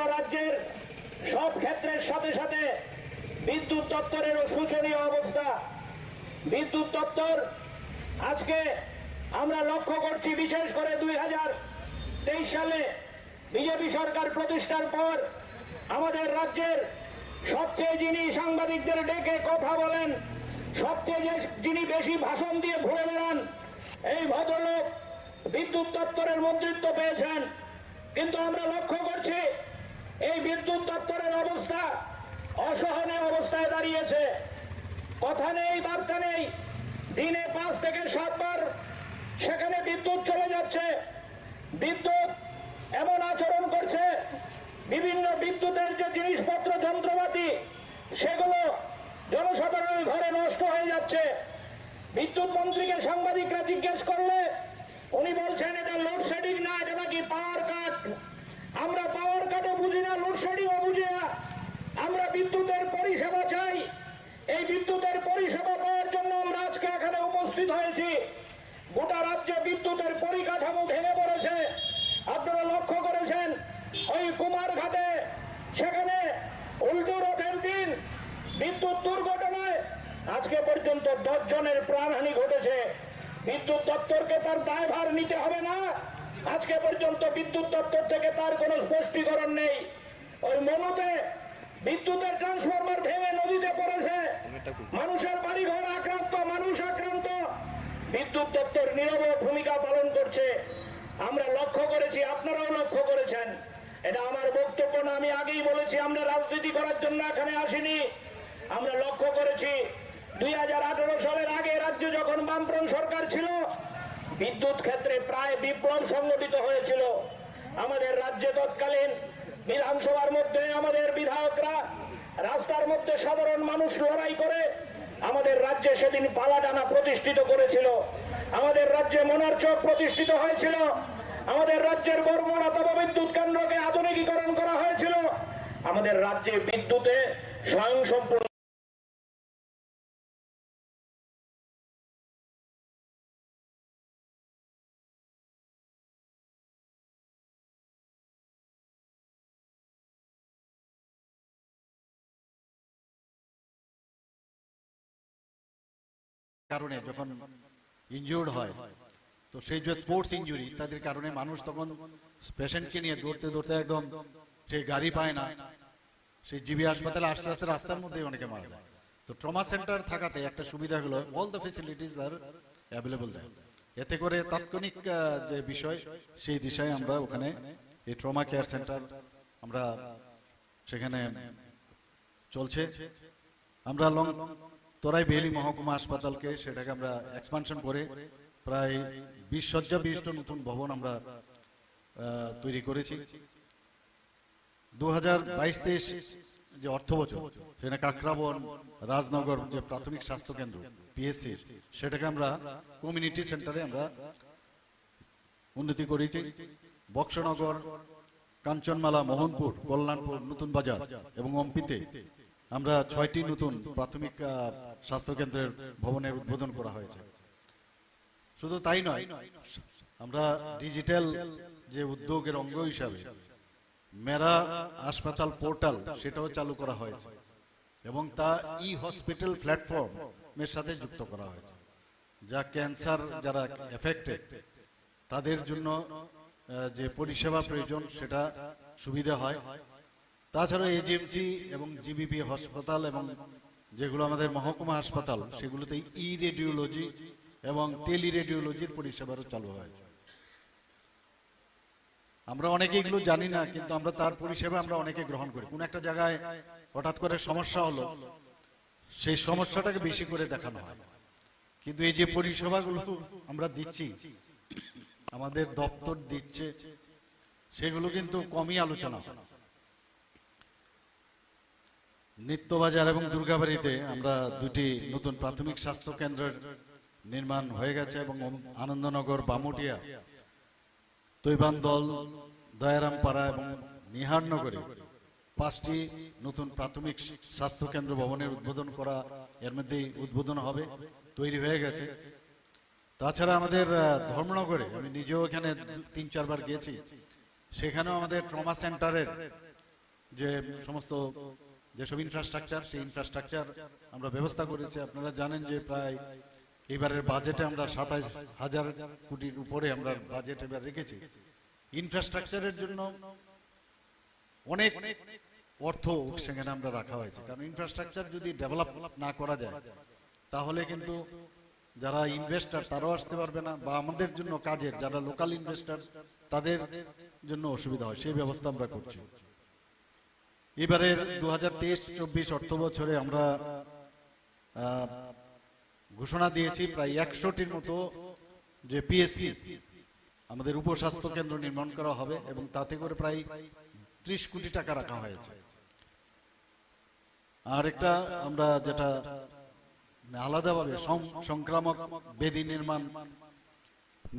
গোটা রাজ্যের সব ক্ষেত্রের সাথে সাথে বিদ্যুৎ দপ্তরেরও শোচনীয় অবস্থা। বিদ্যুৎ দপ্তর আজকে আমরা লক্ষ্য করছি, বিশেষ করে 2023 সালে বিজেপি সরকার প্রতিষ্ঠার পর আমাদের রাজ্যের সবচেয়ে যিনি সাংবাদিকদের ডেকে কথা বলেন, সবচেয়ে যিনি বেশি ভাষণ দিয়ে ঘুরে বেড়ান, এই ভদ্রলোক বিদ্যুৎ দপ্তরের মন্ত্রিত্ব পেয়েছেন। কিন্তু আমরা লক্ষ্য করছি এই বিদ্যুৎ দপ্তরের অবস্থা অসহনীয় অবস্থায় দাঁড়িয়েছে। কথা নেই, বার্তা নেই। দিনে 5 থেকে 7 বার সেখানে বিদ্যুৎ চলে যাচ্ছে। বিদ্যুৎ এমন আচরণ করছে, বিভিন্ন বিদ্যুতের যে জিনিসপত্র যন্ত্রপাতি সেগুলো জনসাধারণের ঘরে নষ্ট হয়ে যাচ্ছে। বিদ্যুৎ মন্ত্রীকে সাংবাদিকরা জিজ্ঞেস করলে উনি বলছেন এটা লোডশেডিং না, এটা নাকি পাওয়ার কাট। আমরা পাওয়ার কাটও বুঝি না, লোডশেডিংও বুঝি না। আমরা বিদ্যুতের পরিষেবা চাই। এই বিদ্যুতের পরিষেবা পাওয়ার জন্য আমরা আজকে এখানে উপস্থিত হয়েছি। গোটা রাজ্যে বিদ্যুতের পরিকাঠামো ভেঙে পড়েছে। আপনারা লক্ষ্য করেছেন ওই কুমারঘাটে সেখানে উল্টো রথের দিন বিদ্যুৎ দুর্ঘটনায় আজকে পর্যন্ত 10 জনের প্রাণহানি ঘটেছে। বিদ্যুৎ দপ্তরকে তার দায়ভার নিতে হবে না? আজকে পর্যন্ত বিদ্যুৎ দপ্তর থেকে তার কোনো স্পষ্টীকরণ নেই। ওই মনুতে বিদ্যুতের ট্রান্সফরমার ভেঙে নদীতে পড়েছে, মানুষের বাড়িঘর আক্রান্ত, মানুষ আক্রান্ত। বিদ্যুৎ দপ্তর নীরব ভূমিকা পালন করছে। আমরা লক্ষ্য করেছি, আপনারাও লক্ষ্য করেছেন। এটা আমার বক্তব্য না, আমি আগেই বলেছি আমরা রাজনীতি করার জন্য এখানে আসিনি। আমরা লক্ষ্য করেছি 2018 সালের আগে রাজ্য যখন বামফ্রন্ট সরকার ছিল, বিদ্যুৎ ক্ষেত্রে প্রায় বিপ্লব সংগঠিত হয়েছিল। আমাদের রাজ্যে তৎকালীন বিধানসভার মধ্যে আমাদের বিধায়করা, রাস্তার মধ্যে সাধারণ মানুষ লড়াই করে আমাদের রাজ্যে সেদিন পালাডানা প্রতিষ্ঠিত করেছিল। আমাদের রাজ্যে মোনারচক প্রতিষ্ঠিত হয়েছিল। আমাদের রাজ্যের বর্মনা তাপবিদ্যুৎ কেন্দ্রকে আধুনিকীকরণ করা হয়েছিল। আমাদের রাজ্যে বিদ্যুতে স্বয়ংসম্পূর্ণ কারণে যখন ইনজুর্ড হয়, তো সেই যে স্পোর্টস ইনজুরি তাদের কারণে মানুষ তখন পেশেন্টকে নিয়ে দৌড়তে দৌড়তে একদম সেই গাড়ি পায় না, সেই জিবি হাসপাতালে আস্তে আস্তে রাস্তার মধ্যে অনেকে মারা যায়। তো ট্রমা সেন্টার থাকাতে একটা সুবিধা হলো all the facilities R available দেয়। এতে করে তাৎক্ষণিক যে বিষয় সেই দিশায় আমরা ওখানে এই ট্রমা কেয়ার সেন্টার আমরা সেখানে চলছে। আমরা তোরাই বেলি মহকুমা হাসপাতালকে সেটাকে আমরা এক্সপানশন করে প্রায় 20 শয্যা বিশিষ্ট নতুন ভবন আমরা তৈরি করেছি। 2022-23 যে অর্থ বছর সেখানে কাকরাবন রাজনগর যে প্রাথমিক স্বাস্থ্য কেন্দ্র পিএসসি সেটাকে আমরা কমিউনিটি সেন্টারে আমরা উন্নতি করেছি। বক্সনগর, কাঞ্চনমালা, মোহনপুর, কল্যাণপুর, নতুন বাজার এবং অম্পিতে আমরা 6টি নতুন প্রাথমিক স্বাস্থ্য কেন্দ্রের ভবনের উদ্বোধন করা হয়েছে। শুধু তাই নয়, আমরা ডিজিটাল যে উদ্যোগের অঙ্গ হিসাবে মেরা হাসপাতাল পোর্টাল সেটাও চালু করা হয়েছে এবং তা ই হসপিটাল প্ল্যাটফর্মের সাথে যুক্ত করা হয়েছে, যা ক্যান্সার যারা এফেক্টেড তাদের জন্য যে পরিষেবা প্রয়োজন সেটা সুবিধা হয়। তাছাড়া এজিএমসি এবং জিবিপি হাসপাতাল এবং যেগুলো আমাদের মহকুমা হাসপাতাল সেগুলোতে ই রেডিওলজি এবং টেলি রেডিওলজির পরিষেবারও চালু হয়। আমরা অনেকে এগুলো জানি না, কিন্তু আমরা তার পরিষেবা আমরা অনেকে গ্রহণ করি। কোন একটা জায়গায় হঠাৎ করে সমস্যা হলো, সেই সমস্যাটাকে বেশি করে দেখানো হয়, কিন্তু এই যে পরিষেবাগুলো আমরা দিচ্ছি, আমাদের দপ্তর দিচ্ছে, সেগুলো কিন্তু কমই আলোচনা হয়। নিত্যবাজার এবং দুর্গাবাড়িতে আমরা 2টি নতুন প্রাথমিক স্বাস্থ্য কেন্দ্রের নির্মাণ হয়ে গেছে এবং আনন্দনগর, বামুটিয়া, তৈবান্দল, দয়ারামপাড়া এবং নিহারনগরে 5টি নতুন প্রাথমিক স্বাস্থ্য কেন্দ্র ভবনের উদ্বোধন করা, এর মধ্যেই উদ্বোধন হবে, তৈরি হয়ে গেছে। তাছাড়া আমাদের ধর্মনগরে আমি নিজেও এখানে 3-4 বার গিয়েছি, সেখানেও আমাদের ট্রমা সেন্টারের যে সমস্ত যেসব ইনফ্রাস্ট্রাকচার, সেই ইনফ্রাস্ট্রাকচার আমরা ব্যবস্থা করেছি। আপনারা জানেন যে প্রায় এবারের বাজেটে আমরা 27,000 কোটির উপরে আমরা বাজেট এবার রেখেছি। ইনফ্রাস্ট্রাকচারের জন্য অনেক অর্থ সেখানে আমরা রাখা হয়েছে, কারণ ইনফ্রাস্ট্রাকচার যদি ডেভেলপ না করা যায় তাহলে কিন্তু যারা ইনভেস্টার তারাও আসতে পারবে না, বা আমাদের জন্য কাজের যারা লোকাল ইনভেস্টার তাদের জন্য অসুবিধা হয়, সেই ব্যবস্থা আমরা করছি। এবারের 2023-24 অর্থ বছরে আমরা ঘোষণা দিয়েছি প্রায় 100টির মতো যে পিএসসি আমাদের উপস্বাস্থ্য কেন্দ্র নির্মাণ করা হবে, এবং তাতে করে প্রায় 30 কোটি টাকা রাখা হয়েছে। আর একটা আমরা যেটা আলাদাভাবে সংক্রামক ব্যাধি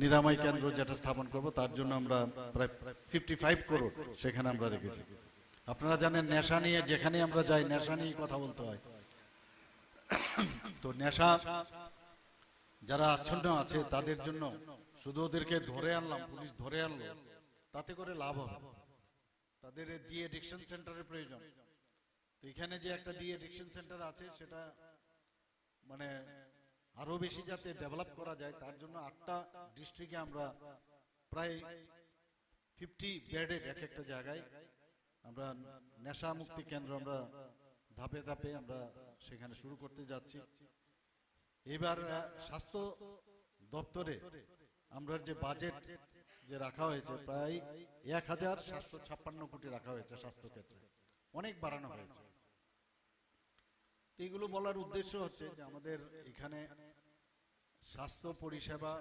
নিরাময় কেন্দ্র যেটা স্থাপন করব, তার জন্য আমরা প্রায় 55 করোড় সেখানে আমরা রেখেছি। আপনারা জানেন নেশা নিয়ে যেখানে আমরা যাই নেশা নিয়ে কথা বলতে হয়। তো নেশা যারা আচ্ছন্ন আছে তাদের জন্য শুধু ওদেরকে ধরে আনলাম, পুলিশ ধরে আনলো, তাতে করে লাভ হবে। তাদের ডি এডিকশন সেন্টারের প্রয়োজন। তো এখানে যে একটা ডি এডিকশন সেন্টার আছে সেটা মানে আরো বেশি যাতে ডেভেলপ করা যায়, তার জন্য 8টা ডিস্ট্রিক্টে আমরা প্রায় 50 বেডের এক একটা জায়গায় আমরা নেশা মুক্তি কেন্দ্র আমরা ধাপে ধাপে আমরা সেখানে শুরু করতে যাচ্ছি। এবার স্বাস্থ্য দপ্তরে আমরা যে বাজেট যে রাখা হয়েছে প্রায় 1,756 কোটি রাখা হয়েছে স্বাস্থ্য ক্ষেত্রে, অনেক বাড়ানো হয়েছে। এইগুলো বলার উদ্দেশ্য হচ্ছে যে আমাদের এখানে স্বাস্থ্য পরিষেবা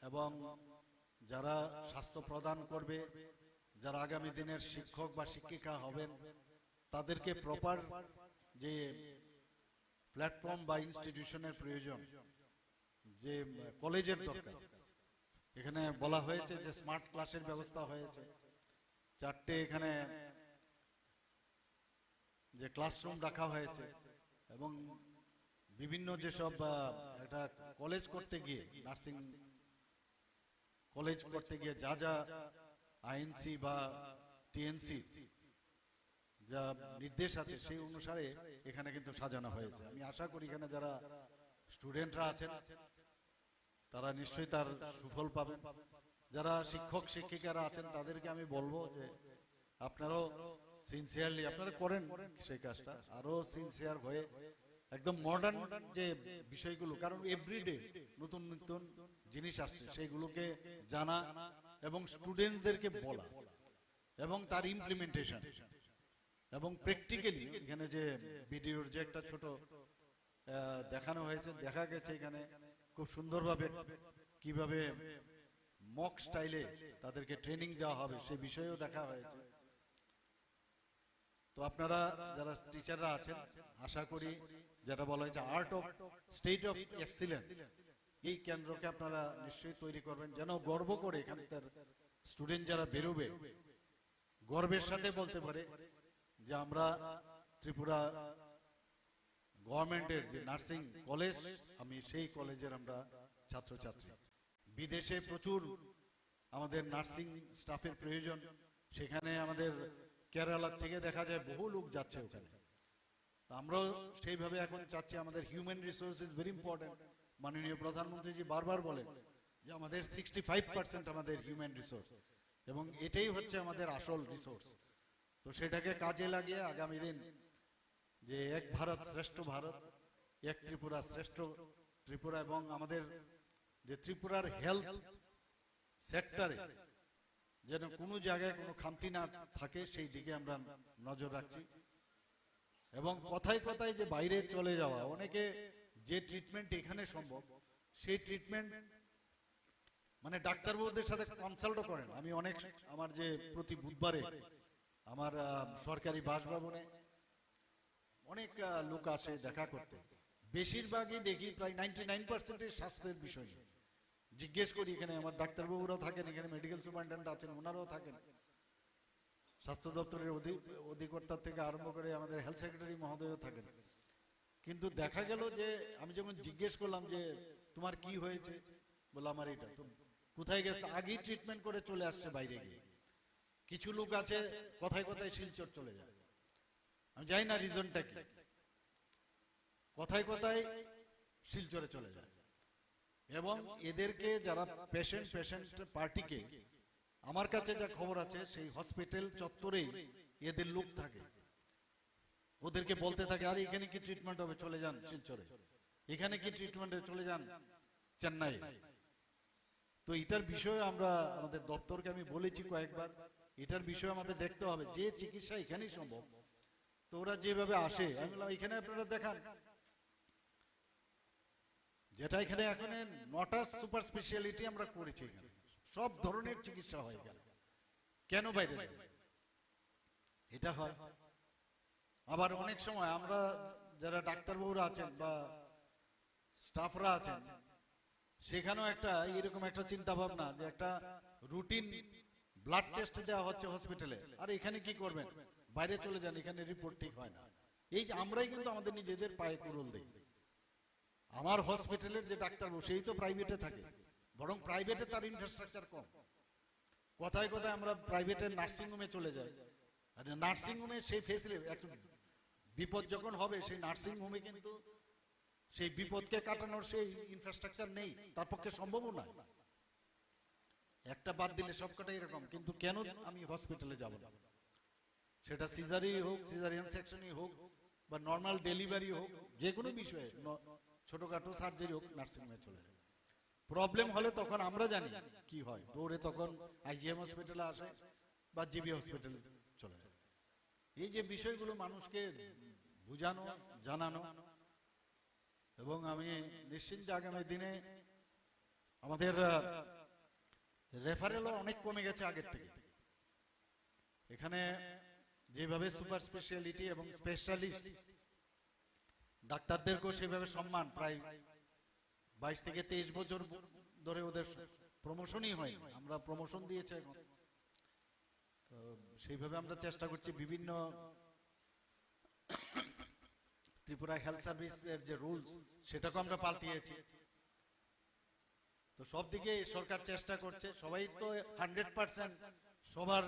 এবং যারা স্বাস্থ্য প্রদান করবে, যারা আগামী দিনের শিক্ষক বা শিক্ষিকা হবেন, তাদেরকে প্রপার যে প্ল্যাটফর্ম বা ইনস্টিটিউশনের প্রয়োজন, যে কলেজের দরকার। এখানে বলা হয়েছে যে স্মার্ট ক্লাসের ব্যবস্থা হয়েছে, 4টে এখানে যে ক্লাসরুম রাখা হয়েছে, এবং বিভিন্ন যেসব একটা কলেজ করতে গিয়ে, নার্সিং কলেজ করতে গিয়ে যা যা আইএনসি বা টিএনসি যা নির্দেশ আছে সেই অনুসারে এখানে কিন্তু সাজানো হয়েছে। আমি আশা করি এখানে যারা স্টুডেন্টরা আছেন তারা নিশ্চয়ই তার সুফল পাবেন। যারা শিক্ষক শিক্ষিকারা আছেন তাদেরকে আমি বলবো যে আপনারাও সিনসিয়ারলি আপনারা করেন সেই কাজটা, আরো সিনসিয়ার হয়ে একদম মডার্ন যে বিষয়গুলো, কারণ এভরিডে নতুন নতুন জিনিস আসছে, সেইগুলোকে জানা এবং স্টুডেন্টদেরকে বলা এবং তার ইমপ্লিমেন্টেশন এবং প্র্যাকটিক্যালি এখানে যে ভিডিওর যে একটা ছোট দেখানো হয়েছে, দেখা গেছে এখানে খুব সুন্দরভাবে কিভাবে মক স্টাইলে তাদেরকে ট্রেনিং দেওয়া হবে সেই বিষয়েও দেখা হয়েছে। তো আপনারা যারা টিচাররা আছেন, আশা করি যেটা বলা হয়েছে art of state of excellence, এই কেন্দ্রকে আপনারা নিশ্চয়ই তৈরি করবেন, যেন গর্ব করে এখানকার স্টুডেন্ট যারা বেরোবে গর্বের সাথে বলতে পারে যে আমরা ত্রিপুরা গভর্নমেন্টের যে নার্সিং কলেজ, আমি সেই কলেজের আমরা ছাত্রছাত্রী। বিদেশে প্রচুর আমাদের নার্সিং স্টাফের প্রয়োজন, সেখানে আমাদের কেরালা থেকে দেখা যায় বহু লোক যাচ্ছে ওখানে। আমরাও সেইভাবে এখন চাচ্ছি, আমাদের human resource is very important. মাননীয় প্রধানমন্ত্রীজি বারবার বলেন যে আমাদের 65% আমাদের হিউম্যান রিসোর্স, এবং এটাই হচ্ছে আমাদের আসল রিসোর্স। তো সেটাকে কাজে লাগিয়ে আগামী দিন যে এক ভারত শ্রেষ্ঠ ভারত, এক ত্রিপুরা শ্রেষ্ঠ ত্রিপুরা, এবং আমাদের যে ত্রিপুরার হেলথ সেক্টরে যেন কোনো জায়গায় কোনো খামতি না থাকে সেই দিকে আমরা নজর রাখছি। এবং কথায় কথায় যে বাইরে চলে যাওয়া, অনেকে যে ট্রিটমেন্ট এখানে সম্ভব সেই ট্রিটমেন্ট মানে ডাক্তারবাবুদের সাথে কনসাল্টও করেন। আমি অনেক আমার যে প্রতি বুধবারে আমার সরকারি বাসভবনে অনেক লোক আসে দেখা করতে, বেশিরভাগই দেখি প্রায় 99% স্বাস্থ্যের বিষয় নিয়ে জিজ্ঞেস করি। এখানে আমার ডাক্তারবাবুরাও থাকেন, এখানে মেডিকেল সুপারিনটেন্ডেন্ট আছেন, ওনারাও থাকেন, স্বাস্থ্য দপ্তরের অধিকর্তা থেকে আরম্ভ করে আমাদের হেলথ সেক্রেটারি মহোদয়ও থাকেন। কিন্তু দেখা গেল যে আমি যখন জিজ্ঞেস করলাম যে তোমার কি হয়েছে, বললাম আমার এটা, তো কোথায় গেছে, আগেই ট্রিটমেন্ট করে চলে আসছে বাইরে গিয়ে। কিছু লোক আছে কথায় কথায় শিলচর চলে যায়, আমি জানি না রিজনটা কি, কথায় কথায় শিলচরে চলে যায়। এবং এদেরকে যারা পেশেন্ট পার্টিকে, আমার কাছে যা খবর আছে সেই হসপিটাল চত্বরেই এদের লোক থাকে, ওদেরকে বলতে থাকে আর এখানে কি ট্রিটমেন্ট হবে চলে যান শিলচরে, এখানে কি ট্রিটমেন্টে চলে যান চেন্নাই। তো এটার বিষয়ে আমরা আমাদের দপ্তরকে আমি বলেছি কয়েকবার, এটার বিষয়ে আমাদের দেখতে হবে যে চিকিৎসা এখানেই সম্ভব। তো ওরা যেভাবে আসে আমি বললাম এখানে আপনারা দেখান, যেটা এখানে এখন 9টা সুপার স্পেশালিটি আমরা করেছি, এখানে সব ধরনের চিকিৎসা হয় এখানে, কেন বাইরে যাবে? এটা হয়। আবার অনেক সময় আমরা যারা ডাক্তারবাবুরা আছেন বা স্টাফরা আছেন, সেখানেও একটা এরকম একটা চিন্তা ভাবনা যে একটা রুটিন ব্লাড টেস্ট দেওয়া হচ্ছে হসপিটালে, আর এখানে কি করবেন, বাইরে চলে যান, এখানে রিপোর্ট ঠিক হয় না। এই যে আমরাই কিন্তু আমাদের নিজেদের পায়ে কুড়ুল দিই। আমার হসপিটালের যে ডাক্তারবাবু সেই তো প্রাইভেটে থাকে, বরং প্রাইভেটে তার ইনফ্রাস্ট্রাকচার কম। কথায় কথায় আমরা প্রাইভেটের নার্সিংহোমে চলে যাই, আর নার্সিংহোমে সেই ফেসিলিটি, একটু বিপদ যখন হবে সেই নার্সিংহোমে কিন্তু সেই বিপদকে কাটানোর সেই ইনফ্রাস্ট্রাকচার নেই, তার পক্ষে সম্ভবও না। একটা বাদ দিলে সবকটাই এরকম, কিন্তু কেন আমি হসপিটালে যাব না? সেটা সিজারি হোক, সিজারিয়ান সেকশনই হোক, বা নর্মাল ডেলিভারি হোক, যে কোনো বিষয়ে ছোটখাটো সার্জারি হোক, নার্সিংহোমে চলে যায়। প্রবলেম হলে তখন আমরা জানি কি হয়, দৌড়ে তখন আইজিএম হসপিটালে আসে বা জিবি হসপিটালে চলে যায়। এই যে বিষয়গুলো মানুষকে বুঝানো, জানানো, এবং আমি নিশ্চিন্ত আগামী দিনে আমাদের রেফারেলও অনেক কমে গেছে আগের থেকে। এখানে যেভাবে সুপার স্পেশালিটি এবং স্পেশালিস্ট ডাক্তারদেরকেও সেভাবে সম্মান, প্রায় 22 থেকে 23 বছর ধরে ওদের প্রমোশনই হয়, আমরা প্রমোশন দিয়েছে এখন। তো সেইভাবে আমরা চেষ্টা করছি, বিভিন্ন ত্রিপুরা হেলথ সার্ভিসের যে রুলস সেটাকে আমরা পাল্টিয়েছি। তো সব দিকে সরকার চেষ্টা করছে, সবাই তো 100% সবার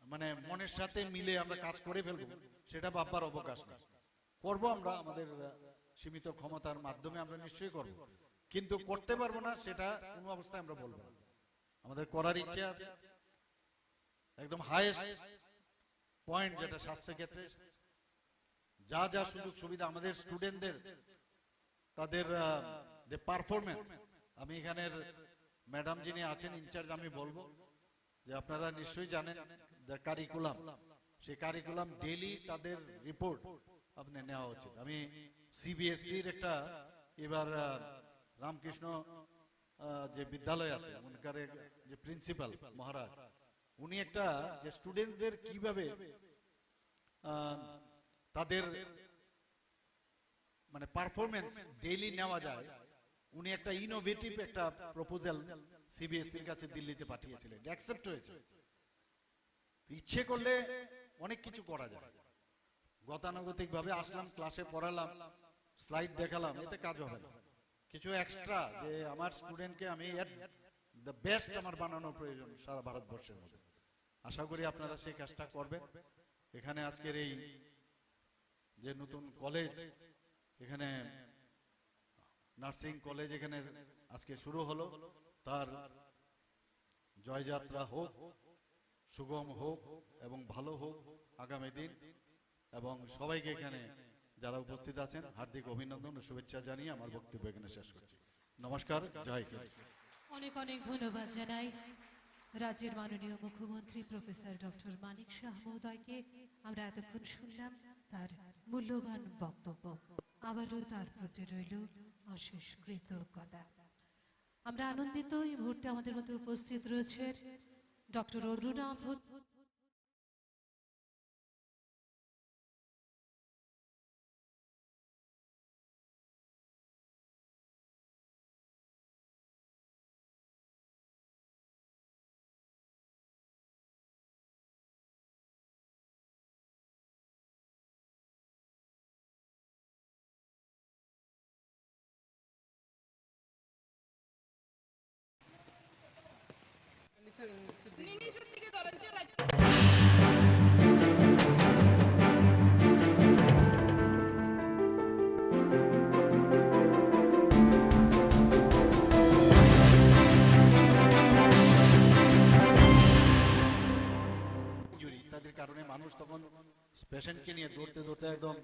মানে মনের সাথে মিলে আমরা কাজ করে ফেলবো সেটা ভাববার অবকাশ নেই। করবো আমরা আমাদের সীমিত ক্ষমতার মাধ্যমে, আমরা নিশ্চয়ই করব, কিন্তু করতে পারবো না সেটা কোনো অবস্থায় আমরা বলবো না। আমাদের করার ইচ্ছে আছে, একদম হাইয়েস্ট পয়েন্ট যেটা স্বাস্থ্য ক্ষেত্রে যা যা সুযোগ সুবিধা আমাদের স্টুডেন্টদের, তাদের যে পারফরমেন্স, আমি এখানের ম্যাডাম যিনি আছেন ইনচার্জ, আমি বলবো যে আপনারা নিশ্চয়ই জানেন কারিকুলাম, সেই কারিকুলাম ডেইলি তাদের রিপোর্ট আপনি নেওয়া উচিত। আমি সিবিএসসির একটা এবার রামকৃষ্ণ যে বিদ্যালয় আছে ওখানকার যে প্রিন্সিপাল মহারাজ, উনি একটা যে স্টুডেন্টসদের কিভাবে তাদের মানে পারফরমেন্স ডেইলি নেওয়া যায়, উনি একটা ইনোভেটিভ একটা প্রপোজাল সিবিএসসির কাছে দিল্লিতে পাঠিয়েছিলেন, অ্যাকসেপ্ট হয়েছে। ইচ্ছে করলে অনেক কিছু করা যায়। গতানুগতিক ভাবে আসলাম, ক্লাসে পড়ালাম, স্লাইড দেখালাম, এতে কাজ হবে না। কিছু এক্সট্রা যে আমার স্টুডেন্টকে আমি দ্য বেস্ট আমার বানানোর প্রয়োজন সারা ভারতবর্ষের মধ্যে। আশা করি আপনারা সেই কাজটা করবেন। এখানে আজকের এই যে নতুন কলেজ, এখানে নার্সিং কলেজ এখানে আজকে শুরু হলো, তার জয়যাত্রা হোক, সুগম হোক এবং ভালো হোক আগামী দিন। এবং সবাইকে এখানে যারা উপস্থিত আছেন হার্দিক অভিনন্দন ও শুভেচ্ছা জানিয়ে আমার বক্তব্য এখানে শেষ করছি। নমস্কার, জয় হিন্দ। অনেক অনেক ধন্যবাদ জানাই রাজ্যের মাননীয় মুখ্যমন্ত্রী প্রফেসর ডক্টর মানিক শাহ মহোদয়কে। আমরা এতক্ষণ শুনলাম তার মূল্যবান বক্তব্য, আবারও তার প্রতি রইল অশেষ কৃতজ্ঞতা। আমরা আনন্দিত এই মুহূর্তে আমাদের মধ্যে উপস্থিত রয়েছে ডক্টর অরুণা নিচের দিকে ধরেন ফ্যাসিলিটির কারণে মানুষ তখন পেশেন্টকে নিয়ে দৌড়তে দৌড়তে একদম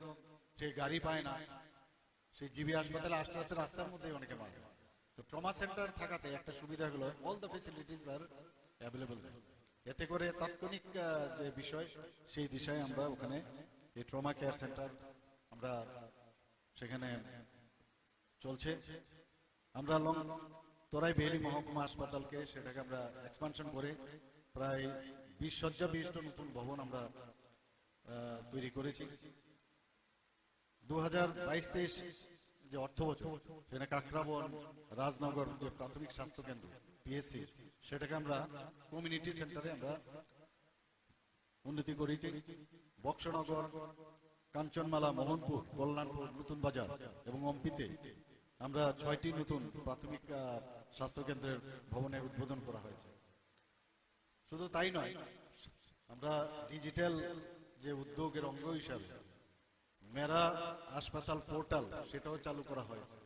সেই গাড়ি পায় না, সেই জিবি হাসপাতালে আস্তে আস্তে রাস্তার মধ্যেই অনেকে মারা যায়। তো ট্রমা সেন্টার থাকাতে একটা সুবিধা হলো all the facilities R available. এতে করে তাৎক্ষণিক যে বিষয় সেই দিশায় আমরা ওখানে এই ট্রমা কেয়ার সেন্টার আমরা সেখানে চলছে। আমরা তোরাই বেহেলি মহকুমা হাসপাতালকে সেটাকে আমরা এক্সপানশন করে প্রায় 20 শয্যা বিশিষ্ট নতুন ভবন আমরা তৈরি করেছি। 2022-23 যে অর্থ বছর সেখানে কাকরাবন রাজনগর যে প্রাথমিক স্বাস্থ্য কেন্দ্র পিএসসি সেটাকে আমরা কমিউনিটি সেন্টারে আমরা উন্নতি করেছি। বক্সনগর, কাঞ্চনমালা, মোহনপুর, কল্যাণপুর, নতুন বাজার এবং অম্পিতে আমরা 6টি নতুন প্রাথমিক স্বাস্থ্য কেন্দ্রের ভবনের উদ্বোধন করা হয়েছে। শুধু তাই নয়, আমরা ডিজিটাল যে উদ্যোগের অঙ্গ হিসাবে মেরা হাসপাতাল পোর্টাল সেটাও চালু করা হয়েছে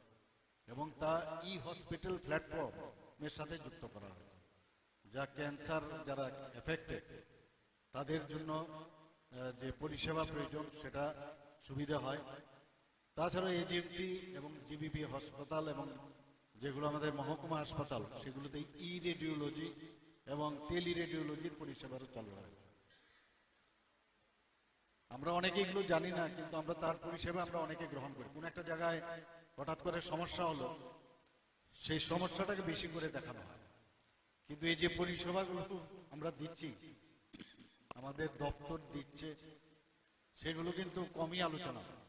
এবং তা ই হসপিটাল প্ল্যাটফর্মের সাথে যুক্ত করা হয়েছে, যা ক্যান্সার যারা এফেক্টেড তাদের জন্য যে পরিষেবা প্রয়োজন সেটা সুবিধা হয়। তাছাড়া এজিএমসি এবং জিবিপি হাসপাতাল এবং যেগুলো আমাদের মহকুমা হাসপাতাল সেগুলোতে ই রেডিওলজি এবং টেলি রেডিওলজির পরিষেবারও চালু হয়। আমরা অনেকে এগুলো জানি না, কিন্তু আমরা তার পরিষেবা আমরা অনেকে গ্রহণ করি। কোন একটা জায়গায় হঠাৎ করে সমস্যা হলো, সেই সমস্যাটাকে বেশি করে দেখানো হয়, কিন্তু এই যে পরিষেবাগুলো আমরা দিচ্ছি, আমাদের দপ্তর দিচ্ছে, সেগুলো কিন্তু কমই আলোচনা হয়।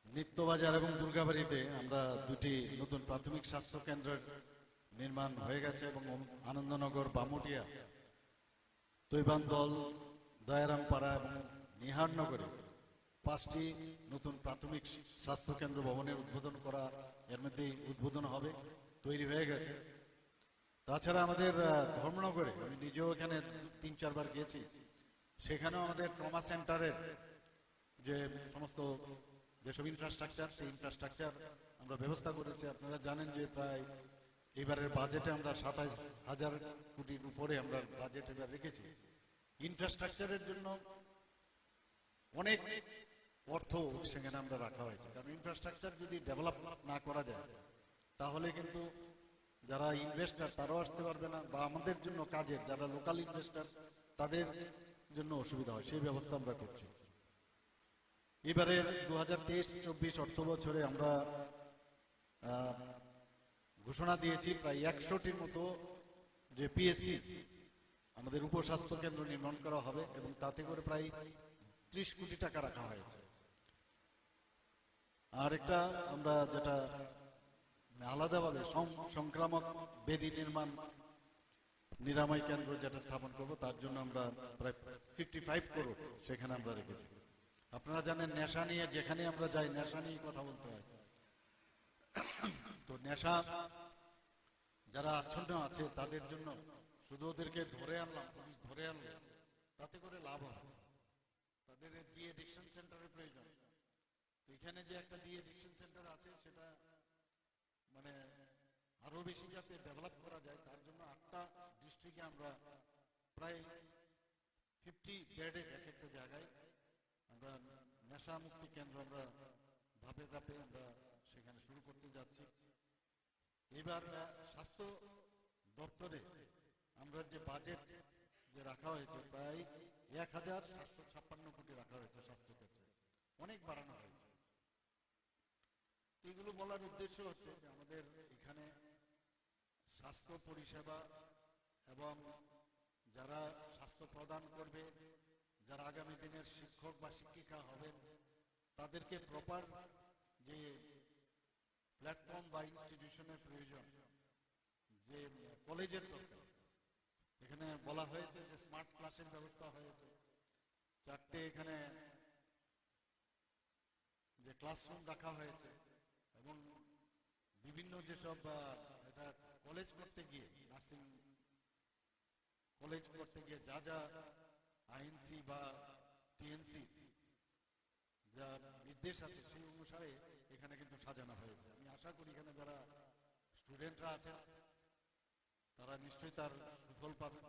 নিত্যবাজার এবং দুর্গাবাড়িতে আমরা 2টি নতুন প্রাথমিক স্বাস্থ্য কেন্দ্রের নির্মাণ হয়ে গেছে এবং আনন্দনগর, বামুটিয়া, তৈবান্দল, দয়ারামপাড়া এবং নিহারনগরে 5টি নতুন প্রাথমিক স্বাস্থ্য কেন্দ্র ভবনের উদ্বোধন করা, এর মধ্যেই উদ্বোধন হবে, তৈরি হয়ে গেছে। তাছাড়া আমাদের ধর্মনগরে আমি নিজেও এখানে 3-4 বার গিয়েছি, সেখানেও আমাদের ট্রমা সেন্টারের যে সমস্ত যেসব ইনফ্রাস্ট্রাকচার, সেই ইনফ্রাস্ট্রাকচার আমরা ব্যবস্থা করেছি। আপনারা জানেন যে প্রায় এবারের বাজেটে আমরা 27,000 কোটির উপরে আমরা বাজেট এবার রেখেছি। ইনফ্রাস্ট্রাকচারের জন্য অনেক অর্থ সেখানে আমরা রাখা হয়েছে, কারণ ইনফ্রাস্ট্রাকচার যদি ডেভেলপ না করা যায় তাহলে কিন্তু যারা ইনভেস্টার তারাও আসতে পারবে না, বা আমাদের জন্য কাজের যারা লোকাল ইনভেস্টার তাদের জন্য অসুবিধা হয়, সেই ব্যবস্থা আমরা করছি। এবারে 2023-24 অর্থ বছরে আমরা ঘোষণা দিয়েছি প্রায় 100টির মতো যে পিএসসি আমাদের উপস্বাস্থ্য কেন্দ্র নির্মাণ করা হবে এবং তাতে করে প্রায় 30 কোটি টাকা রাখা হয়েছে। আর একটা আমরা যেটা আলাদাভাবে সংক্রামক ব্যাধি নিরাময় কেন্দ্র যেটা স্থাপন করব, তার জন্য আমরা প্রায় 55 করোড় সেখানে আমরা রেখেছি। আপনারা জানেন নেশা নিয়ে যেখানে আমরা যাই নেশা নিয়ে কথা বলতে হয়, তো নেশা যারা আচ্ছন্ন আছে তাদের জন্য শুধু ওদেরকে ধরে আনলাম, পুলিশ ধরে আনলো, তাতে করে লাভ হবে। তাদের ডি এডিকশন সেন্টারের প্রয়োজন। এখানে যে একটা ডি এডিকশন সেন্টার আছে সেটা মানে আরো বেশি যাতে ডেভেলপ করা যায় তার জন্য 8টা ডিস্ট্রিক্টে আমরা প্রায় 50 বেডের এক একটা জায়গায় আমরা নেশা মুক্তি কেন্দ্র আমরা ধাপে ধাপে আমরা সেখানে শুরু করতে যাচ্ছি। এবার স্বাস্থ্য দপ্তরে আমরা যে বাজেট যে রাখা হয়েছে প্রায় 1,756 কোটি রাখা হয়েছে স্বাস্থ্য ক্ষেত্রে, অনেক বাড়ানো হয়েছে। এগুলো বলার উদ্দেশ্য হচ্ছে যে আমাদের এখানে স্বাস্থ্য পরিষেবা এবং যারা স্বাস্থ্য প্রদান করবে, যারা আগামী দিনের শিক্ষক বা শিক্ষিকা হবেন, তাদেরকে প্রপার যে প্ল্যাটফর্ম বা ইনস্টিটিউশনের প্রয়োজন, যে কলেজের দরকার। এখানে বলা হয়েছে যে স্মার্ট ক্লাসের ব্যবস্থা হয়েছে, 4টে এখানে যে ক্লাসরুম রাখা হয়েছে এবং বিভিন্ন যেসব এটা কলেজ করতে গিয়ে, নার্সিং কলেজ করতে গিয়ে যা যা আইএনসি বা টিএনসি যা নির্দেশ আছে সেই অনুসারে এখানে কিন্তু সাজানো হয়েছে। আমি আশা করি এখানে যারা স্টুডেন্টরা আছেন তারা নিশ্চয়ই তার সুফল পাবেন।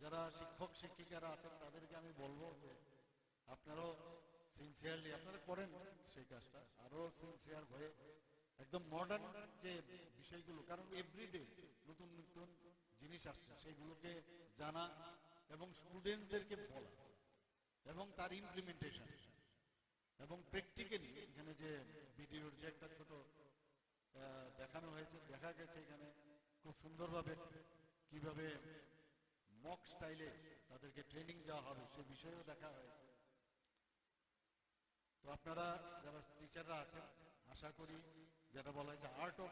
যারা শিক্ষক শিক্ষিকারা আছেন তাদেরকে আমি বলবো যে আপনারাও সিনসিয়ারলি আপনারা করেন সেই কাজটা, আরো সিনসিয়ার হয়ে একদম মডার্ন যে বিষয়গুলো, কারণ এভরিডে নতুন নতুন জিনিস আসছে সেইগুলোকে জানা এবং স্টুডেন্টদেরকে বলা এবং তার ইমপ্লিমেন্টেশন এবং প্র্যাকটিক্যালি এখানে যে ভিডিওর যে একটা ছোট দেখানো হয়েছে, দেখা গেছে এখানে খুব সুন্দরভাবে কিভাবে মক স্টাইলে তাদেরকে ট্রেনিং দেওয়া হবে সে বিষয়েও দেখা হয়েছে। তো আপনারা যারা টিচাররা আছেন আশা করি যেটা বলা হয়েছে art of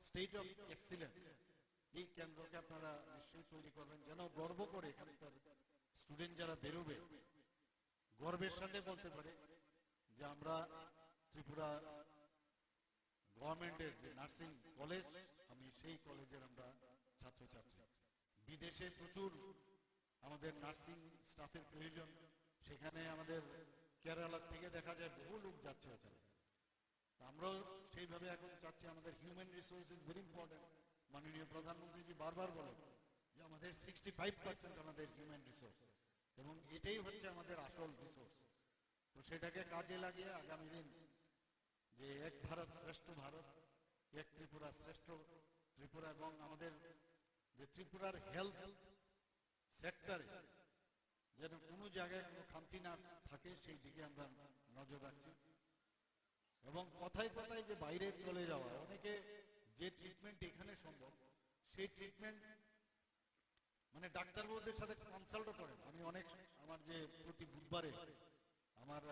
state of excellence, এই কেন্দ্রকে আপনারা নিশ্চয়ই তৈরি করবেন যেন গর্ব করে এখানকার স্টুডেন্ট যারা বেরোবে গর্বের সাথে বলতে পারে যে আমরা ত্রিপুরা গভর্নমেন্টের যে নার্সিং কলেজ, আমি সেই কলেজের আমরা ছাত্রছাত্রী। বিদেশে প্রচুর আমাদের নার্সিং স্টাফের প্রয়োজন, সেখানে আমাদের কেরালা থেকে দেখা যায় বহু লোক যাচ্ছে ওখানে। আমরাও সেইভাবে এখন চাচ্ছি, আমাদের human resource is very important. মাননীয় প্রধানমন্ত্রীজি বারবার বলেন যে আমাদের 65% আমাদের হিউম্যান রিসোর্স, এবং এটাই হচ্ছে আমাদের আসল রিসোর্স। তো সেটাকে কাজে লাগিয়ে আগামী দিন যে এক ভারত শ্রেষ্ঠ ভারত, এক ত্রিপুরা শ্রেষ্ঠ ত্রিপুরা, এবং আমাদের যে ত্রিপুরার হেলথ সেক্টরে যেন কোনো জায়গায় কোনো খামতি না থাকে সেই দিকে আমরা নজর রাখছি। এবং কথায় কথায় যে বাইরে চলে যাওয়া, অনেকে যে ট্রিটমেন্ট এখানে সম্ভব সেই ট্রিটমেন্ট মানে ডাক্তারবাবুদের সাথে কনসাল্টও করেন। আমি অনেক আমার যে প্রতি বুধবারে আমার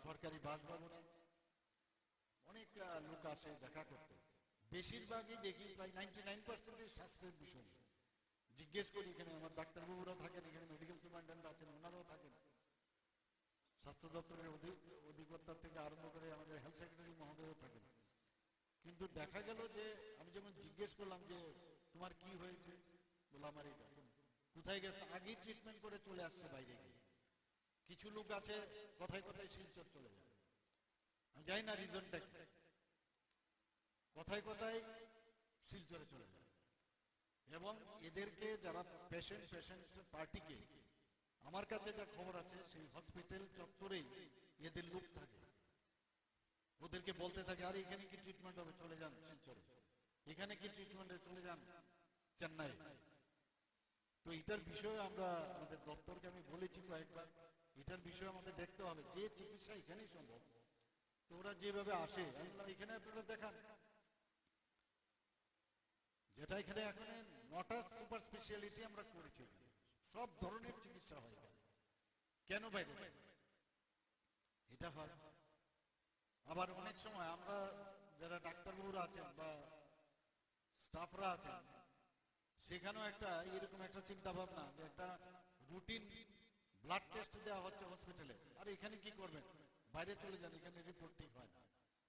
সরকারি বাসভবনে অনেক লোক আসে দেখা করতে, বেশিরভাগই দেখি প্রায় 99% স্বাস্থ্যের বিষয়। জিজ্ঞেস করি, এখানে আমার ডাক্তারবাবুরা থাকেন, এখানে মেডিকেল সুপারিনটেন্ডেন্ট আছেন, ওনারাও থাকেন, স্বাস্থ্য দপ্তরের অধিকর্তার থেকে আরম্ভ করে আমাদের হেলথ সেক্রেটারি মহোদয়ও থাকেন। কিন্তু দেখা গেল যে আমি যেমন জিজ্ঞেস করলাম যে তোমার কি হয়েছে, বললাম আমার এটা, কোথায় গেছে, আগেই ট্রিটমেন্ট করে চলে আসছে বাইরে গিয়ে। কিছু লোক আছে কথায় কথায় শিলচর চলে যায়, আমি জানি না রিজনটা কি, কথায় কথায় শিলচরে চলে যায়। এবং এদেরকে যারা পেশেন্ট পার্টিকে, আমার কাছে যা খবর আছে সেই হসপিটাল চত্বরেই এদের লোক থাকে, ওদেরকে বলতে থাকে আর এখানে কি ট্রিটমেন্ট হবে, চলে যান শিলচরে, এখানে কি ট্রিটমেন্ট চলে যান চেন্নাই। তো এটার বিষয়ে আমরা আমাদের দপ্তরকে আমি বলেছি কয়েকবার, এটার বিষয়ে আমাদের দেখতে হবে যে চিকিৎসা এখানেই সম্ভব। তো ওরা যেভাবে আসে এখানে আপনারা দেখান, যেটা এখানে এখন 9টা সুপার স্পেশালিটি আমরা করেছি, সব ধরনের চিকিৎসা হয়, কেন বাইরে এটা হয়। আবার অনেক সময় আমরা যারা ডাক্তারবাবুরা আছেন বা স্টাফরা আছেন, সেখানেও একটা এরকম একটা চিন্তা ভাবনা যে একটা রুটিন ব্লাড টেস্ট দেওয়া হচ্ছে হসপিটালে, আর এখানে কি করবেন, বাইরে চলে যান, এখানে রিপোর্ট ঠিক হয় না।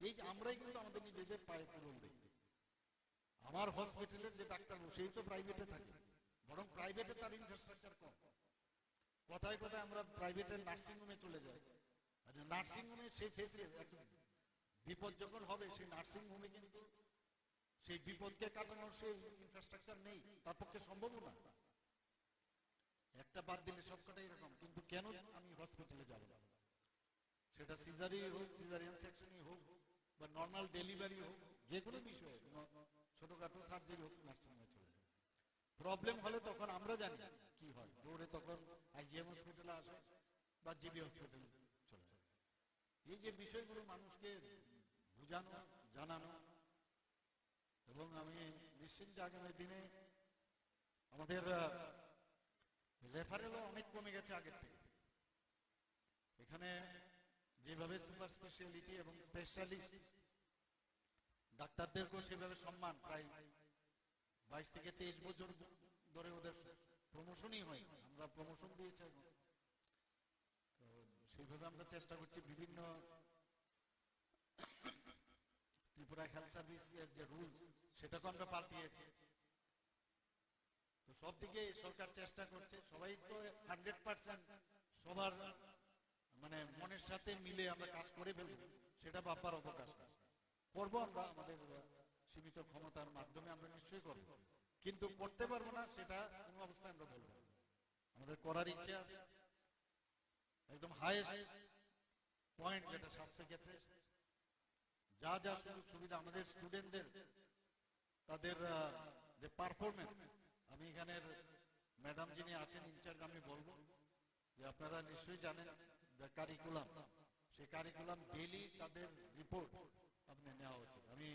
এই যে আমরাই কিন্তু আমাদের নিজেদের পায়ে তুলন দিই। আমার হসপিটালের যে ডাক্তারবাবু সেই তো প্রাইভেটে থাকে, বরং প্রাইভেটে তার ইনফ্রাস্ট্রাকচার কম। কথায় কথায় আমরা প্রাইভেটের নার্সিং হোমে চলে যাই, আর নার্সিং হোমে সেই ফেসিলিটি, বিপদ যখন হবে সেই নার্সিং হোমে কিন্তু সেই বিপদকে কাটানোর সেই ইনফ্রাস্ট্রাকচার নেই, তার পক্ষে সম্ভবও না। একটা বাদ দিলে সবকটাই এরকম। কিন্তু কেন আমি হসপিটালে যাব না, সেটা সিজারি হোক, সিজারিয়ান সেকশনই হোক, বা নর্মাল ডেলিভারি হোক, যে কোনো বিষয়ে ছোটখাটো সার্জারি হোক, নার্সিং হোমে চলে যায়। প্রবলেম হলে তখন আমরা জানি কি হয়, দৌড়ে তখন আইজিএম হসপিটালে আসে বা জিবি হসপিটালে চলে যায়। এই যে বিষয়গুলো মানুষকে বুঝানো, জানানো, এবং আমি নিশ্চিত যে আগামী দিনে আমাদের রেফারেলও অনেক কমে গেছে আগের থেকে। এখানে যেভাবে সুপার স্পেশালিটি এবং স্পেশালিস্ট ডাক্তারদেরকেও সেভাবে সম্মান, প্রায় 22 থেকে 23 বছর ধরে ওদের প্রমোশনই হয়, আমরা প্রমোশন দিয়েছি এখন। তো সেইভাবে আমরা চেষ্টা করছি বিভিন্ন ত্রিপুরা হেলথ সার্ভিসের যে রুলস সেটাকে আমরা পাল্টিয়েছি। তো সব দিকে সরকার চেষ্টা করছে, সবাই তো 100% সবার মানে মনের সাথে মিলে আমরা কাজ করে ফেলবো সেটা ভাববার অবকাশ না। করবো আমরা আমাদের সীমিত ক্ষমতার মাধ্যমে, আমরা নিশ্চয়ই করবো, কিন্তু করতে পারবো না সেটা কোনো অবস্থায় আমরা বলবো। আমাদের করার ইচ্ছে আছে একদম হাইয়েস্ট পয়েন্ট যেটা স্বাস্থ্য ক্ষেত্রে যা যা সুযোগ সুবিধা আমাদের স্টুডেন্টদের তাদের যে পারফরমেন্স, আমি এখানের ম্যাডাম যিনি আছেন ইনচার্জ আমি বলবো যে আপনারা নিশ্চয়ই জানেন যে কারিকুলাম, সেই কারিকুলাম ডেইলি তাদের রিপোর্ট আপনি নেওয়া উচিত। আমি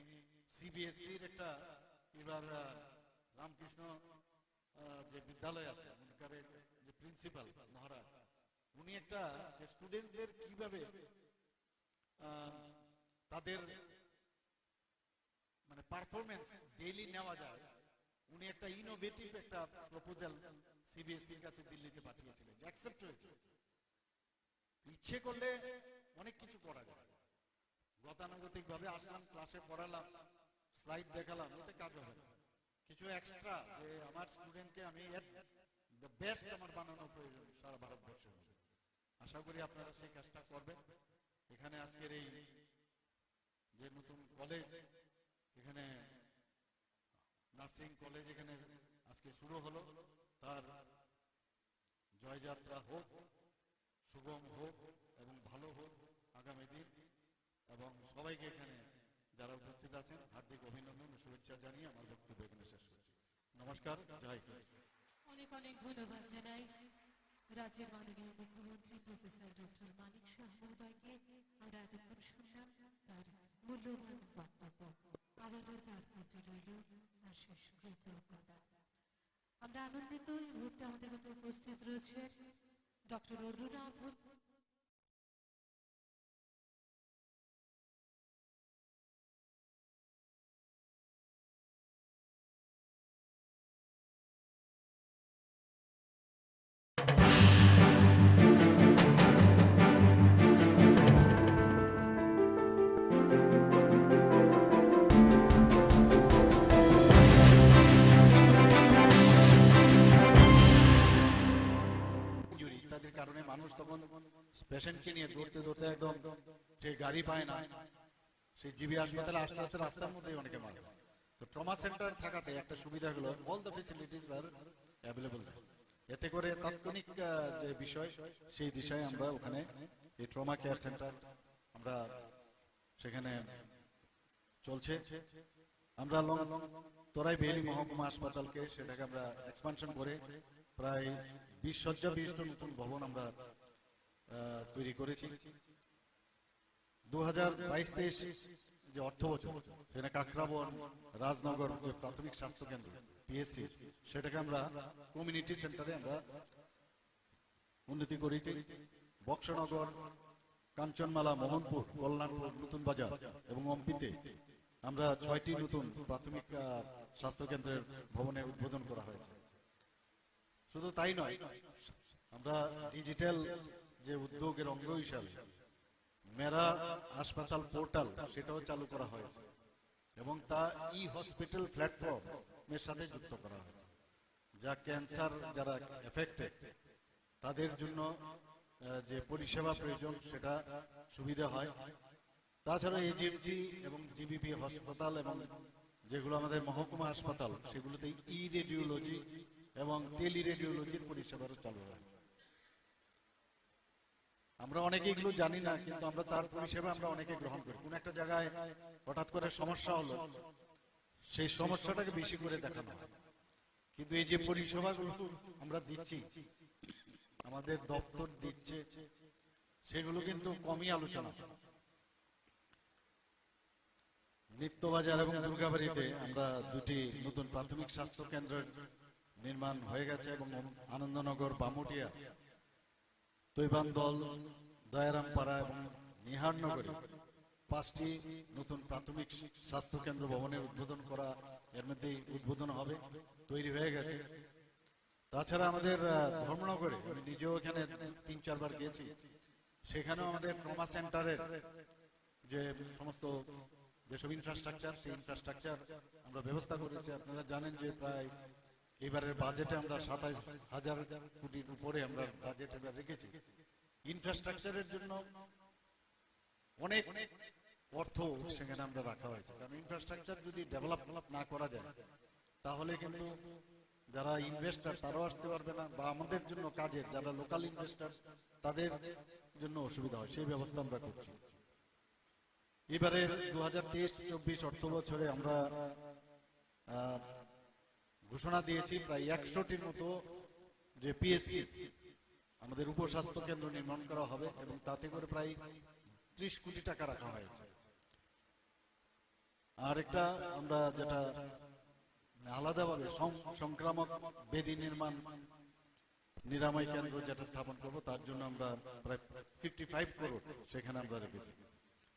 সিবিএসসির একটা এবার রামকৃষ্ণ যে বিদ্যালয় আছে ওখানকার যে প্রিন্সিপাল মহারাজ, উনি একটা যে স্টুডেন্টদের কিভাবে তাদের মানে পারফরমেন্স ডেইলি নেওয়া যায়, উনি একটা ইনোভেটিভ একটা প্রপোজাল সিবিএসসির কাছে দিল্লিতে পাঠিয়েছিলেন, অ্যাকসেপ্ট হয়েছে। ইচ্ছে করলে অনেক কিছু করা যায়। গতানুগতিক ভাবে আসলাম, ক্লাসে পড়ালাম, স্লাইড দেখালাম, ওতে কাজ হবে না। কিছু এক্সট্রা যে আমার স্টুডেন্টকে আমি দ্য বেস্ট আমার বানানো প্রয়োজন সারা ভারতবর্ষের মধ্যে। আশা করি আপনারা সেই কাজটা করবেন। এখানে আজকের এই যে নতুন কলেজ, এখানে নার্সিং কলেজ এখানে আজকে শুরু হলো, তার জয়যাত্রা হোক, সুগম হোক এবং ভালো হোক আগামী দিন। এবং সবাইকে এখানে যারা উপস্থিত আছেন হার্দিক অভিনন্দন ও শুভেচ্ছা জানিয়ে আমার বক্তব্য এখানে শেষ করছি। নমস্কার, জয় হিন্দ। অনেক অনেক ধন্যবাদ জানাই রাজ্যের মাননীয় মুখ্যমন্ত্রী প্রফেসর ডক্টর মানিক শাহ মহোদয়কে। আমরা এতক্ষণ শুনলাম তার মূল্যবান বক্তব্য। আবারও তার প্রতি রইল অশেষ কৃতজ্ঞতা। আমরা আনন্দিত এই মুহূর্তে আমাদের মধ্যে উপস্থিত রয়েছে ডক্টর অরুণা। ইত্যাদির কারণে মানুষ তখন পেশেন্টকে নিয়ে দৌড়তে দৌড়তে একদম যে গাড়ি পায় না, সেই জিবি হাসপাতালে আস্তে আস্তে রাস্তার মধ্যেই অনেকে মারা যায়। তো ট্রমা সেন্টার থাকাতে একটা সুবিধা হলো all the facilities R available. এতে করে তাৎক্ষণিক যে বিষয় সেই দিশায় আমরা ওখানে এই ট্রমা কেয়ার সেন্টার আমরা সেখানে চলছে। আমরা তোরাই বেলি মহকুমা হাসপাতালকে সেটাকে আমরা এক্সপানশন করে প্রায় 20 শয্যা বিশিষ্ট নতুন ভবন আমরা তৈরি করেছি। 2022-23 যে অর্থ বছর সেখানে কাকরাবন রাজনগর যে প্রাথমিক স্বাস্থ্য কেন্দ্র পিএসসি, সেটাকে আমরা কমিউনিটি সেন্টারে আমরা উন্নতি করেছি। বক্সনগর, কাঞ্চনমালা, মোহনপুর, কল্যাণপুর, নতুন বাজার এবং অম্পিতে আমরা 6টি নতুন প্রাথমিক স্বাস্থ্য কেন্দ্রের ভবনে উদ্বোধন করা হয়েছে। শুধু তাই নয়, আমরা ডিজিটাল যে উদ্যোগের অঙ্গ হিসাবে মেরা হাসপাতাল পোর্টাল সেটাও চালু করা হয়েছে এবং তা ই হসপিটাল প্ল্যাটফর্মের সাথে যুক্ত করা হয়েছে, যা ক্যান্সার যারা এফেক্টেড তাদের জন্য যে পরিষেবা প্রয়োজন সেটা সুবিধা হয়। তাছাড়া এজিএমসি এবং জিবিপি হাসপাতাল এবং যেগুলো আমাদের মহকুমা হাসপাতাল সেগুলোতে ই রেডিওলজি এবং টেলি রেডিওলজির পরিষেবারও চালু হয়। আমরা অনেকে এগুলো জানি না, কিন্তু আমরা তার পরিষেবা আমরা অনেকে গ্রহণ করি। কোন একটা জায়গায় হঠাৎ করে সমস্যা হলো, সেই সমস্যাটাকে বেশি করে দেখানো হয়, কিন্তু এই যে পরিষেবাগুলো আমরা দিচ্ছি, আমাদের দপ্তর দিচ্ছে, সেগুলো কিন্তু কমই আলোচনা। নিত্যবাজার এবং দুর্গাবাড়িতে আমরা 2টি নতুন প্রাথমিক স্বাস্থ্য কেন্দ্রের নির্মাণ হয়ে গেছে এবং আনন্দনগর, বামুটিয়া, তৈবান্দল, দয়ারামপাড়া এবং নিহারনগরে 5টি নতুন প্রাথমিক স্বাস্থ্য কেন্দ্র ভবনের উদ্বোধন করা, এর মধ্যেই উদ্বোধন হবে, তৈরি হয়ে গেছে। তাছাড়া আমাদের ধর্মনগরে আমি নিজেও এখানে 3-4 বার গিয়েছি, সেখানেও আমাদের ট্রমা সেন্টারের যে সমস্ত যেসব ইনফ্রাস্ট্রাকচার, সেই ইনফ্রাস্ট্রাকচার আমরা ব্যবস্থা করেছি। আপনারা জানেন যে প্রায় এবারের বাজেটে আমরা 27,000 কোটির উপরে আমরা বাজেট এবার রেখেছি। ইনফ্রাস্ট্রাকচারের জন্য অনেক অর্থ সেখানে আমরা রাখা হয়েছে, কারণ ইনফ্রাস্ট্রাকচার যদি ডেভেলপ না করা যায় তাহলে কিন্তু যারা ইনভেস্টর তারাও আসতে পারবে না, বা আমাদের জন্য কাজের যারা লোকাল ইনভেস্টর তাদের জন্য অসুবিধা হয়, সেই ব্যবস্থা আমরা করছি। এবারে 2023-24 অর্থ বছরে আমরা ঘোষণা দিয়েছি প্রায় 100টির মতো যে পিএসসি আমাদের উপস্বাস্থ্য কেন্দ্র নির্মাণ করা হবে, এবং তাতে করে প্রায় 30 কোটি টাকা রাখা হয়েছে। আর একটা আমরা যেটা আলাদাভাবে সংক্রামক ব্যাধি নির্মাণ নিরাময় কেন্দ্র যেটা স্থাপন করব, তার জন্য আমরা প্রায় 55 করোড় সেখানে আমরা রেখেছি।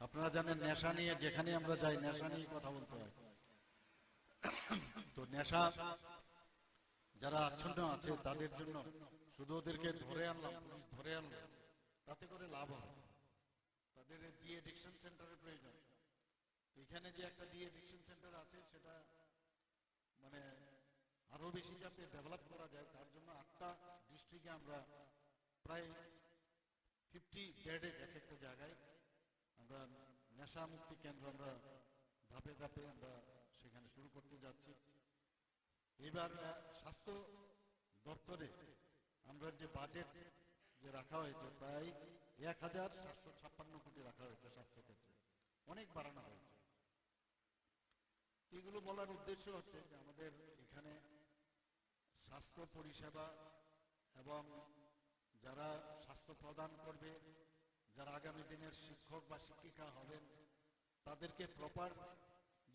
আপনারা জানেন নেশা নিয়ে যেখানে আমরা যাই নেশা নিয়ে কথা বলতে হয়। তো নেশা যারা আচ্ছন্ন আছে তাদের জন্য শুধু ওদেরকে ধরে আনলাম, পুলিশ ধরে আনলাম, তাতে করে লাভ হবে। তাদের ডি এডিকশন সেন্টারের প্রয়োজন। এখানে যে একটা ডি এডিকশন সেন্টার আছে সেটা মানে আরো বেশি যাতে ডেভেলপ করা যায়, তার জন্য 8টা ডিস্ট্রিক্টে আমরা প্রায় 50 বেডে এক একটা জায়গায় আমরা নেশা মুক্তি কেন্দ্র আমরা ধাপে ধাপে আমরা সেখানে শুরু করতে যাচ্ছি। এবার স্বাস্থ্য দপ্তরে আমরা যে বাজেট যে রাখা হয়েছে প্রায় 1756 কোটি রাখা হয়েছে স্বাস্থ্য ক্ষেত্রে, অনেক বাড়ানো হয়েছে। এগুলো বলার উদ্দেশ্য হচ্ছে যে আমাদের এখানে স্বাস্থ্য পরিষেবা এবং যারা স্বাস্থ্য প্রদান করবে, যারা আগামী দিনের শিক্ষক বা শিক্ষিকা হবেন, তাদেরকে প্রপার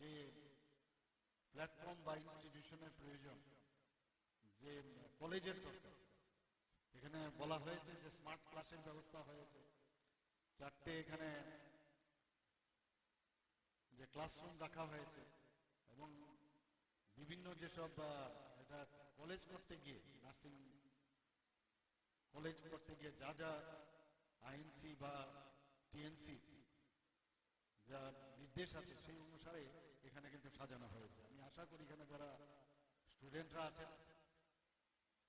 যে প্ল্যাটফর্ম বা ইনস্টিটিউশনের প্রয়োজন, যে কলেজের দরকার। এখানে বলা হয়েছে যে স্মার্ট ক্লাসের ব্যবস্থা হয়েছে, 4টে এখানে যে ক্লাসরুম রাখা হয়েছে, এবং বিভিন্ন যেসব এটা কলেজ করতে গিয়ে নার্সিং কলেজ করতে গিয়ে যা যা আইএনসি বা টিএনসি যা নির্দেশ আছে সেই অনুসারে এখানে কিন্তু সাজানো হয়েছে। আমি আশা করি এখানে যারা স্টুডেন্টরা আছেন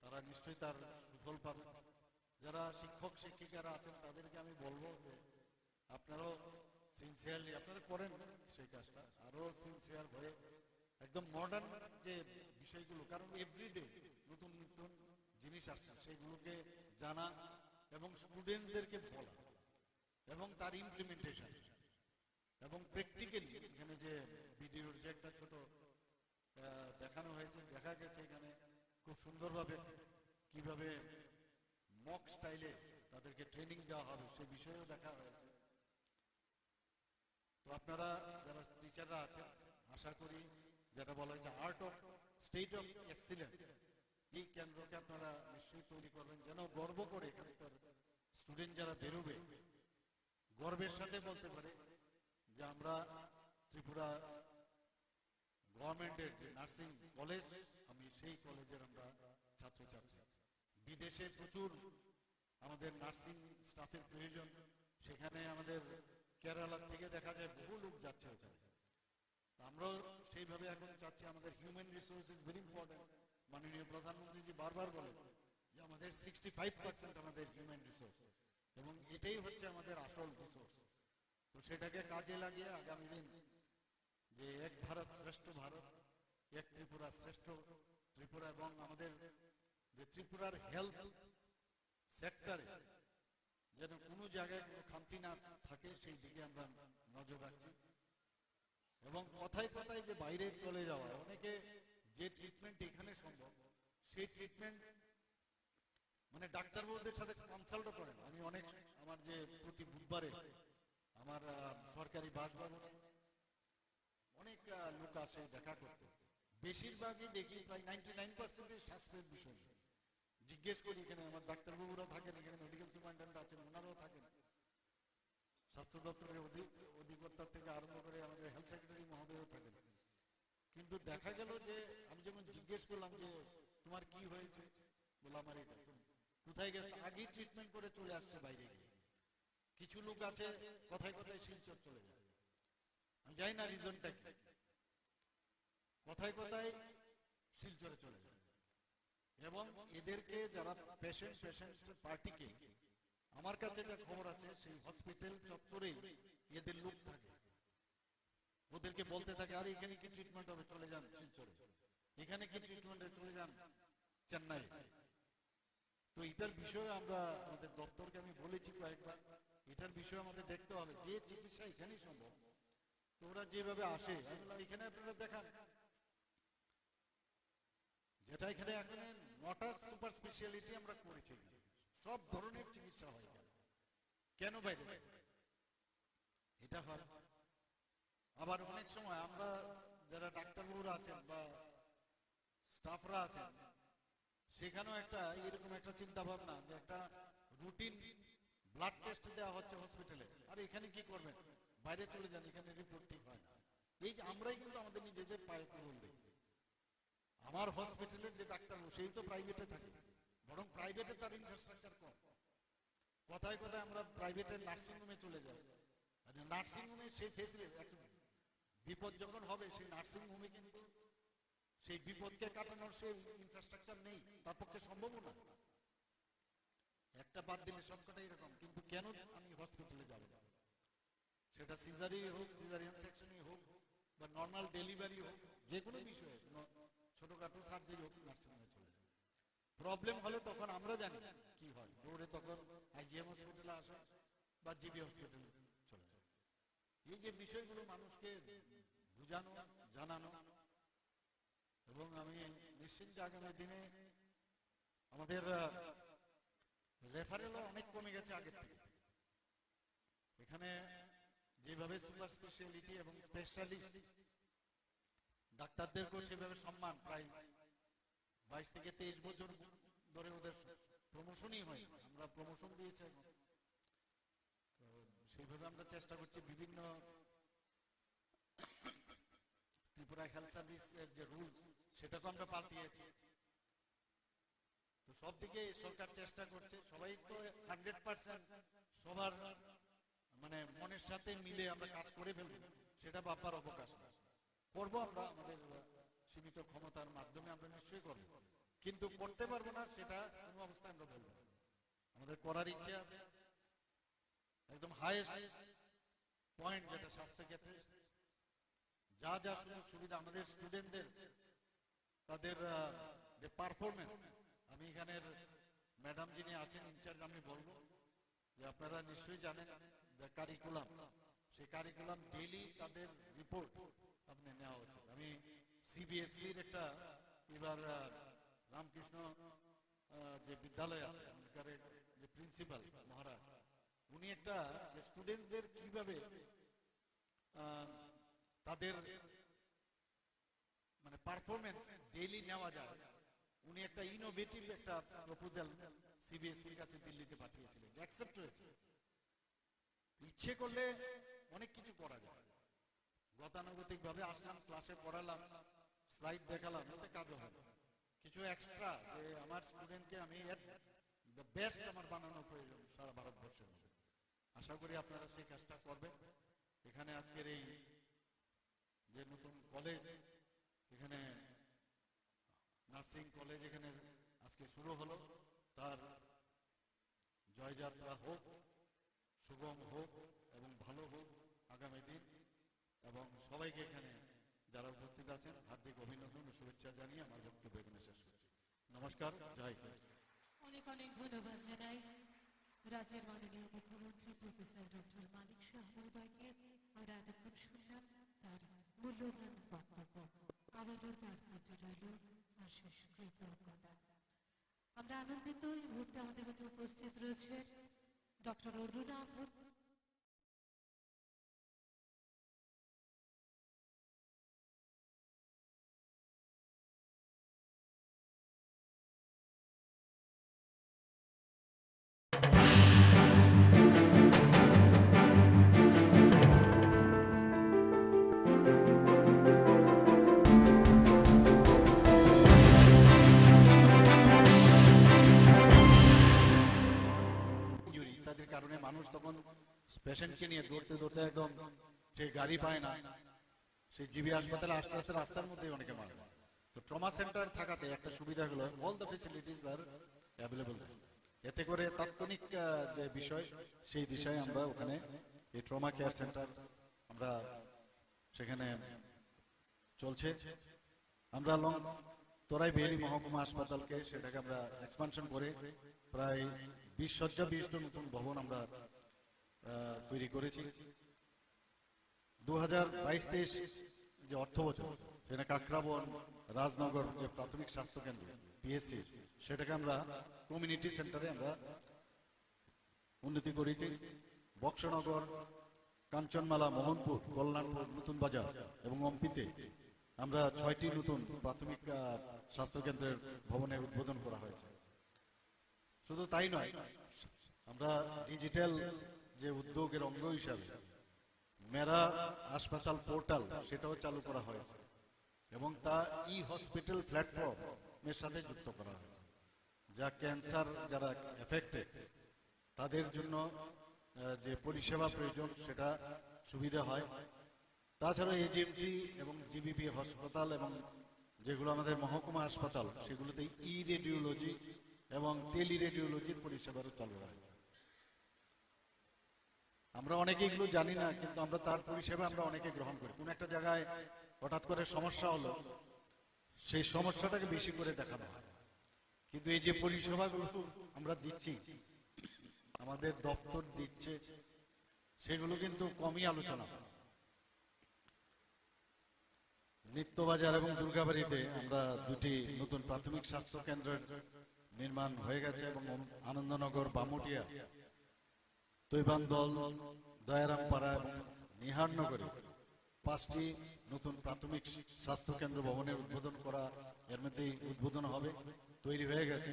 তারা নিশ্চয়ই তার সুফল পাবেন। যারা শিক্ষক শিক্ষিকারা আছেন তাদেরকে আমি বলবো যে আপনারাও সিনসিয়ারলি আপনারা করেন সেই কাজটা, আরো সিনসিয়ার হয়ে একদম মডার্ন যে বিষয়গুলো, কারণ এভরিডে নতুন নতুন জিনিস আসছে, সেগুলোকে জানা এবং স্টুডেন্টদেরকে বলা এবং তার ইমপ্লিমেন্টেশন এবং প্র্যাকটিক্যালি এখানে যে ভিডিওর যে একটা ছোট দেখানো হয়েছে, দেখা গেছে এখানে খুব সুন্দরভাবে কিভাবে মক স্টাইলে তাদেরকে ট্রেনিং দেওয়া হবে সে বিষয়েও দেখা হয়েছে। তো আপনারা যারা টিচাররা আছেন আশা করি যেটা বলা হয়েছে art of state of excellence, এই কেন্দ্রকে আপনারা নিশ্চয়ই তৈরি করবেন, যেন গর্ব করে এখানকার স্টুডেন্ট যারা বেরোবে গর্বের সাথে বলতে পারে যে আমরা ত্রিপুরা গভর্নমেন্টের যে নার্সিং কলেজ, আমি সেই কলেজের আমরা ছাত্রছাত্রী। বিদেশে প্রচুর আমাদের নার্সিং স্টাফের প্রয়োজন, সেখানে আমাদের কেরালা থেকে দেখা যায় বহু লোক যাচ্ছে ওখানে। আমরাও সেইভাবে এখন চাচ্ছি, আমাদের human resource is very important. মাননীয় প্রধানমন্ত্রীজি বারবার বলেন যে আমাদের 65% আমাদের হিউম্যান রিসোর্স, এবং এটাই হচ্ছে আমাদের আসল রিসোর্স। তো সেটাকে কাজে লাগিয়ে আগামী দিন যে এক ভারত শ্রেষ্ঠ ভারত, এক ত্রিপুরা শ্রেষ্ঠ ত্রিপুরা, এবং আমাদের যে ত্রিপুরার হেলথ সেক্টরে যেন কোনো জায়গায় কোনো খামতি না থাকে সেই দিকে আমরা নজর রাখছি। এবং কথায় কথায় যে বাইরে চলে যাওয়া, অনেকে যে ট্রিটমেন্ট এখানে সম্ভব সেই ট্রিটমেন্ট মানে ডাক্তারবাবুদের সাথে কনসাল্টও করেন। আমি অনেক আমার যে প্রতি বুধবারে আমার সরকারি বাসভবনে অনেক লোক আসে দেখা করতে, বেশিরভাগই দেখি প্রায় 99% স্বাস্থ্যের বিষয়। জিজ্ঞেস করি এখানে আমার ডাক্তারবাবুরা থাকেন, এখানে মেডিকেল সুপারিনটেন্ডেন্ট আছেন, ওনারাও থাকেন, স্বাস্থ্য দপ্তরের অধিকর্তা থেকে আরম্ভ করে আমাদের হেলথ সেক্রেটারি মহোদয়ও থাকেন। কিন্তু দেখা গেল যে আমি যখন জিজ্ঞেস করলাম যে তোমার কি হয়েছে, বললাম আমার এটা, কোথায় গেছে, আগেই ট্রিটমেন্ট করে চলে আসছে বাইরে গিয়ে। কিছু লোক আছে কথায় কথায় শিলচর চলে যায়, আমি জানি না রিজনটা কি, কথায় কথায় শিলচরে চলে যায়। এবং এদেরকে যারা পেশেন্ট পার্টিকে, আমার কাছে যা খবর আছে সেই হসপিটাল চত্বরেই এদের লোক থাকে, ওদেরকে বলতে থাকে আর এখানে কি ট্রিটমেন্ট হবে, চলে যান শিলচরে, এখানে কি ট্রিটমেন্ট হবে, চলে যান চেন্নাই। তো এটার বিষয়ে আমরা আমাদের দপ্তরকে আমি বলেছি কয়েকবার, এটার বিষয়ে আমাদের দেখতে হবে যে চিকিৎসা এখানেই সম্ভব। তো ওরা যেভাবে আসে এখানে আপনারা দেখান, যেটা এখানে এখন 9টা সুপার স্পেশালিটি আমরা করেছি, সব ধরনের চিকিৎসা হয় কেন বাইরে এটা হয়। আবার অনেক সময় আমরা যারা ডাক্তারবাবুরা আছেন বা স্টাফরা আছেন সেখানেও একটা এরকম একটা চিন্তা ভাবনা যে একটা রুটিন ব্লাড টেস্ট দেওয়া হচ্ছে হসপিটালে, আর এখানে কি করবেন, বাইরে চলে যান, এখানে রিপোর্ট ঠিক হয় না। এই যে আমরাই কিন্তু আমাদের নিজেদের পায়ে কুড়ুল দিই। আমার হসপিটালের যে ডাক্তার সেই তো প্রাইভেটে থাকে, বরং প্রাইভেটে তার ইনফ্রাস্ট্রাকচার কম। কথায় কথায় আমরা প্রাইভেটের নার্সিংহোমে চলে যাই, নার্সিংহোমে সেই ফেসিলিটি, বিপদ যখন হবে সেই নার্সিংহোমে কিন্তু সেই বিপদকে কাটানোর সেই ইনফ্রাস্ট্রাকচার নেই, তার পক্ষে সম্ভব না। একটা বাদ দিলে সবকটাই এরকম। কিন্তু কেন আমি হসপিটালে যাব, সেটা সিজারি হোক, সিজারিয়ান সেকশনই হোক, বা নর্মাল ডেলিভারি হোক, যে কোনো বিষয়ে ছোটখাটো সার্জারি হোক, নার্সিংহোমে চলে যায়। প্রবলেম হলে তখন আমরা জানি কি হয়, দৌড়ে তখন আইজিএম হসপিটালে আসা বা জিবি হসপিটালে চলে যায়। এই যে বিষয়গুলো মানুষকে বুঝানো, জানানো, এবং আমি নিশ্চিত যে আগামী দিনে আমাদের রেফারেলও অনেক কমে গেছে আগের থেকে। এখানে যেভাবে সুপার স্পেশালিটি এবং স্পেশালিস্ট ডাক্তারদেরকেও সেভাবে সম্মান, প্রায় 22 থেকে 23 বছর ধরে ওদের প্রমোশনই হয়, আমরা প্রমোশন দিয়েছি। তো সেইভাবে আমরা চেষ্টা করছি বিভিন্ন ত্রিপুরা হেলথ সার্ভিসের যে রুলস সেটাকে আমরা পাল্টিয়েছি। তো সব দিকে সরকার চেষ্টা করছে, সবাই তো 100% সবার মানে মনের সাথে মিলে আমরা কাজ করে ফেলবো সেটা ভাববার অবকাশ করবো। আমরা আমাদের সীমিত ক্ষমতার মাধ্যমে আমরা নিশ্চয়ই করবো, কিন্তু করতে পারবো না সেটা কোনো অবস্থায় আমরা বলবো। আমাদের করার ইচ্ছে আছে। একদম হাইয়েস্ট পয়েন্ট যেটা স্বাস্থ্য ক্ষেত্রে যা যা সুযোগ সুবিধা আমাদের স্টুডেন্টদের, তাদের যে পারফরমেন্স, আমি এখানের ম্যাডাম যিনি আছেন ইনচার্জ, আমি বলবো যে আপনারা নিশ্চয়ই জানেন যে কারিকুলাম, সেই কারিকুলাম ডেইলি তাদের রিপোর্ট আপনি নেওয়া উচিত। আমি সিবিএসসির একটা এবার রামকৃষ্ণ যে বিদ্যালয় আছে যে প্রিন্সিপাল মহারাজ, উনি একটা স্টুডেন্টসদের কিভাবে তাদের মানে পারফরমেন্স ডেইলি নেওয়া যায়, উনি একটা ইনোভেটিভ একটা প্রপোজাল সিবিএসসির কাছে দিল্লিতে পাঠিয়েছিলেন, অ্যাকসেপ্ট হয়েছে। ইচ্ছে করলে অনেক কিছু করা যায়। গতানুগতিক ভাবে আসলাম, ক্লাসে পড়ালাম, স্লাইড দেখালাম, এতে কাজও হবে। কিছু এক্সট্রা যে আমার স্টুডেন্টকে আমি দ্য বেস্ট আমার বানানোর প্রয়োজন সারা ভারতবর্ষের মধ্যে। আশা করি আপনারা সেই কাজটা করবেন। এখানে আজকের এই যে নতুন কলেজ, এখানে নার্সিং কলেজ এখানে আজকে শুরু হলো, তার জয়যাত্রা হোক, সুগম হোক এবং ভালো হোক আগামী দিন। এবং সবাইকে এখানে যারা উপস্থিত আছেন হার্দিক অভিনন্দন ও শুভেচ্ছা জানিয়ে আমার বক্তব্য এখানে শেষ করছি। নমস্কার, জয় হিন্দ। অনেক অনেক ধন্যবাদ জানাই রাজ্যের মাননীয় মুখ্যমন্ত্রী প্রফেসর ডক্টর মানিক শাহ মহোদয়কে। আমরা এতক্ষণ শুনলাম তার মূল্যবান বক্তব্য। আবারও তার প্রতি রইল অশেষ কৃতজ্ঞতা। আমরা আনন্দিত এই মুহূর্তে আমাদের মধ্যে উপস্থিত রয়েছে ডক্টর অরুণা। ইত্যাদির কারণে মানুষ তখন পেশেন্টকে নিয়ে দৌড়তে দৌড়তে একদম সেই গাড়ি পায় না, সেই জিবি হাসপাতালে আস্তে আস্তে রাস্তার মধ্যে অনেকে মারা যায়। তো ট্রমা সেন্টার থাকাতে একটা সুবিধা হলো all the facilities R available. এতে করে তাৎক্ষণিক যে বিষয় সেই দিশায় আমরা ওখানে এই ট্রমা কেয়ার সেন্টার আমরা সেখানে চলছে। আমরা তোরাই ভেলি মহকুমা হাসপাতালকে সেটাকে আমরা এক্সপানশন করে প্রায় 20 শয্যা 20টা নতুন ভবন আমরা তৈরি করেছি। 2022-23 যে অর্থ বছর সেটা কাকরাবন রাজনগর যে প্রাথমিক স্বাস্থ্য কেন্দ্র পিএসসি সেটাকে আমরা কমিউনিটি সেন্টারে আমরা উন্নতি করেছি। বক্সনগর, কাঞ্চনমালা, মোহনপুর, কল্যাণপুর, নতুন বাজার এবং অম্পিতে আমরা 6টি নতুন প্রাথমিক স্বাস্থ্য কেন্দ্রের ভবনের উদ্বোধন করা হয়েছে। শুধু তাই নয়, আমরা ডিজিটাল যে উদ্যোগের অঙ্গ হিসাবে মেরা হাসপাতাল পোর্টাল সেটাও চালু করা হয়েছে এবং তা ই হসপিটাল প্ল্যাটফর্মের সাথে যুক্ত করা হয়েছে, যা ক্যান্সার যারা এফেক্টেড তাদের জন্য যে পরিষেবা প্রয়োজন সেটা সুবিধা হয়। তাছাড়া এজিএমসি এবং জিবিপি হাসপাতাল এবং যেগুলো আমাদের মহকুমা হাসপাতাল সেগুলোতে ই রেডিওলজি এবং টেলি রেডিওলজির পরিষেবারও চালু হয়। আমরা অনেকে এগুলো জানি না, কিন্তু আমরা তার পরিষেবা আমরা অনেকে গ্রহণ করি। কোন একটা জায়গায় হঠাৎ করে সমস্যা হলো, সেই সমস্যাটাকে বেশি করে দেখানো হয়, কিন্তু এই যে পরিষেবাগুলো আমরা দিচ্ছি, আমাদের দপ্তর দিচ্ছে, সেগুলো কিন্তু কমই আলোচনা হয়। নিত্যবাজার এবং দুর্গাবাড়িতে আমরা 2টি নতুন প্রাথমিক স্বাস্থ্য কেন্দ্রের নির্মাণ হয়ে গেছে এবং আনন্দনগর, বামুটিয়া, তৈবান্দল, দয়ারামপাড়া এবং নিহারনগরে 5টি নতুন প্রাথমিক স্বাস্থ্য কেন্দ্র ভবনের উদ্বোধন করা এর মধ্যেই উদ্বোধন হবে, তৈরি হয়ে গেছে।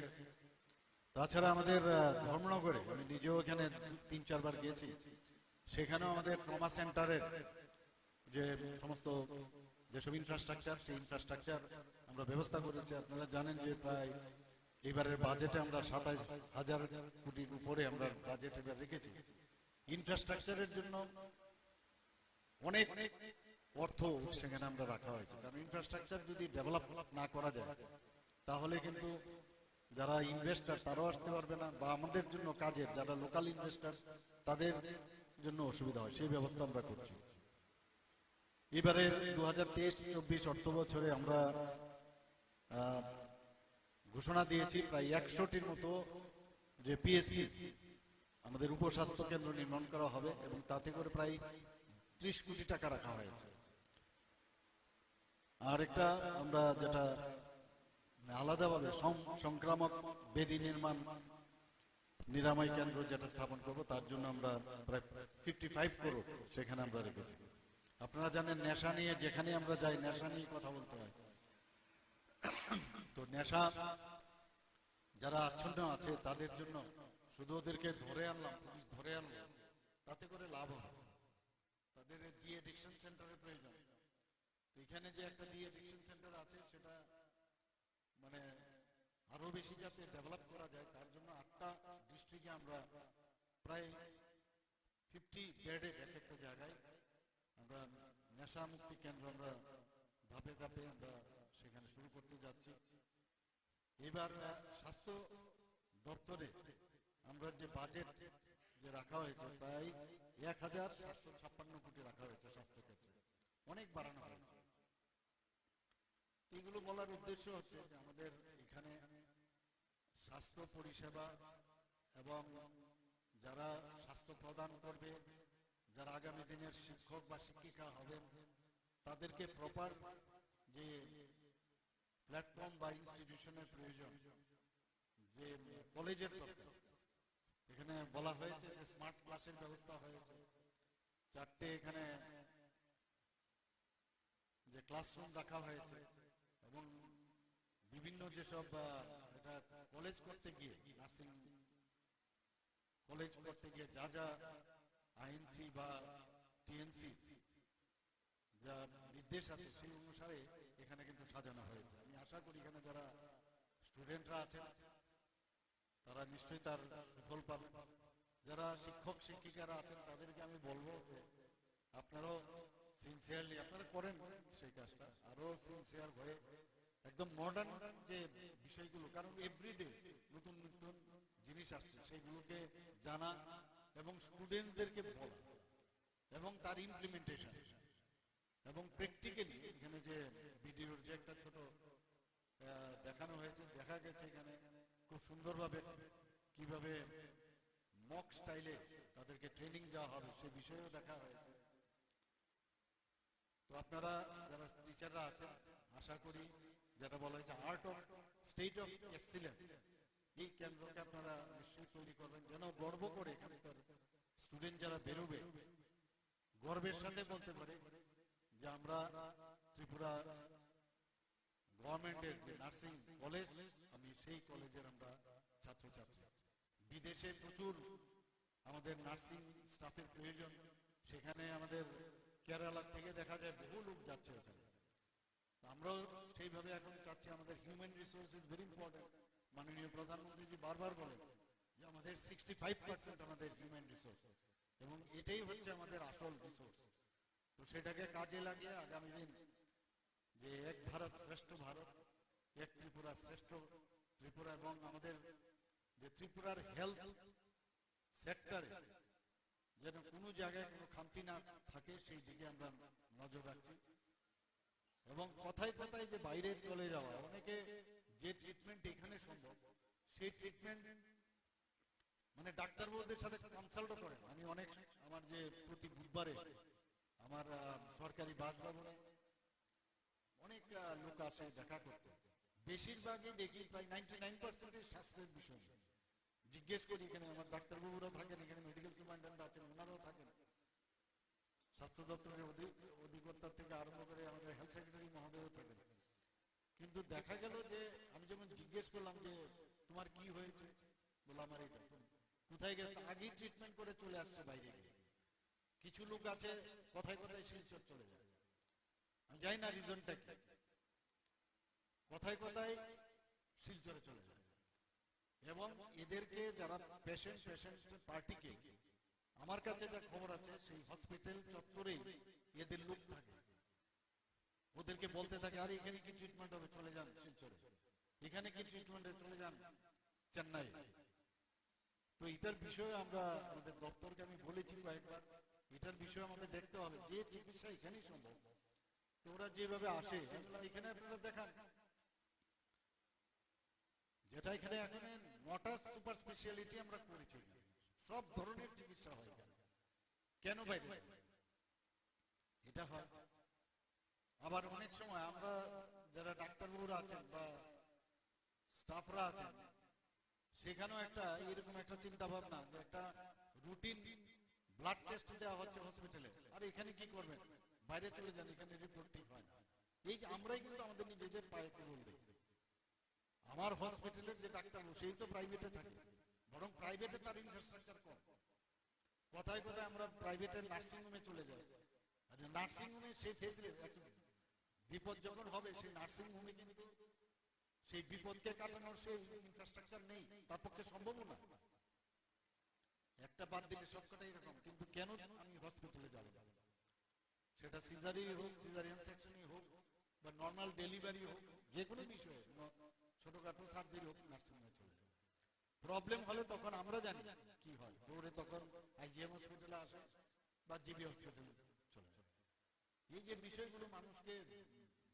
তাছাড়া আমাদের ধর্মনগরে আমি নিজেও এখানে 3-4 বার গিয়েছি, সেখানেও আমাদের ট্রমা সেন্টারের যে সমস্ত যেসব ইনফ্রাস্ট্রাকচার সেই ইনফ্রাস্ট্রাকচার আমরা ব্যবস্থা করেছি। আপনারা জানেন যে প্রায় এবারের বাজেটে আমরা 27,000 কোটির উপরে আমরা বাজেট এবার রেখেছি। ইনফ্রাস্ট্রাকচারের জন্য অনেক অর্থ সেখানে আমরা রাখা হয়েছে, কারণ ইনফ্রাস্ট্রাকচার যদি ডেভেলপ না করা যায় তাহলে কিন্তু যারা ইনভেস্টার তারাও আসতে পারবে না, বা আমাদের জন্য কাজের যারা লোকাল ইনভেস্টার তাদের জন্য অসুবিধা হয়, সেই ব্যবস্থা আমরা করছি। এবারে 2023-24 অর্থ বছরে আমরা ঘোষণা দিয়েছি প্রায় 100টির মতো যে পিএসসি আমাদের উপস্বাস্থ্য কেন্দ্র নির্মাণ করা হবে এবং তাতে করে প্রায় 30 কোটি টাকা রাখা হয়েছে। আর একটা আমরা যেটা আলাদাভাবে সংক্রামক ব্যাধি নির্মাণ নিরাময় কেন্দ্র যেটা স্থাপন করব, তার জন্য আমরা প্রায় 55 করোড় সেখানে আমরা রেখেছি। আপনারা জানেন নেশা নিয়ে যেখানে আমরা যাই নেশা নিয়ে কথা বলতে হয়, তো নেশা যারা আচ্ছন্ন আছে তাদের জন্য শুধু ওদেরকে ধরে আনলাম, পুলিশ ধরে আনলাম, তাতে করে লাভ হবে। তাদের ডি এডিকশন সেন্টারের প্রয়োজন। এখানে যে একটা ডি এডিকশন সেন্টার আছে সেটা মানে আরো বেশি যাতে ডেভেলপ করা যায় তার জন্য 8টা ডিস্ট্রিক্টে আমরা প্রায় 50 বেডের একটা জায়গায় আমরা নেশা মুক্তি কেন্দ্র আমরা ধাপে ধাপে আমরা সেখানে শুরু করতে যাচ্ছি। এবার স্বাস্থ্য দপ্তরে আমরা যে বাজেট যে রাখা হয়েছে প্রায় 1,756 কোটি রাখা হয়েছে স্বাস্থ্য ক্ষেত্রে, অনেক বাড়ানো হয়েছে। এগুলো বলার উদ্দেশ্য হচ্ছে যে আমাদের এখানে স্বাস্থ্য পরিষেবা এবং যারা স্বাস্থ্য প্রদান করবে, যারা আগামী দিনের শিক্ষক বা শিক্ষিকা হবেন, তাদেরকে প্রপার যে প্ল্যাটফর্ম বা ইনস্টিটিউশনের প্রয়োজন, যে কলেজের তরফে এখানে বলা হয়েছে যে স্মার্ট ক্লাসের ব্যবস্থা হয়েছে, 4টে এখানে যে ক্লাসরুম রাখা হয়েছে এবং বিভিন্ন যেসব এটা কলেজ করতে গিয়ে নার্সিং কলেজ করতে গিয়ে যা যা আইএনসি বা টিএনসি যা নির্দেশ আছে সেই অনুসারে এখানে কিন্তু সাজানো হয়েছে। আমি আশা করি এখানে যারা স্টুডেন্টরা আছেন তারা নিশ্চয়ই তার সুফল পাবেন। যারা শিক্ষক শিক্ষিকারা আছেন তাদেরকে আমি বলবো আপনারাও সিনসিয়ারলি আপনারা করেন সেই কাজটা, আরো সিনসিয়ার হয়ে একদম মডার্ন যে বিষয়গুলো, কারণ এভরিডে নতুন নতুন জিনিস আসছে সেগুলোকে জানা এবং স্টুডেন্টদেরকে বলা এবং তার ইমপ্লিমেন্টেশন এবং প্র্যাকটিক্যালি এখানে যে ভিডিওর যে একটা ছোট দেখানো হয়েছে, দেখা গেছে এখানে খুব সুন্দরভাবে কিভাবে মক স্টাইলে তাদেরকে ট্রেনিং দেওয়া হবে সে বিষয়েও দেখা হয়েছে। তো আপনারা যারা টিচাররা আছেন, আশা করি যেটা বলা হয়েছে art of state of excellence, এই কেন্দ্রকে আপনারা নিশ্চয়ই তৈরি করবেন, যেন গর্ব করে এখানকার স্টুডেন্ট যারা বেরোবে গর্বের সাথে বলতে পারে যে আমরা ত্রিপুরা গভর্নমেন্টের যে নার্সিং কলেজ, আমি সেই কলেজের আমরা ছাত্রছাত্রী। বিদেশে প্রচুর আমাদের নার্সিং স্টাফের প্রয়োজন, সেখানে আমাদের কেরালা থেকে দেখা যায় বহু লোক যাচ্ছে ওখানে। আমরাও সেইভাবে এখন চাচ্ছি, আমাদের human resource is very important. মাননীয় প্রধানমন্ত্রীজি বারবার বলেন যে আমাদের 65% আমাদের হিউম্যান রিসোর্স, এবং এটাই হচ্ছে আমাদের আসল রিসোর্স। তো সেটাকে কাজে লাগিয়ে আগামী দিন যে এক ভারত শ্রেষ্ঠ ভারত, এক ত্রিপুরা শ্রেষ্ঠ ত্রিপুরা, এবং আমাদের যে ত্রিপুরার হেলথ সেক্টরে যেন কোনো জায়গায় কোনো খামতি না থাকে সেই দিকে আমরা নজর রাখছি। এবং কথায় কথায় যে বাইরে চলে যাওয়া, অনেকে যে ট্রিটমেন্ট এখানে সম্ভব সেই ট্রিটমেন্ট মানে ডাক্তারবাবুদের সাথে কনসাল্টও করেন। আমি অনেক আমার যে প্রতি বুধবারে আমার সরকারি বাসভবনে অনেক লোক আসে দেখা করতে, বেশিরভাগই দেখি প্রায় 99% স্বাস্থ্যের বিষয়। জিজ্ঞেস করি, এখানে আমার ডাক্তারবাবুরা থাকেন, এখানে মেডিকেল সুপারিনটেন্ডেন্ট আছেন, ওনারাও থাকেন, স্বাস্থ্য দপ্তরের অধিকর্তা থেকে আরম্ভ করে আমাদের হেলথ সেক্রেটারি মহোদয়ও থাকেন। কিন্তু দেখা গেল যে আমি যখন জিজ্ঞেস করলাম যে তোমার কি হয়েছে, বললাম আমার এটা, কোথায় গেছে, আগেই ট্রিটমেন্ট করে চলে আসছে বাইরে গিয়ে। কিছু লোক আছে কথায় কথায় শিলচর চলে যায়, আমি জানি না রিজনটা কি, কথায় কথায় শিলচরে চলে যায়। এবং এদেরকে যারা পেশেন্ট পার্টিকে, আমার কাছে যা খবর আছে সেই হসপিটাল চত্বরেই এদের লোক থাকে, ওদেরকে বলতে থাকে আরে এখানে কি ট্রিটমেন্ট হবে, চলে যান শিলচরে, এখানে কি ট্রিটমেন্ট হবে, চলে যান চেন্নাই। তো এটার বিষয়ে আমরা আমাদের দপ্তরকে আমি বলেছি কয়েকবার, এটার বিষয়ে আমাদের দেখতে হবে যে চিকিৎসা এখানেই সম্ভব। তো ওরা যেভাবে আসে এখানে আপনারা দেখান, যেটা এখানে এখন 9টা সুপার স্পেশালিটি আমরা করেছি, সব ধরনের চিকিৎসা হয় এখানে। কেন বাইরে এটা হয়? আবার অনেক সময় আমরা যারা ডাক্তারবাবুরা আছেন বা স্টাফরা আছেন, সেখানেও একটা এরকম একটা চিন্তা ভাবনা, একটা রুটিন ব্লাড টেস্ট দেওয়া হচ্ছে হসপিটালে, আর এখানে কি করবেন, বাইরে চলে যান, এখানে রিপোর্ট ঠিক হয় না। এই যে আমরাই কিন্তু আমাদের নিজেদের পায়ে তুলে দিই। আমার হসপিটালের যে ডাক্তার সেই তো প্রাইভেটে থাকে, বরং প্রাইভেটে তার ইনফ্রাস্ট্রাকচার কম। কথায় কথায় আমরা প্রাইভেটের নার্সিং হোমে চলে যাই, আর নার্সিং হোমে সেই ফেসিলিটি, বিপদ যখন হবে সেই নার্সিং হোমে কিন্তু সেই বিপদকে কাটানোর সেই ইনফ্রাস্ট্রাকচার নেই, তার পক্ষে সম্ভব না। একটা বাদ দিলে সবকটা এরকম। কিন্তু কেন আমি হসপিটালে যাব, সেটা সিজারি হোক, সিজারিয়ান সেকশনই হোক, বা নর্মাল ডেলিভারি হোক, যে কোনো বিষয়ে ছোটখাটো সার্জারি হোক, নার্সিং হোমে চলে যায়। প্রবলেম হলে তখন আমরা জানি কি হয়, দৌড়ে তখন আইজিএম হসপিটালে আসে বা জিবি হসপিটালে চলে যায়। এই যে বিষয়গুলো মানুষকে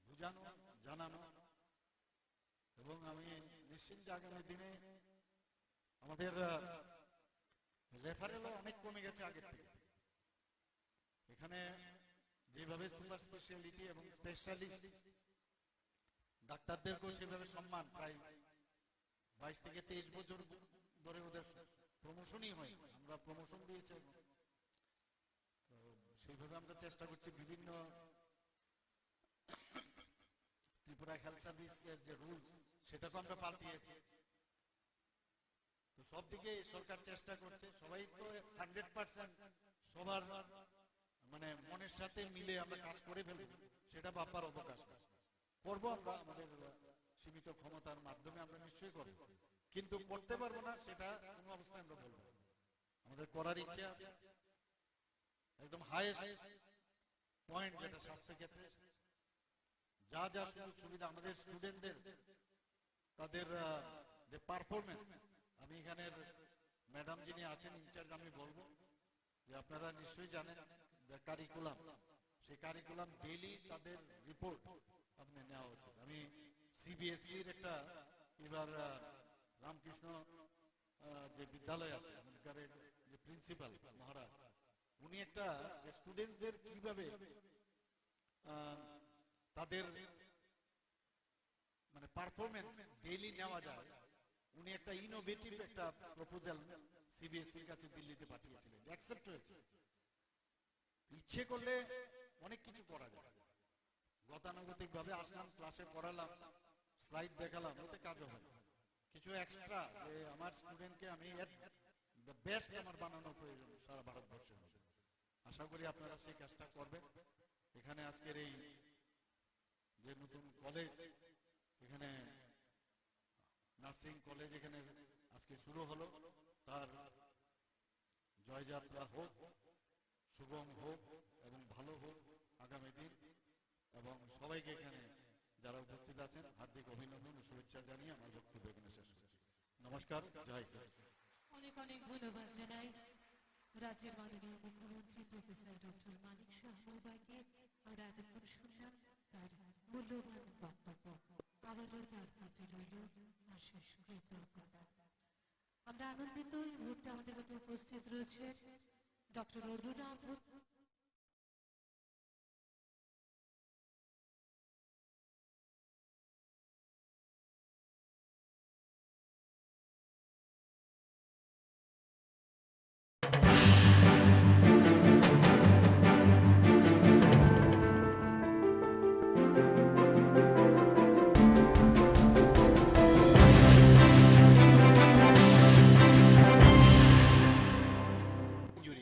বুঝানো, জানানো, এবং আমি নিশ্চিত যে আগামী দিনে আমাদের রেফারেলও অনেক কমে গেছে আগের থেকে। এখানে যেভাবে সুপার স্পেশালিটি এবং স্পেশালিস্ট ডাক্তারদেরকেও সেভাবে সম্মান, প্রায় 22 থেকে 23 বছর ধরে ওদের প্রমোশনই হয়, আমরা প্রমোশন দিয়েছি। তো সেইভাবে আমরা চেষ্টা করছি বিভিন্ন ত্রিপুরা হেলথ সার্ভিসের যে রুলস সেটাকে আমরা পাল্টিয়েছি। তো সব দিকে সরকার চেষ্টা করছে, সবাই তো 100% সবার মানে মনের সাথে মিলে আমরা কাজ করে ফেলবো সেটা ভাববার অবকাশ করবো। আমরা আমাদের সীমিত ক্ষমতার মাধ্যমে আমরা নিশ্চয়ই করবো, কিন্তু করতে পারবো না সেটা কোনো অবস্থায় আমরা বলবো। আমাদের করার ইচ্ছে আছে, একদম হাইয়েস্ট পয়েন্ট যেটা স্বাস্থ্য ক্ষেত্রে যা যা সুযোগ সুবিধা আমাদের স্টুডেন্টদের, তাদের যে পারফরমেন্স, আমি এখানের ম্যাডাম যিনি আছেন ইনচার্জ, আমি বলবো যে আপনারা নিশ্চয়ই জানেন কারিকুলাম, সেই কারিকুলাম ডেইলি তাদের রিপোর্ট আপনি নেওয়া উচিত। আমি সিবিএসসির একটা এবার রামকৃষ্ণ যে বিদ্যালয় আছে আমাদের যে প্রিন্সিপাল মহারাজ, উনি একটা স্টুডেন্টসদের কিভাবে তাদের মানে পারফরমেন্স ডেইলি নেওয়া যায়, উনি একটা ইনোভেটিভ একটা প্রপোজাল সিবিএসসির কাছে দিল্লিতে পাঠিয়েছিলেন, অ্যাকসেপ্ট হয়েছে। ইচ্ছে করলে অনেক কিছু করা যায়। গতানুগতিক ভাবে আসলাম, ক্লাসে পড়ালাম, স্লাইড দেখালাম, ওতে কাজও হয়। কিছু এক্সট্রা যে আমার স্টুডেন্টকে আমি দ্য বেস্ট আমার বানানোর প্রয়োজন সারা ভারতবর্ষের মধ্যে। আশা করি আপনারা সেই কাজটা করবেন। এখানে আজকের এই যে নতুন কলেজ, এখানে নার্সিং কলেজ এখানে আজকে শুরু হলো, তার জয়যাত্রা হোক, সুগম হোক এবং ভালো হোক আগামী দিন। এবং সবাইকে এখানে যারা উপস্থিত আছেন হার্দিক অভিনন্দন ও শুভেচ্ছা জানিয়ে আমার বক্তব্য এখানে শেষ করছি। নমস্কার, জয় হিন্দ। অনেক অনেক ধন্যবাদ জানাই রাজ্যের মাননীয় মুখ্যমন্ত্রী প্রফেসর ডক্টর মানিক শাহ মহোদয়কে। আমরা এতক্ষণ শুনলাম তার মূল্যবান বক্তব্য। আবারও তার প্রতি রইল আশিস কৃতজ্ঞতা। আমরা আনন্দিত এই মুহূর্তে আমাদের মধ্যে উপস্থিত রয়েছে ডক্টর অরুণা।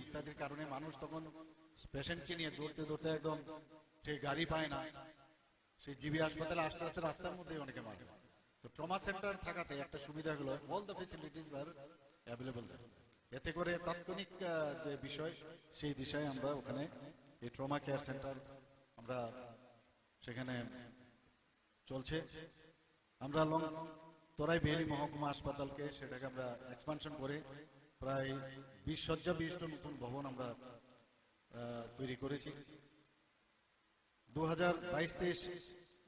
ইত্যাদির কারণে মানুষ তখন পেশেন্টকে নিয়ে দৌড়তে দৌড়তে একদম সেই গাড়ি পায় না, সেই জিবি হাসপাতালে আস্তে আস্তে রাস্তার মধ্যে অনেকে মারে। তো ট্রমা সেন্টার থাকাতে একটা সুবিধা হলো all the facilities R available. এতে করে তাৎক্ষণিক যে বিষয় সেই দিশায় আমরা ওখানে এই ট্রমা কেয়ার সেন্টার আমরা সেখানে চলছে। আমরা তরাই বেহালি মহকুমা হাসপাতালকে সেটাকে আমরা এক্সপানশন করে প্রায় 20 শয্যা বিশিষ্ট নতুন ভবন আমরা তৈরি করেছি। 2022-23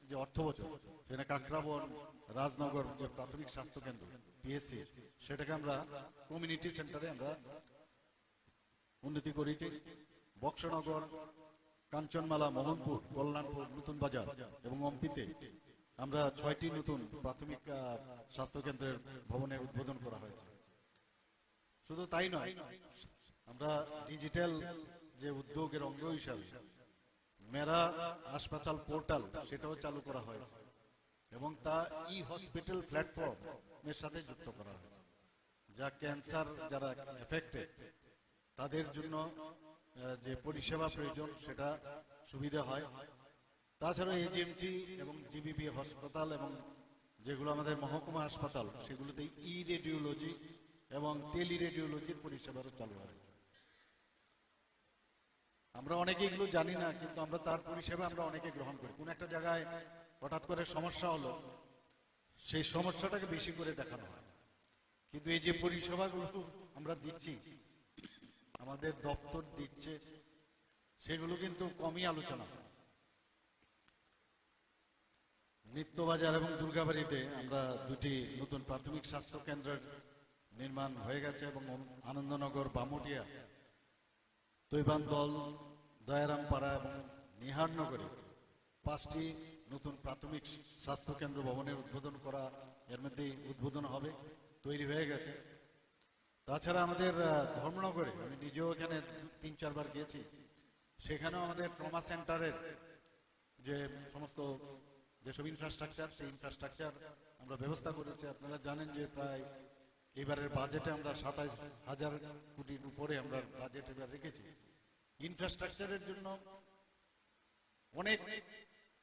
যে অর্থ বছর সেখানে কাকরাবন রাজনগর যে প্রাথমিক স্বাস্থ্য কেন্দ্র পিএসসি সেটাকে আমরা কমিউনিটি সেন্টারে আমরা উন্নতি করেছি। বক্সনগর, কাঞ্চনমালা, মোহনপুর, কল্যাণপুর, নতুন বাজার এবং অম্পিতে আমরা 6টি নতুন প্রাথমিক স্বাস্থ্য কেন্দ্রের ভবনের উদ্বোধন করা হয়েছে। শুধু তাই নয়, আমরা ডিজিটাল যে উদ্যোগের অঙ্গ হিসাবে মেরা হাসপাতাল পোর্টাল সেটাও চালু করা হয়েছে এবং তা ই হসপিটাল প্ল্যাটফর্ম এর সাথে যুক্ত করা হয়েছে, যা ক্যান্সার যারা এফেক্টেড তাদের জন্য যে পরিষেবা প্রয়োজন সেটা সুবিধা হয়। তাছাড়া এজিএমসি এবং জিবিবি হাসপাতাল এবং যেগুলো আমাদের মহকুমা হাসপাতাল সেগুলোতে ই রেডিওলজি এবং টেলি রেডিওলজির পরিষেবারও চালু হয়। আমরা অনেকে এগুলো জানি না, কিন্তু আমরা তার পরিষেবা আমরা অনেকে গ্রহণ করি। কোন একটা জায়গায় হঠাৎ করে সমস্যা হলো, সেই সমস্যাটাকে বেশি করে দেখানো হয়, কিন্তু এই যে পরিষেবাগুলো আমরা দিচ্ছি, আমাদের দপ্তর দিচ্ছে, সেগুলো কিন্তু কমই আলোচনা হয়। নিত্যবাজার এবং দুর্গাবাড়িতে আমরা 2টি নতুন প্রাথমিক স্বাস্থ্য কেন্দ্রের নির্মাণ হয়ে গেছে এবং আনন্দনগর, বামুটিয়া, তৈবানদল, দয়ারামপাড়া এবং নিহারনগরে 5টি নতুন প্রাথমিক স্বাস্থ্য কেন্দ্র ভবনের উদ্বোধন করা, এর মধ্যেই উদ্বোধন হবে, তৈরি হয়ে গেছে। তাছাড়া আমাদের ধর্মনগরে আমি নিজেও এখানে 3-4 বার গিয়েছি, সেখানেও আমাদের ট্রমা সেন্টারের যে সমস্ত যেসব ইনফ্রাস্ট্রাকচার, সেই ইনফ্রাস্ট্রাকচার আমরা ব্যবস্থা করেছি। আপনারা জানেন যে প্রায় এবারের বাজেটে আমরা 27,000 কোটির উপরে আমরা বাজেট এবার রেখেছি। ইনফ্রাস্ট্রাকচারের জন্য অনেক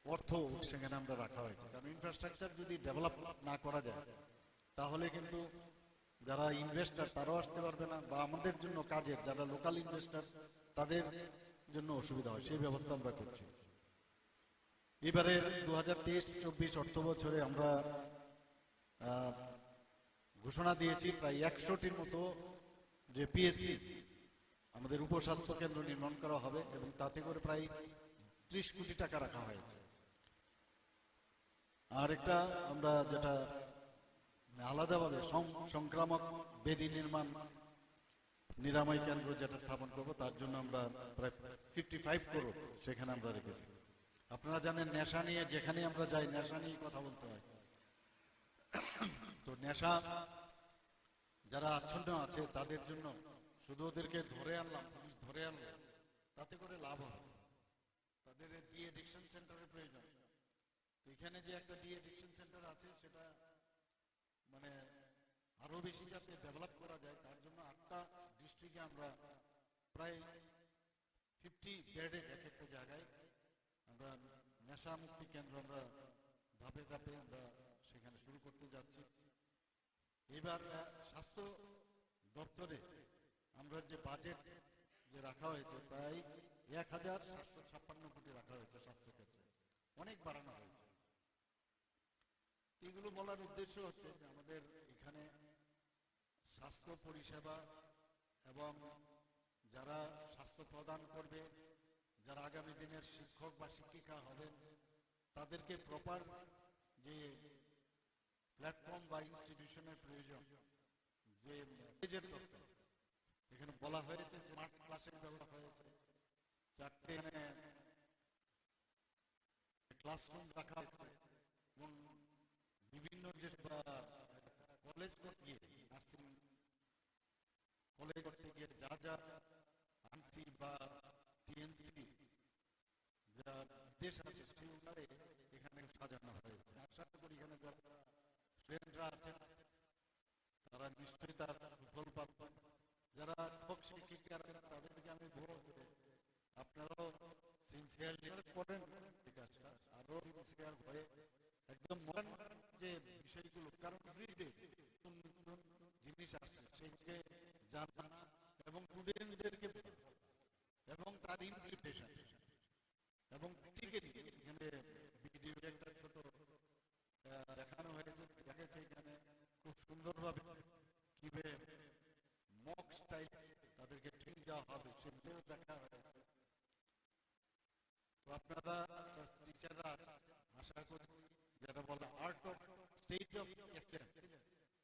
অর্থ সেখানে আমরা রাখা হয়েছে, কারণ ইনফ্রাস্ট্রাকচার যদি ডেভেলপ না করা যায় তাহলে কিন্তু যারা ইনভেস্টার তারাও আসতে পারবে না, বা আমাদের জন্য কাজের যারা লোকাল ইনভেস্টার তাদের জন্য অসুবিধা হয়, সেই ব্যবস্থা আমরা করছি। এবারে 2023-24 অর্থ বছরে আমরা ঘোষণা দিয়েছি প্রায় 100টির মতো যে পিএসসি আমাদের উপস্বাস্থ্য কেন্দ্র নির্মাণ করা হবে এবং তাতে করে প্রায় 30 কোটি টাকা রাখা হয়েছে। আর একটা আমরা যেটা আলাদাভাবে সংক্রামক ব্যাধি নির্মাণ নিরাময় কেন্দ্র যেটা স্থাপন করবো, তার জন্য আমরা প্রায় 55 করোড় সেখানে আমরা রেখেছি। আপনারা জানেন নেশা নিয়ে যেখানে আমরা যাই নেশা নিয়ে কথা বলতে হয়। তো নেশা যারা আচ্ছন্ন আছে তাদের জন্য শুধু ওদেরকে ধরে আনলাম, পুলিশ ধরে আনলাম, তাতে করে লাভ হবে। তাদের ডি এডিকশন সেন্টারের প্রয়োজন। তো এখানে যে একটা ডি এডিকশন সেন্টার আছে সেটা মানে আরো বেশি যাতে ডেভেলপ করা যায় তার জন্য 8টা ডিস্ট্রিক্টে আমরা প্রায় 50 বেডের এক একটা জায়গায় আমরা নেশা মুক্তি কেন্দ্র আমরা ধাপে ধাপে আমরা সেখানে শুরু করতে যাচ্ছি। এবার স্বাস্থ্য দপ্তরে আমরা যে বাজেট যে রাখা হয়েছে প্রায় 1756 কোটি রাখা হয়েছে স্বাস্থ্য ক্ষেত্রে, অনেক বাড়ানো হয়েছে। এগুলো বলার উদ্দেশ্য হচ্ছে যে আমাদের এখানে স্বাস্থ্য পরিষেবা এবং যারা স্বাস্থ্য প্রদান করবে, যারা আগামী দিনের শিক্ষক বা শিক্ষিকা হবেন, তাদেরকে প্রপার যে প্ল্যাটফর্ম বা ইনস্টিটিউশনের প্রয়োজন, যে এখানে বলা হয়েছে যে স্মার্ট ক্লাসের ব্যবস্থা হয়েছে, 4টে ক্লাসরুম রাখা হয়েছে এবং বিভিন্ন যে কলেজ করতে গিয়ে নার্সিং কলেজ করতে গিয়ে যা যা আনসি বা টিএনসি যা দেশ আছে সেই অনুসারে এখানে সাজানো হয়েছে। আশা করি এখানে যারা স্টুডেন্টরা আছেন তারা নিশ্চয়ই তার সুফল পাবেন। যারা শিক্ষক আছেন তাদেরকে আমি বলবো আপনারাও সিনসিয়ারলি করেন এই কাজটা, আরো সিনসিয়ার হয়ে একদম মডার্ন যে বিষয়গুলো, কারণ জিনিস আসছে সেগুলোকে জানা এবং স্টুডেন্টদেরকে এবং তার ইমপ্লিমেন্টেশন এবং এখানে ভিডিও একটা ছোট দেখানো হয়েছে, দেখেছে এখানে খুব সুন্দরভাবে কিভাবে মক স্টাইল তাদেরকে ট্রেনিং দেওয়া হবে সেগুলো দেখা হয়েছে। তো আপনারা টিচাররা আশা করি যেটা বলা art of state of excellence,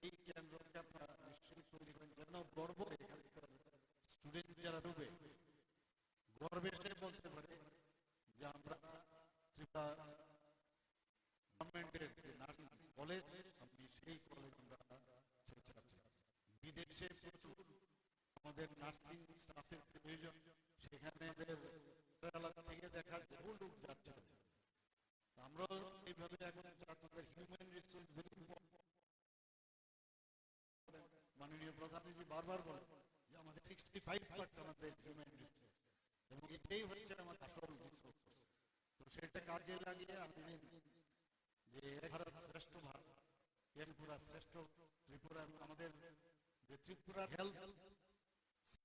এই কেন্দ্রকে আপনারা নিশ্চয়ই তৈরি করেন যেন গর্ব স্টুডেন্ট যারা ডুবে গর্বের সাথে বলতে পারে যে আমরা ত্রিপুরা গভর্নমেন্টের যে নার্সিং কলেজ আমি সেই কলেজ আমরা চাচ্ছি। বিদেশে প্রচুর আমাদের নার্সিং স্টাফের প্রয়োজন, সেখানে কেরালা থেকে দেখা বহু লোক যাচ্ছে। আমরাও এইভাবে এখন ছাত্রদের হিউম্যান রিসোর্স মাননীয় প্রধানমন্ত্রী বারবার বলেন যে আমাদের 65% আমাদের হিউম্যান রিসোর্স এবং এটাই হচ্ছে আমাদের আসল রিসোর্স। তো সেটা কাজে লাগিয়ে আমি যে ভারত শ্রেষ্ঠ ভারত, ত্রিপুরা শ্রেষ্ঠ ত্রিপুরা, আমাদের যে ত্রিপুরা হেলথ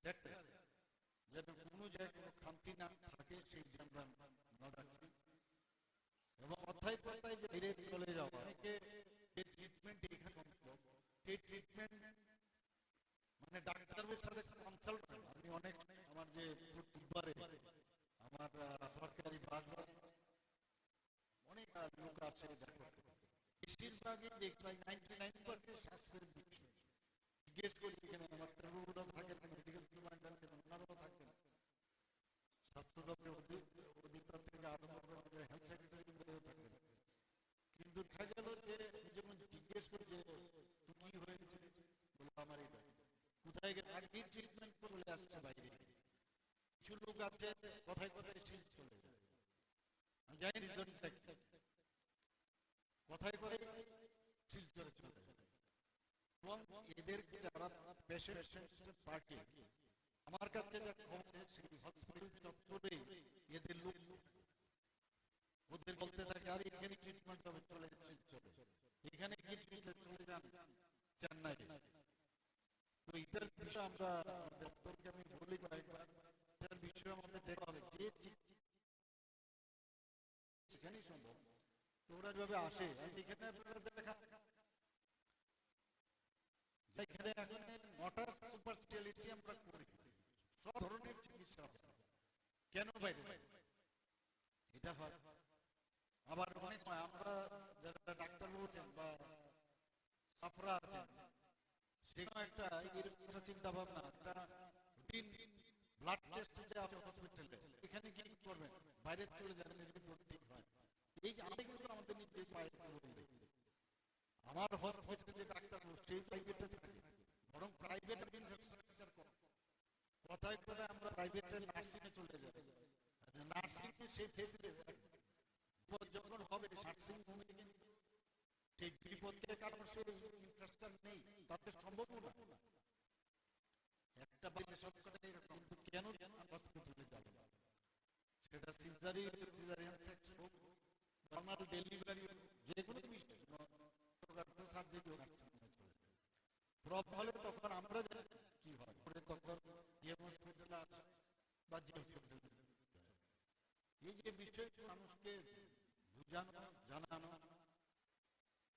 সেক্টর যেন কোনো জায়গায় কোনো খামতি না থাকে সেই যে আমরা রাখছি এবং অধ্যায় কথায় যে ধীরে চলে যাওয়া অনেকে ট্রিটমেন্ট এখানে সম্ভব, এই ট্রিটমেন্ট মানে ডাক্তারের সাথে কনসাল্ট। আমি অনেক আমার যে বুধবারে আমার সরকারি বাসবাড়ি অনেক লোক আসে দেখা, বেশিরভাগই দেখলাম 99% স্বাস্থ্যের বিষয় জিজ্ঞেস করি এখানে আমার তরুণরাও থাকেন, মেডিকেল স্টুডেন্ট আছেন, ওনারাও থাকেন, স্বাস্থ্য দপ্তরের অধিকার থেকে আরম্ভ করে আমাদের হেলথ সেক্রেটারি থাকেন, কিন্তু দেখা গেল যে যেমন জিজ্ঞেস করি যে কি হয়েছে, বলবো আমার এটা কোথায় গেলে আগে ট্রিটমেন্ট চলে আসছে বাইরে, কিছু লোক আছে কথায় কথায় শীত চলে যায়, আমি জানি রিজনটা কি, কথায় কথায় শিলচরে চলে যায় এবং এদেরকে যারা পেশেন্ট পার্টি আমার কাছে যা খবর সেই হসপিটাল চত্বরে এদের লোক ওদের বলতে থাকে আর এখানে ট্রিটমেন্ট হবে চলে শিলচরে, এখানে কি ট্রিটমেন্ট চলে যান চেন্নাই। তো এটার বিষয়ে আমরা দপ্তরকে আমি বলি কয়েকবার, এটার বিষয়ে আমাদের দেখা হবে যে সেখানেই সম্ভব তো ওরা যেভাবে আসে এখানে আপনারা দেখা এখানে এখন 9টা সুপার স্পেশালিটি আমরা করি, সব ধরনের চিকিৎসা কেন বাইরে এটা হয় আবার অনেক সময় আমরা যারা ডাক্তার বলছেন বা সাফরা আছেন, সেখানে একটা এরকম চিন্তা ভাবনা, একটা ব্লাড টেস্ট যে আছে হসপিটালে, এখানে কি করবেন, বাইরে চলে যাবেন, রিপোর্ট ঠিক হয়। এই যে আমি কিন্তু আমাদের নিজের পায়ে বলতে, আমার হসপিটালে যে ডাক্তার সেই প্রাইভেটে থাকে, বরং প্রাইভেট ইনফ্রাস্ট্রাকচার কম। কথায় কথায় আমরা প্রাইভেটের নার্সিং এ চলে যাই, নার্সিং এ সেই ফেসিলিটি যখন হবে নার্সিং হোমে কিন্তু সেই বিপদকে কারণ সেই ইনফ্রাস্ট্রাকচার নেই, তাতে সম্ভব না। একটা বাইরে সরকারে এরকম, কিন্তু কেন হসপিটালে যাবে, সেটা সিজারিয়ান সেকশন হোক, নর্মাল ডেলিভারি হোক, যে কোনো বিষয় সার্জারি হোক, প্রবলেম হলে তখন আমরা কি হয় তখন যে হসপিটালে আছে বা যে হসপিটালে, এই যে বিষয় মানুষকে বুঝানো জানানো,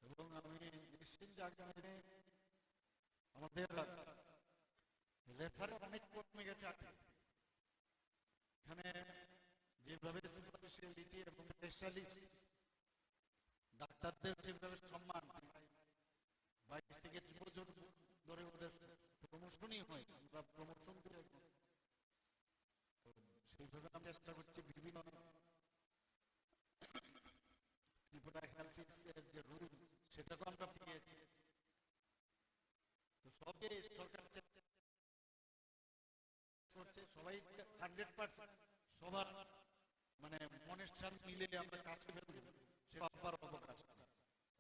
এবং আমি নিশ্চিত যে আগামী আমাদের রেফার অনেক কমে গেছে। এখানে যেভাবে সুপারস্পেশালিটি এবং স্পেশালিস্ট ডাক্তারদের যেভাবে সম্মান 22 থেকে 30 বছর ধরে ওদের প্রমোশনই হয়, আমরা প্রমোশন করে সেইভাবে আমরা চেষ্টা করছি বিভিন্ন ত্রিপুরা হেলথ সিস্টেমের যে রুল সেটাকে আমরা পেয়েছি। তো সবকে সরকার করছে, সবাই 100% সবার মানে মনের সাথে মিলে আমরা কাজ করব, সে আবার অবকাশ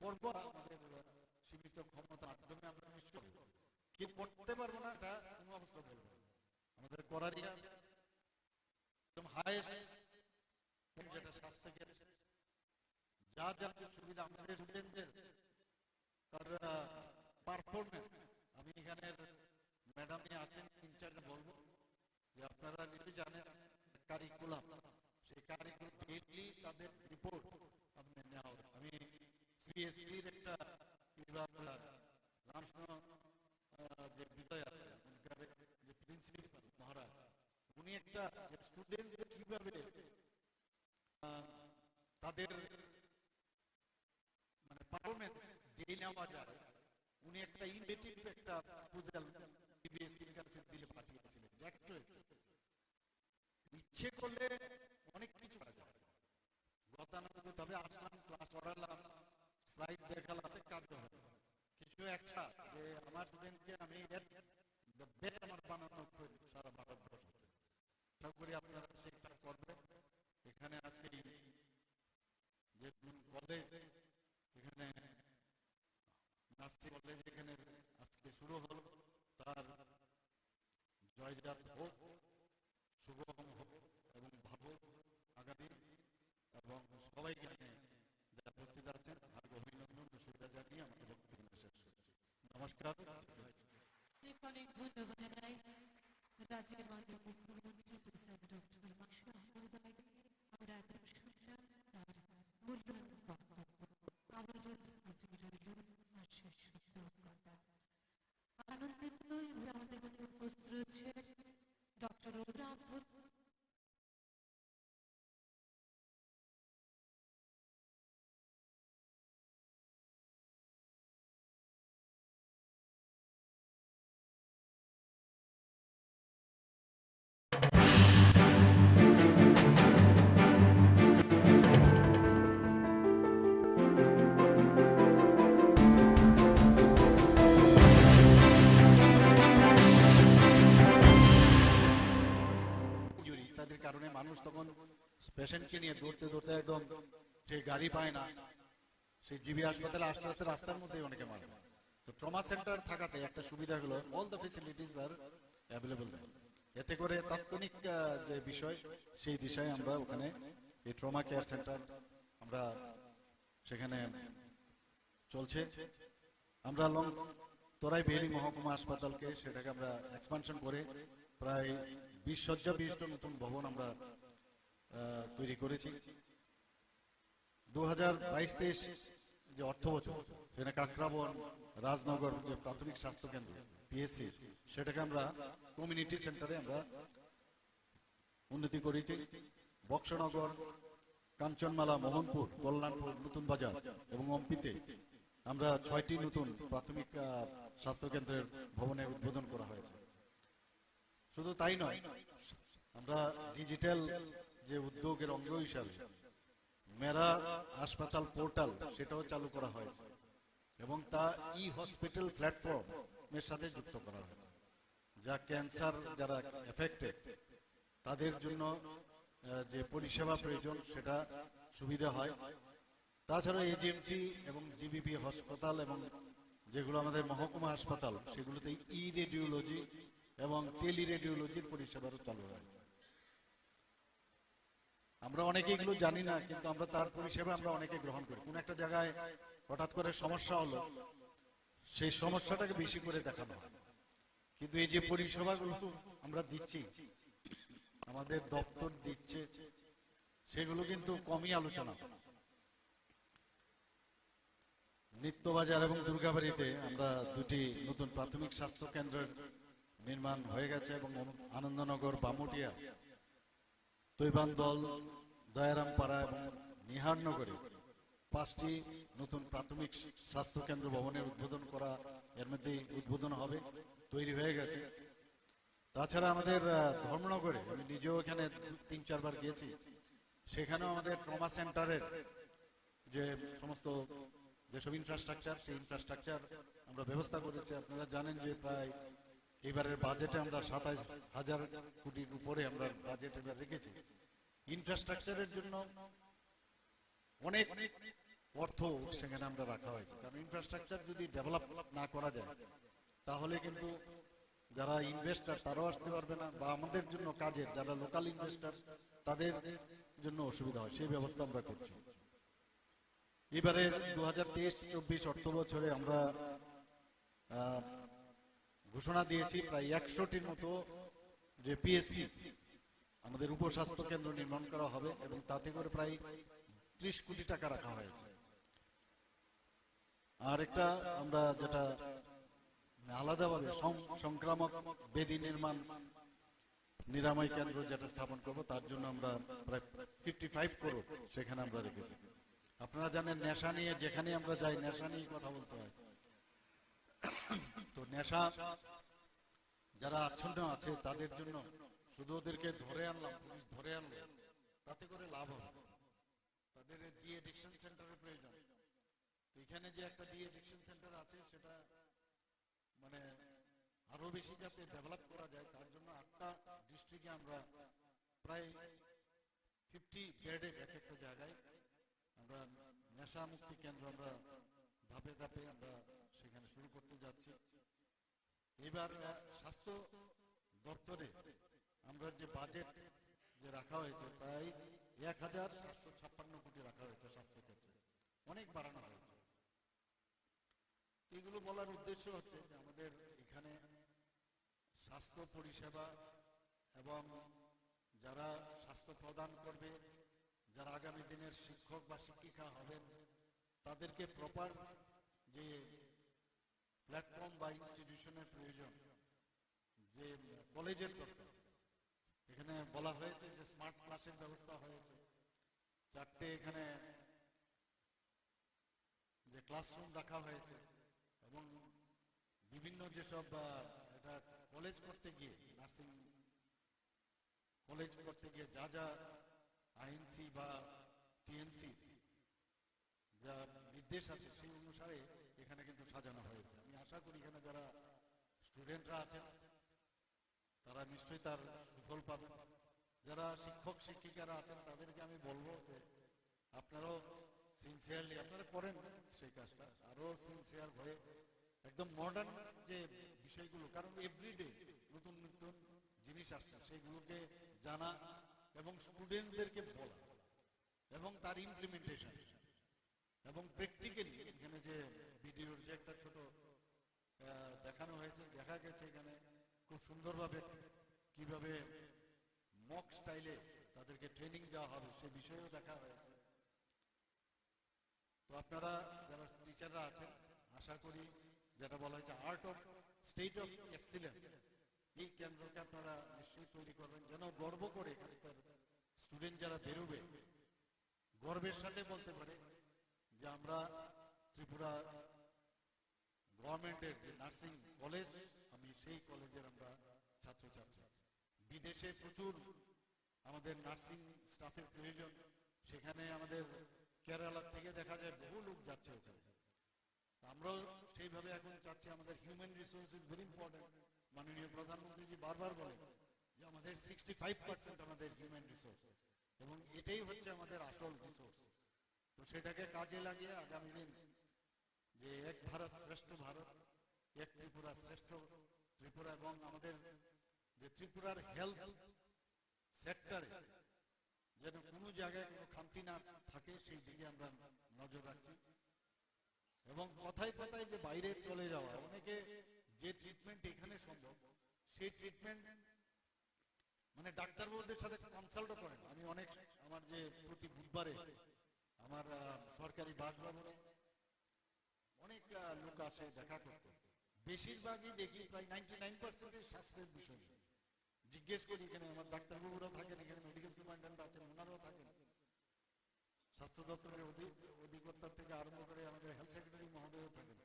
করবো, আমাদের সীমিত ক্ষমতার মাধ্যমে আমরা নিশ্চয় কি করতে পারবো না এটা কোনো অবস্থা বলবো, আমাদের করারই একদম হাইয়েস্ট যেটা স্বাস্থ্যের যা যা সুবিধা আমাদের স্টুডেন্টদের তার পারফরমেন্স, আমি এখানে ম্যাডাম আছেন ইনচার্জ, বলবো যে আপনারা নিজে জানেন কারিকুলাম, সেই কারিকুলাম ডেইলি তাদের রিপোর্ট আপনি নেওয়া। আমি সিএসটির একটা রামকৃষ্ণ যে বিজয় আছে যে প্রিন্সিপাল মহারাজ, উনি একটা স্টুডেন্টদের কিভাবে তাদের মানে পারফরমেন্স ডে নেওয়া যায়, উনি একটা ইনভেটিভ একটা প্রপোজাল বিবিএসসির কাছে দিলে পাঠিয়েছিলেন। ইচ্ছে করলে অনেক কিছু করা যায়, গতানুগতিক ভাবে আসলাম, ক্লাস করালাম, স্লাইড দেখালাম, কাজ হবে কিছু একটা যে আমার স্টুডেন্টকে আমি বেস্ট আমার বানানো সারা ভারতবর্ষ। আশা করি আপনারা সেটা করবেন। এখানে আজকে যে কলেজ, এখানে নার্সিং কলেজ এখানে আজকে শুরু হলো, তার জয়জাত হোক, শুভম হোক এবং ভাবো আগামী, এবং সবাইকে যারা উপস্থিত আছেন অভিনন্দন সুবিধা জানিয়ে আমাদের বক্তব্য শেষ করছি। নমস্কার। অনেক ধন্যবাদ জানাই রাজ্যের মাননীয় মুখ্যমন্ত্রী প্রফেসর ডক্টর মানিক শাহ মহোদয়কে। আমরা এখন শুনলাম তার মূল্যবান বক্তব্য। আমাদের রইল আশ্বাস কথা। আনন্দের আমাদের মধ্যে উপস্থিত রয়েছে ডক্টর অরুণা। কারণে মানুষ তখন পেশেন্টকে নিয়ে দৌড়তে দৌড়তে একদম যে গাড়ি পায় না, সেই জিবি হাসপাতালে আস্তে আস্তে রাস্তার মধ্যে অনেকে মারে। তো ট্রমা সেন্টার থাকাতে একটা সুবিধা হলো all the facilities R available, এতে করে তাৎক্ষণিক যে বিষয় সেই দিশায় আমরা ওখানে এই ট্রমা কেয়ার সেন্টার আমরা সেখানে চলছে। আমরা তোরাই বেহলি মহকুমা হাসপাতালকে সেটাকে আমরা এক্সপানশন করে প্রায় 20 শয্যা বিশিষ্ট নতুন ভবন আমরা তৈরি করেছি। 2022-23 যে অর্থ বছর সেখানে কাকরাবন রাজনগর যে প্রাথমিক স্বাস্থ্য কেন্দ্র পিএসসি, সেটাকে আমরা কমিউনিটি সেন্টারে আমরা উন্নতি করেছি। বক্সনগর কাঞ্চনমালা, মোহনপুর, কল্যাণপুর, নতুন বাজার এবং অম্পিতে আমরা 6টি নতুন প্রাথমিক স্বাস্থ্য কেন্দ্রের ভবনের উদ্বোধন করা হয়েছে। শুধু তাই নয়, আমরা ডিজিটাল যে উদ্যোগের অঙ্গ হিসাবে মেরা হাসপাতাল পোর্টাল সেটাও চালু করা হয়েছে এবং তা ই হসপিটাল প্ল্যাটফর্মের সাথে যুক্ত করা হয়েছে, যা ক্যান্সার যারা এফেক্টেড তাদের জন্য যে পরিষেবা প্রয়োজন সেটা সুবিধা হয়। তাছাড়া এজিএমসি এবং জিবিপি হাসপাতাল এবং যেগুলো আমাদের মহকুমা হাসপাতাল সেগুলোতে ই রেডিওলজি এবং টেলি রেডিওলজির পরিষেবারও চালু হয়। আমরা অনেকে এগুলো জানি না, কিন্তু আমরা তার পরিষেবা আমরা অনেকে গ্রহণ করি। কোন একটা জায়গায় হঠাৎ করে সমস্যা হলো, সেই সমস্যাটাকে বেশি করে দেখানো হয়, কিন্তু এই যে পরিষেবাগুলো আমরা দিচ্ছি, আমাদের দপ্তর দিচ্ছে, সেগুলো কিন্তু কমই আলোচনা। নিত্যবাজার এবং দুর্গাবাড়িতে আমরা 2টি নতুন প্রাথমিক স্বাস্থ্য কেন্দ্রের নির্মাণ হয়ে গেছে এবং আনন্দনগর, বামুটিয়া, তৈবান্দল, দয়ারামপাড়া এবং নিহারনগরে 5টি নতুন প্রাথমিক স্বাস্থ্য কেন্দ্র ভবনের উদ্বোধন করা, এর মধ্যে উদ্বোধন হবে, তৈরি হয়ে গেছে। তাছাড়া আমাদের ধর্মনগরে আমি নিজেও এখানে 3-4 বার গিয়েছি, সেখানেও আমাদের ট্রমা সেন্টারের যে সমস্ত যেসব ইনফ্রাস্ট্রাকচার, সেই ইনফ্রাস্ট্রাকচার আমরা ব্যবস্থা করেছি। আপনারা জানেন যে প্রায় এবারের বাজেটে আমরা 27,000 কোটির উপরে আমরা বাজেট এবার রেখেছি। ইনফ্রাস্ট্রাকচারের জন্য অনেক অর্থ সেখানে আমরা রাখা হয়েছে, কারণ ইনফ্রাস্ট্রাকচার যদি ডেভেলপ না করা যায় তাহলে কিন্তু যারা ইনভেস্টার তারাও আসতে পারবে না, বা আমাদের জন্য কাজের যারা লোকাল ইনভেস্টার তাদের জন্য অসুবিধা হয়, সেই ব্যবস্থা আমরা করছি। এবারে 2023-24 অর্থ বছরে আমরা ঘোষণা দিয়েছি প্রায় 100টির মতো যে পিএসসি আমাদের উপস্বাস্থ্য কেন্দ্র নির্মাণ করা হবে এবং তাতে করে প্রায় 30 কোটি টাকা রাখা হয়েছে। আর একটা আমরা যেটা আলাদাভাবে সংক্রামক ব্যাধি নির্মাণ নিরাময় কেন্দ্র যেটা স্থাপন করব, তার জন্য আমরা প্রায় 55 করোড় সেখানে আমরা রেখেছি। আপনারা জানেন নেশা নিয়ে যেখানে আমরা যাই নেশা নিয়ে কথা বলতে হয়, তো নেশা যারা আচ্ছন্ন আছে তাদের জন্য শুধু ওদেরকে ধরে আনলাম, পুলিশ ধরে আনলো, তাতে করে লাভ হবে। তাদের ডি এডিকশন সেন্টারের প্রয়োজন। এখানে যে একটা ডি এডিকশন সেন্টার আছে সেটা মানে আরো বেশি যাতে ডেভেলপ করা যায়, তার জন্য 8টা ডিস্ট্রিক্টে আমরা প্রায় 50 বেডের এক একটা জায়গায় আমরা নেশা মুক্তি কেন্দ্র আমরা ধাপে ধাপে আমরা সেখানে শুরু করতে যাচ্ছি। এবার স্বাস্থ্য দপ্তরে আমরা যে বাজেট যে রাখা হয়েছে প্রায় 1,756 কোটি রাখা হয়েছে স্বাস্থ্য ক্ষেত্রে, অনেক বাড়ানো হয়েছে। এগুলো বলার উদ্দেশ্য হচ্ছে যে আমাদের এখানে স্বাস্থ্য পরিষেবা এবং যারা স্বাস্থ্য প্রদান করবে, যারা আগামী দিনের শিক্ষক বা শিক্ষিকা হবেন, তাদেরকে প্রপার যে প্ল্যাটফর্ম বা ইনস্টিটিউশনের প্রয়োজন, যে কলেজের দরকার। এখানে বলা হয়েছে যে স্মার্ট ক্লাসের ব্যবস্থা হয়েছে, 4টে এখানে যে ক্লাসরুম রাখা হয়েছে এবং বিভিন্ন যেসব এটা কলেজ করতে গিয়ে, নার্সিং কলেজ করতে গিয়ে যা যা আইএনসি বা টিএনসি যা নির্দেশ আছে সেই অনুসারে এখানে কিন্তু সাজানো হয়েছে। আমি আশা করি এখানে যারা স্টুডেন্টরা আছেন তারা নিশ্চয়ই তার সুফল পাবেন। যারা শিক্ষক শিক্ষিকারা আছেন তাদেরকে আমি বলবো যে আপনারাও সিনসিয়ারলি আপনারা করেন সেই কাজটা, আরো সিনসিয়ার হয়ে একদম মডার্ন যে বিষয়গুলো, কারণ এভরিডে নতুন নতুন জিনিস আসছে, সেইগুলোকে জানা এবং স্টুডেন্টদেরকে বলা এবং তার ইমপ্লিমেন্টেশন এবং প্র্যাকটিক্যালি এখানে যে ভিডিওর যে একটা ছোট দেখানো হয়েছে, দেখা গেছে এখানে খুব সুন্দরভাবে কিভাবে মক স্টাইলে তাদেরকে ট্রেনিং দেওয়া হবে সে বিষয়েও দেখা হয়েছে। তো আপনারা যারা টিচাররা আছেন, আশা করি যেটা বলা হয়েছে art of state of excellence, এই কেন্দ্রকে আপনারা নিশ্চয়ই তৈরি করবেন, যেন গর্ব করে এখানকার স্টুডেন্ট যারা বেরোবে গর্বের সাথে বলতে পারে যে আমরা ত্রিপুরা গভর্নমেন্টের যে নার্সিং কলেজ, আমি সেই কলেজের আমরা ছাত্রছাত্রী। বিদেশে প্রচুর আমাদের নার্সিং স্টাফের প্রয়োজন, সেখানে আমাদের কেরালা থেকে দেখা যায় বহু লোক যাচ্ছে ওখানে। আমরাও সেইভাবে এখন চাচ্ছি, আমাদের human resource is very important. মাননীয় প্রধানমন্ত্রীজি বারবার বলেন যে আমাদের 65% আমাদের হিউম্যান রিসোর্স, এবং এটাই হচ্ছে আমাদের আসল রিসোর্স। তো সেটাকে কাজে লাগিয়ে আগামী দিন যে এক ভারত শ্রেষ্ঠ ভারত, এক ত্রিপুরা শ্রেষ্ঠ ত্রিপুরা, এবং আমাদের যে ত্রিপুরার হেলথ সেক্টরে যেন কোনো জায়গায় কোনো খামতি না থাকে, সেই দিকে আমরা নজর রাখছি। এবং কথায় কথায় যে বাইরে চলে যাওয়া, অনেকে যে ট্রিটমেন্ট এখানে সম্ভব সেই ট্রিটমেন্ট মানে ডাক্তারবাবুদের সাথে কনসাল্টও করেন। আমি অনেক, আমার যে প্রতি বুধবারে আমার সরকারি বাসভবনে অনেক লোক আসে দেখা করতে, বেশিরভাগই দেখি প্রায় 99% স্বাস্থ্যের বিষয়। জিজ্ঞেস করি, এখানে আমার ডাক্তারবাবুরাও থাকেন, এখানে মেডিকেল সুপারিনটেন্ডেন্ট আছেন, ওনারাও থাকেন, স্বাস্থ্য দপ্তরের অধিকর্তার থেকে আরম্ভ করে আমাদের হেলথ সেক্রেটারি মহোদয়ও থাকেন।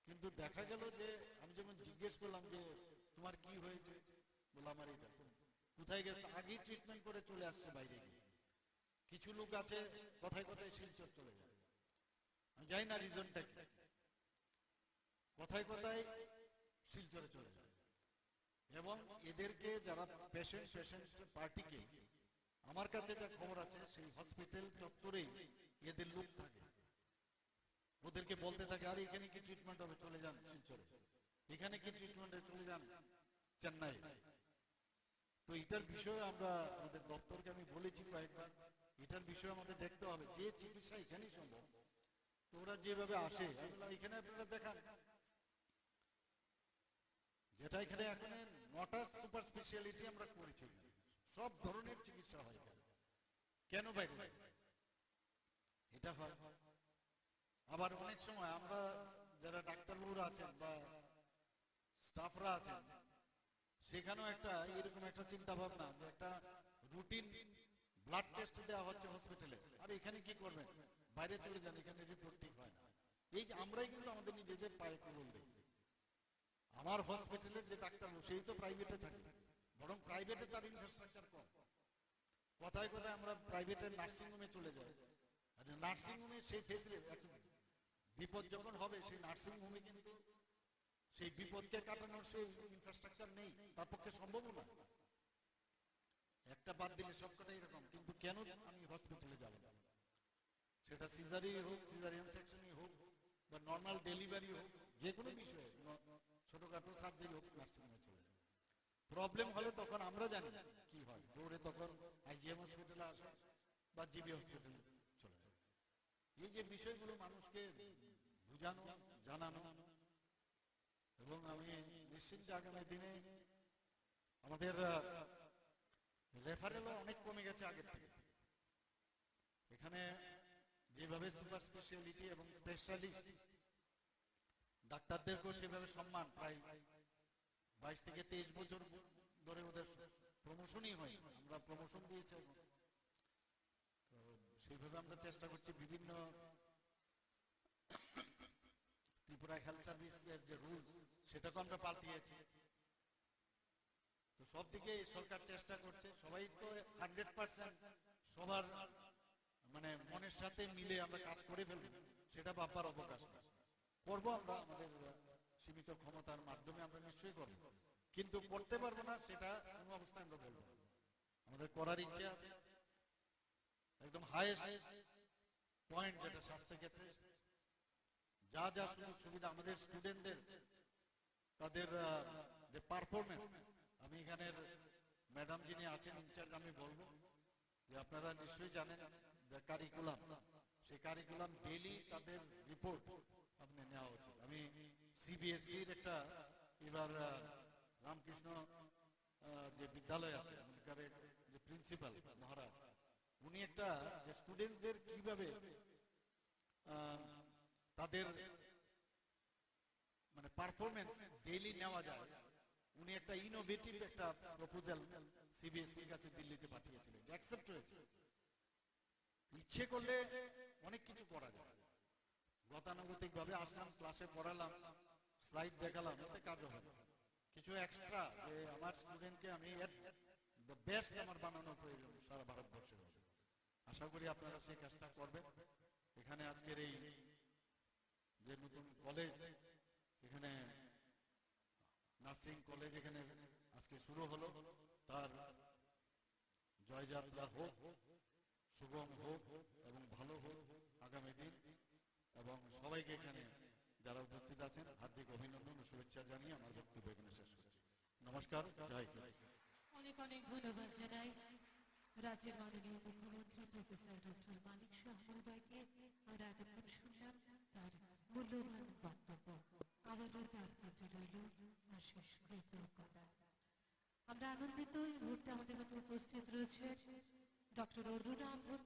কিন্তু দেখা গেল যে আমি যখন জিজ্ঞেস করলাম যে তোমার কি হয়েছে, বললাম আমার এটা, কোথায় গেছে, আগেই ট্রিটমেন্ট করে চলে আসছে বাইরে গিয়ে। কিছু লোক আছে কথায় কথায় শিলচর চলে যায়, আমি জানি না রিজনটা কি, কথায় কথায় শিলচরে চলে যায়। এবং এদেরকে যারা পেশেন্ট পার্টিকে, আমার কাছে যা খবর আছে সেই হসপিটাল চত্বরেই এদের লোক থাকে, ওদেরকে বলতে থাকে আর এখানে কি ট্রিটমেন্ট হবে, চলে যান শিলচরে, এখানে কি ট্রিটমেন্টে চলে যান চেন্নাই। তো এটার বিষয়ে আমরা আমাদের দপ্তরকে আমি বলেছি কয়েকবার, এটার বিষয়ে আমাদের দেখতে হবে যে চিকিৎসা এখানেই সম্ভব। তো ওরা যেভাবে আসে, এখানে আপনারা দেখান, যেটা এখানে এখন 9টা সুপার স্পেশালিটি আমরা করেছি, সব ধরনের চিকিৎসা হয়। কেন বাইরে এটা হয়? আবার অনেক সময় আমরা যারা ডাক্তারবাবুরা আছেন বা স্টাফরা আছেন, সেখানেও একটা এরকম একটা চিন্তা ভাবনা যে একটা রুটিন ব্লাড টেস্ট দেওয়া হচ্ছে হসপিটালে, আর এখানে কি করবেন, বাইরে চলে যান, এখানে রিপোর্ট ঠিক হয় না। এই যে আমরাই কিন্তু আমাদের নিজেদের পায়ে কবল দিই। আমার হসপিটালের যে ডাক্তার সেই তো প্রাইভেটে থাকে, বরং প্রাইভেটে তার ইনফ্রাস্ট্রাকচার কম। কথায় কথায় আমরা প্রাইভেটের নার্সিং হোমে চলে যাই, আর নার্সিং হোমে সেই ফেসিলিটি, বিপদ যখন হবে সেই নার্সিং হোমে কিন্তু সেই বিপদকে কাটানোর সেই ইনফ্রাস্ট্রাকচার নেই, তার পক্ষে সম্ভব না। একটা বাদ দিলে সবকটা এরকম। কিন্তু কেন আমি হসপিটালে যাব না, সেটা সিজারি হোক, সিজারিয়ান সেকশনই হোক, বা নর্মাল ডেলিভারি হোক, যে কোনো বিষয়ে ছোটখাটো সার্জারি হোক, নার্সিং হোমে চলে যায়। প্রবলেম হলে তখন আমরা জানি কি হয়, দৌড়ে তখন আইজিএম হসপিটালে আসা বা জিবি হসপিটালে চলে যায়। এই যে বিষয়গুলো মানুষকে বুঝানো, জানানো, এবং আমি নিশ্চিত যে আগামী দিনে আমাদের রেফারেলও অনেক কমে গেছে আগের থেকে। এখানে যেভাবে সুপার স্পেশালিটি এবং স্পেশালিস্ট ডাক্তারদেরকেও সেভাবে সম্মান, প্রায় 22 থেকে 23 বছর ধরে ওদের প্রমোশনই হয়, আমরা প্রমোশন দিয়েছি। তো সেইভাবে আমরা চেষ্টা করছি বিভিন্ন ত্রিপুরা হেলথ সার্ভিসের যে রুলস সেটাকে আমরা পাল্টিয়েছি। তো সব দিকে সরকার চেষ্টা করছে, সবাই তো 100% সবার মানে মনের সাথে মিলে আমরা কাজ করে ফেলবো সেটা ভাববার অবকাশ না। করবো আমরা আমাদের সীমিত ক্ষমতার মাধ্যমে, আমরা নিশ্চয়ই করবো, কিন্তু করতে পারবো না সেটা কোনো অবস্থায় আমরা বলবো। আমাদের করার ইচ্ছে আছে। একদম হাইয়েস্ট পয়েন্ট যেটা স্বাস্থ্য ক্ষেত্রে যা যা সুযোগ সুবিধা আমাদের স্টুডেন্টদের, তাদের যে পারফরমেন্স, আমি এখানের ম্যাডাম যিনি আছেন ইনচার্জ, আমি বলবো যে আপনারা নিশ্চয়ই জানেন যে কারিকুলাম, সেই কারিকুলাম ডেইলি তাদের রিপোর্ট আপনি নেওয়া উচিত। আমি সিবিএসসির একটা এবার রামকৃষ্ণ যে বিদ্যালয় আছে যে প্রিন্সিপাল মহারাজ, উনি একটা যে স্টুডেন্টসদের কিভাবে তাদের মানে পারফরমেন্স ডেইলি নেওয়া যায়, উনি একটা ইনোভেটিভ একটা প্রপোজাল সিবিএসসির কাছে দিল্লিতে পাঠিয়েছিলেন, অ্যাকসেপ্ট হয়েছে। ইচ্ছে করলে অনেক কিছু করা যায়। গতানুগতিক ভাবে আসলাম, ক্লাসে পড়ালাম, স্লাইড দেখালাম, এতে কাজও হবে। কিছু এক্সট্রা যে আমার স্টুডেন্টকে আমি দ্য বেস্ট আমার বানানোর প্রয়োজন সারা ভারতবর্ষে হবে। আশা করি আপনারা সেই কাজটা করবেন। এখানে আজকের এই যে নতুন কলেজ, এখানে নার্সিং কলেজ এখানে আজকে শুরু হলো, তার জয়যাত্রা হোক, সুগম হোক এবং ভালো হোক আগামী দিন। এবং সবাইকে এখানে যারা উপস্থিত আছেন হার্দিক অভিনন্দন ও শুভেচ্ছা জানিয়ে আমার বক্তব্য এখানে শেষ করছি। নমস্কার, জয় হিন্দ। অনেক অনেক ধন্যবাদ জানাই রাজ্যের মাননীয় মুখ্যমন্ত্রী প্রফেসর ডক্টর মানিক শাহ মহোদয়কে। আমরা এতক্ষণ শুনলাম তার মূল্যবান বক্তব্য। আবারও তার প্রতি রইল অশেষ কৃতজ্ঞতা। আমরা আনন্দিত এই মুহূর্তে আমাদের মধ্যে উপস্থিত রয়েছে ডক্টর অরুণা ভূত।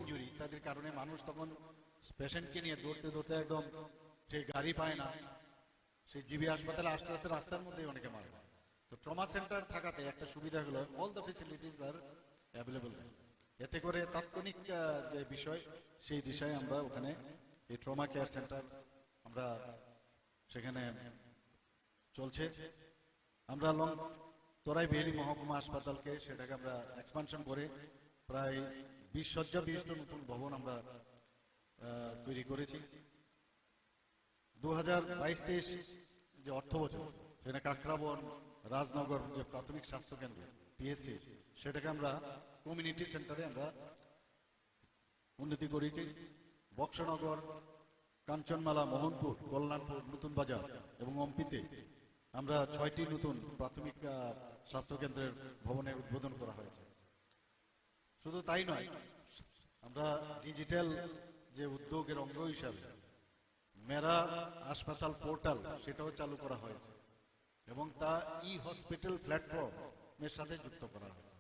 ইনজুরি ইত্যাদির কারণে মানুষ তখন পেশেন্টকে নিয়ে দৌড়তে দৌড়তে একদম সেই গাড়ি পায় না, সেই জিবি হাসপাতালে আস্তে আস্তে রাস্তার মধ্যেই অনেকে মারা যায়। তো ট্রমা সেন্টার থাকাতে একটা সুবিধা হলো all the facilities R available. এতে করে তাৎক্ষণিক যে বিষয় সেই দিশায় আমরা ওখানে এই ট্রমা কেয়ার সেন্টার আমরা সেখানে চলছে। আমরা তোরাই বেহলি মহকুমা হাসপাতালকে সেটাকে আমরা এক্সপানশন করে প্রায় 20 শয্যা বিশিষ্ট নতুন ভবন আমরা তৈরি করেছি। 2022-23 যে অর্থ বছর সেখানে কাকরাবন রাজনগর যে প্রাথমিক স্বাস্থ্য কেন্দ্র পিএসসি সেটাকে আমরা কমিউনিটি সেন্টারে আমরা উন্নতি করেছি। বক্সনগর, কাঞ্চনমালা, মোহনপুর, কল্যাণপুর, নতুন বাজার এবং অম্পিতে আমরা 6টি নতুন প্রাথমিক স্বাস্থ্য কেন্দ্রের ভবনের উদ্বোধন করা হয়েছে। শুধু তাই নয়, আমরা ডিজিটাল যে উদ্যোগের অঙ্গ হিসাবে মেরা হাসপাতাল পোর্টাল সেটাও চালু করা হয়েছে এবং তা ই হসপিটাল প্ল্যাটফর্মের সাথে যুক্ত করা হয়েছে,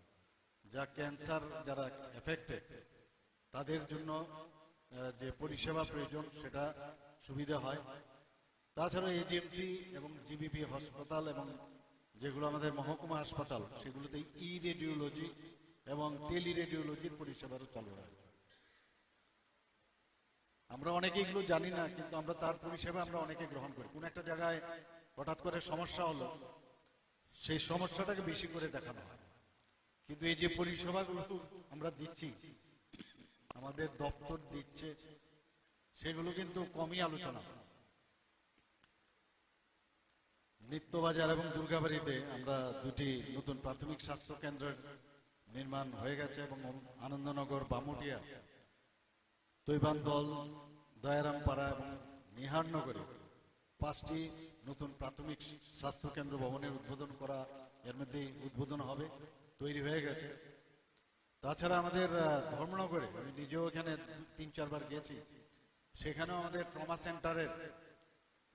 যা ক্যান্সার যারা এফেক্টেড তাদের জন্য যে পরিষেবা প্রয়োজন সেটা সুবিধা হয়। তাছাড়া এজিএমসি এবং জিবিপি হাসপাতাল এবং যেগুলো আমাদের মহকুমা হাসপাতাল সেগুলোতে ই রেডিওলজি এবং টেলি রেডিওলজির পরিষেবারও চালু হয়। আমরা অনেকে এগুলো জানি না, কিন্তু আমরা তার পরিষেবা আমরা অনেকে গ্রহণ করি। কোন একটা জায়গায় হঠাৎ করে সমস্যা হলো, সেই সমস্যাটাকে বেশি করে দেখানো হয়, কিন্তু এই যে পরিষেবাগুলো আমরা দিচ্ছি, আমাদের দপ্তর দিচ্ছে, সেগুলো কিন্তু কমই আলোচনা। নিত্যবাজার এবং দুর্গাবাড়িতে আমরা 2টি নতুন প্রাথমিক স্বাস্থ্য কেন্দ্রের নির্মাণ হয়ে গেছে এবং আনন্দনগর, বামুটিয়া, তৈবান্দল, দয়ারামপাড়া এবং নিহারনগরে 5টি নতুন প্রাথমিক স্বাস্থ্য কেন্দ্র ভবনের উদ্বোধন করা এর মধ্যেই উদ্বোধন হবে, তৈরি হয়ে গেছে। তাছাড়া আমাদের ধর্মনগরে আমি নিজেও এখানে 3-4 বার গেছি, সেখানেও আমাদের ট্রমা সেন্টারের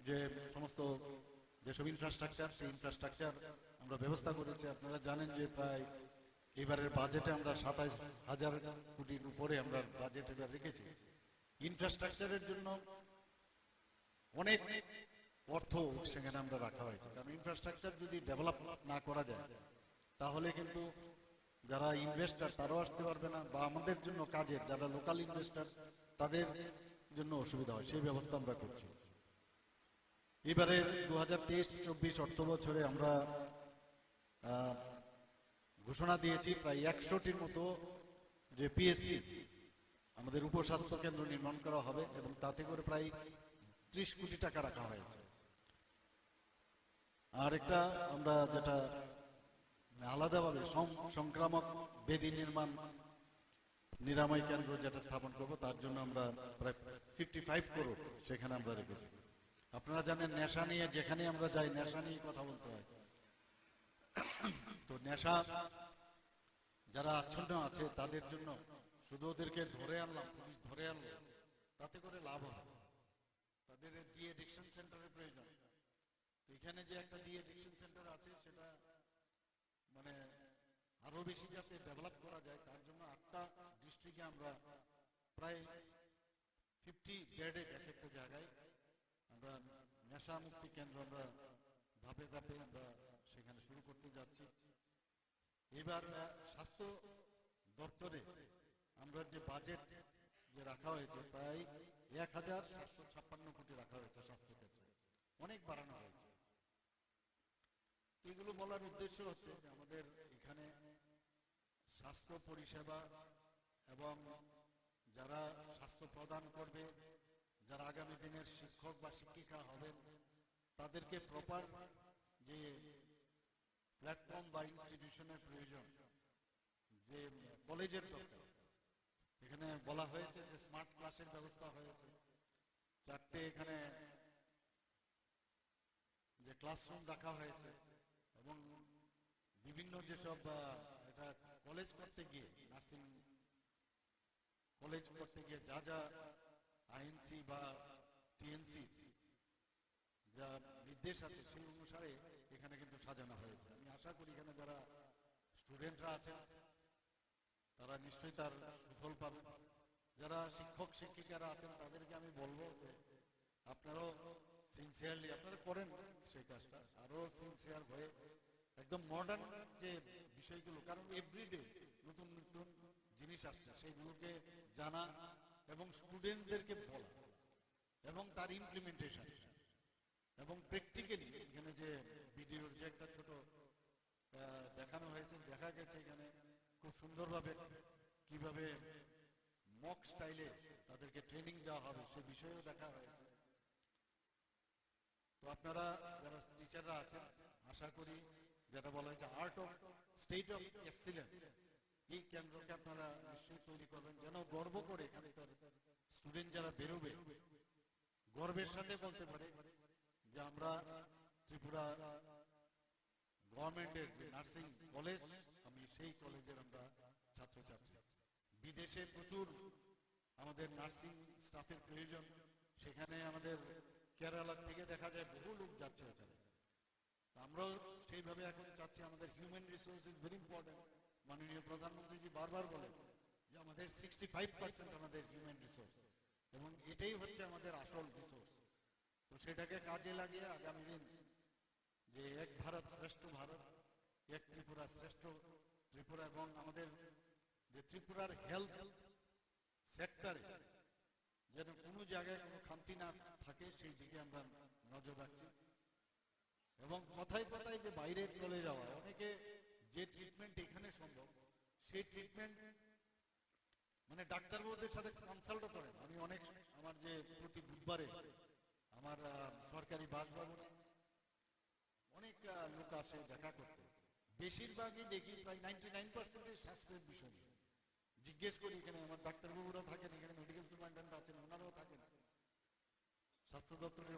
যে সমস্ত যেসব ইনফ্রাস্ট্রাকচার সেই ইনফ্রাস্ট্রাকচার আমরা ব্যবস্থা করেছি। আপনারা জানেন যে প্রায় এবারের বাজেটে আমরা 27,000 কোটির উপরে আমরা বাজেট এবার রেখেছি। ইনফ্রাস্ট্রাকচারের জন্য অনেক অর্থ সেখানে আমরা রাখা হয়েছে, কারণ ইনফ্রাস্ট্রাকচার যদি ডেভেলপ না করা যায় তাহলে কিন্তু যারা ইনভেস্টার তারাও আসতে পারবে না, বা আমাদের জন্য কাজের যারা লোকাল ইনভেস্টার তাদের জন্য অসুবিধা হয়, সেই ব্যবস্থা আমরা করছি। এবারে 2023-24 অর্থ বছরে আমরা ঘোষণা দিয়েছি প্রায় 100টির মতো যে পিএসসি আমাদের উপস্বাস্থ্য কেন্দ্র নির্মাণ করা হবে এবং তাতে করে প্রায় 30 কোটি টাকা রাখা হয়েছে। আর একটা আমরা যেটা আলাদাভাবে সংক্রামক ব্যাধি নির্মাণ নিরাময় কেন্দ্র যেটা স্থাপন করব, তার জন্য আমরা প্রায় 55 করোড় সেখানে আমরা রেখেছি। আপনারা জানেন নেশা নিয়ে যেখানে আমরা যাই নেশা নিয়ে কথা বলতে হয়, তো নেশা যারা আচ্ছন্ন আছে তাদের জন্য শুধু ওদেরকে ধরে আনলাম, পুলিশ ধরে আনলো তাতে করে লাভ হবে। তাদের ডি এডিকশন সেন্টারের প্রয়োজন। তো এখানে যে একটা ডি এডিকশন সেন্টার আছে সেটা মানে আরো বেশি যাতে ডেভেলপ করা যায় তার জন্য 8টা ডিস্ট্রিক্টে আমরা প্রায় 50 বেডেড এক একটা জায়গায় আমরা নেশা মুক্তি কেন্দ্র আমরা ধাপে ধাপে আমরা সেখানে শুরু করতে যাচ্ছি। এবার স্বাস্থ্য দপ্তরে আমরা যে বাজেট যে রাখা হয়েছে প্রায় 1756 কোটি রাখা হয়েছে স্বাস্থ্য ক্ষেত্রে, অনেক বাড়ানো হয়েছে। এগুলো বলার উদ্দেশ্য হচ্ছে যে আমাদের এখানে স্বাস্থ্য পরিষেবা এবং যারা স্বাস্থ্য প্রদান করবে, যারা আগামী দিনের শিক্ষক বা শিক্ষিকা হবেন, তাদেরকে প্রপার যে প্ল্যাটফর্ম বা ইনস্টিটিউশনের প্রয়োজন, যে কলেজের দরকার। এখানে বলা হয়েছে যে স্মার্ট ক্লাসের ব্যবস্থা হয়েছে, 4টে এখানে যে ক্লাসরুম রাখা হয়েছে এবং বিভিন্ন যেসব এটা কলেজ করতে গিয়ে নার্সিং কলেজ করতে গিয়ে যা যা আইএনসি বা টিএনসি যা নির্দেশ আছে সেই অনুসারে এখানে কিন্তু সাজানো হয়েছে। আমি আশা করি এখানে যারা স্টুডেন্টরা আছেন তারা নিশ্চয়ই তার সুফল পাবেন। যারা শিক্ষক শিক্ষিকারা আছেন তাদেরকে আমি বলবো যে আপনারাও সিনসিয়ারলি আপনারা করেন সেই কাজটা, আরো সিনসিয়ার হয়ে একদম মডার্ন যে বিষয়গুলো, কারণ এভরিডে নতুন নতুন জিনিস আসছে সেইগুলোকে জানা এবং স্টুডেন্টদেরকে বলা এবং তার ইমপ্লিমেন্টেশন এবং প্র্যাকটিক্যালি এখানে যে ভিডিওর যে একটা ছোট দেখানো হয়েছে, দেখা গেছে এখানে খুব সুন্দরভাবে কিভাবে মক স্টাইলে তাদেরকে ট্রেনিং দেওয়া হবে সে বিষয়েও দেখা হয়েছে। তো আপনারা যারা টিচাররা আছেন আশা করি যেটা বলা হয়েছে art of state of excellence, এই কেন্দ্রকে আপনারা নিশ্চয়ই তৈরি করবেন যেন গর্ব করে এখানকার স্টুডেন্ট যারা বেরোবে গর্বের সাথে বলতে পারে যে আমরা ত্রিপুরা গভর্নমেন্টের যে নার্সিং কলেজ, আমি সেই কলেজের আমরা ছাত্রছাত্রী। বিদেশে প্রচুর আমাদের নার্সিং স্টাফের প্রয়োজন, সেখানে আমাদের কেরালা থেকে দেখা যায় বহু লোক যাচ্ছে ওখানে। আমরাও সেইভাবে এখন চাচ্ছি আমাদের human resource is very important. মাননীয় প্রধানমন্ত্রীজি বারবার বলেন যে আমাদের 65% আমাদের হিউম্যান রিসোর্স এবং এটাই হচ্ছে আমাদের আসল রিসোর্স। তো সেটাকে কাজে লাগিয়ে আগামী দিন যে এক ভারত শ্রেষ্ঠ ভারত, এক ত্রিপুরা শ্রেষ্ঠ ত্রিপুরা এবং আমাদের যে ত্রিপুরার হেলথ সেক্টরে যেন কোনো জায়গায় কোনো খামতি না থাকে সেই দিকে আমরা নজর রাখছি। এবং কথায় কথায় যে বাইরে চলে যাওয়া, অনেকে যে ট্রিটমেন্ট এখানে সম্ভব সেই ট্রিটমেন্ট মানে ডাক্তারবাবুদের সাথে কনসাল্ট করেন। আমি অনেক আমার যে প্রতি বুধবারে আমার সরকারি বাসভবনে অনেক লোক আসে দেখা করতে, বেশিরভাগই দেখি প্রায় 99% স্বাস্থ্যের বিষয় নিয়ে জিজ্ঞেস করি। এখানে আমার ডাক্তারবাবুরা থাকেন, এখানে মেডিকেল সুপারিনটেন্ডেন্ট আছেন, ওনারাও থাকেন, স্বাস্থ্য দপ্তরের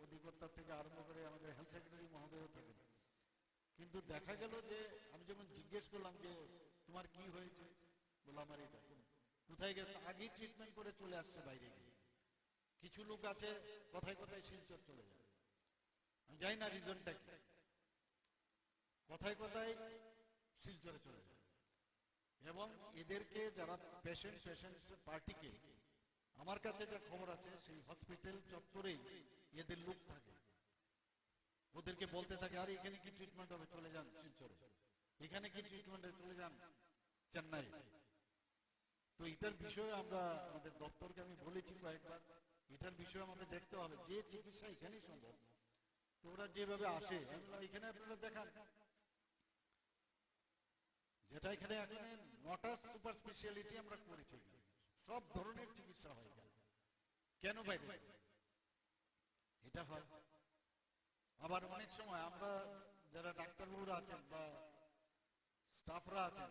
অধিকর্তার থেকে আরম্ভ করে আমাদের হেলথ সেক্রেটারি মহোদয়ও থাকেন। কিন্তু দেখা গেল যে আমি যখন জিজ্ঞেস করলাম যে তোমার কি হয়েছে, বললাম আমার এটা, কোথায় গেছে, আগেই ট্রিটমেন্ট করে চলে আসছে বাইরে গিয়ে। কিছু লোক আছে কথায় কথায় শিলচর চলে যায়, আমি জানি না রিজনটা কি, কথায় কথায় শিলচরে চলে যায়। এবং এদেরকে যারা পেশেন্ট পার্টিকে, আমার কাছে যা খবর আছে সেই হসপিটাল চত্বরেই এদের লোক থাকে, ওদেরকে বলতে থাকে আর এখানে কি ট্রিটমেন্ট হবে, চলে যান শিলচরে, এখানে কি ট্রিটমেন্ট হবে, চলে যান চেন্নাই। তো এটার বিষয়ে আমরা আমাদের দপ্তরকে আমি বলেছি কয়েকবার, এটার বিষয়ে আমাদের দেখতে হবে যে চিকিৎসা এখানেই সম্ভব। তো ওরা যেভাবে আসে এখানে আপনারা দেখান, যেটা এখানে এখন 9টা সুপার স্পেশালিটি আমরা করেছি, সব ধরনের চিকিৎসা হয় কেন বাইরে এটা হয়। আবার অনেক সময় আমরা যারা ডাক্তারবাবুরা আছেন বা স্টাফরা আছেন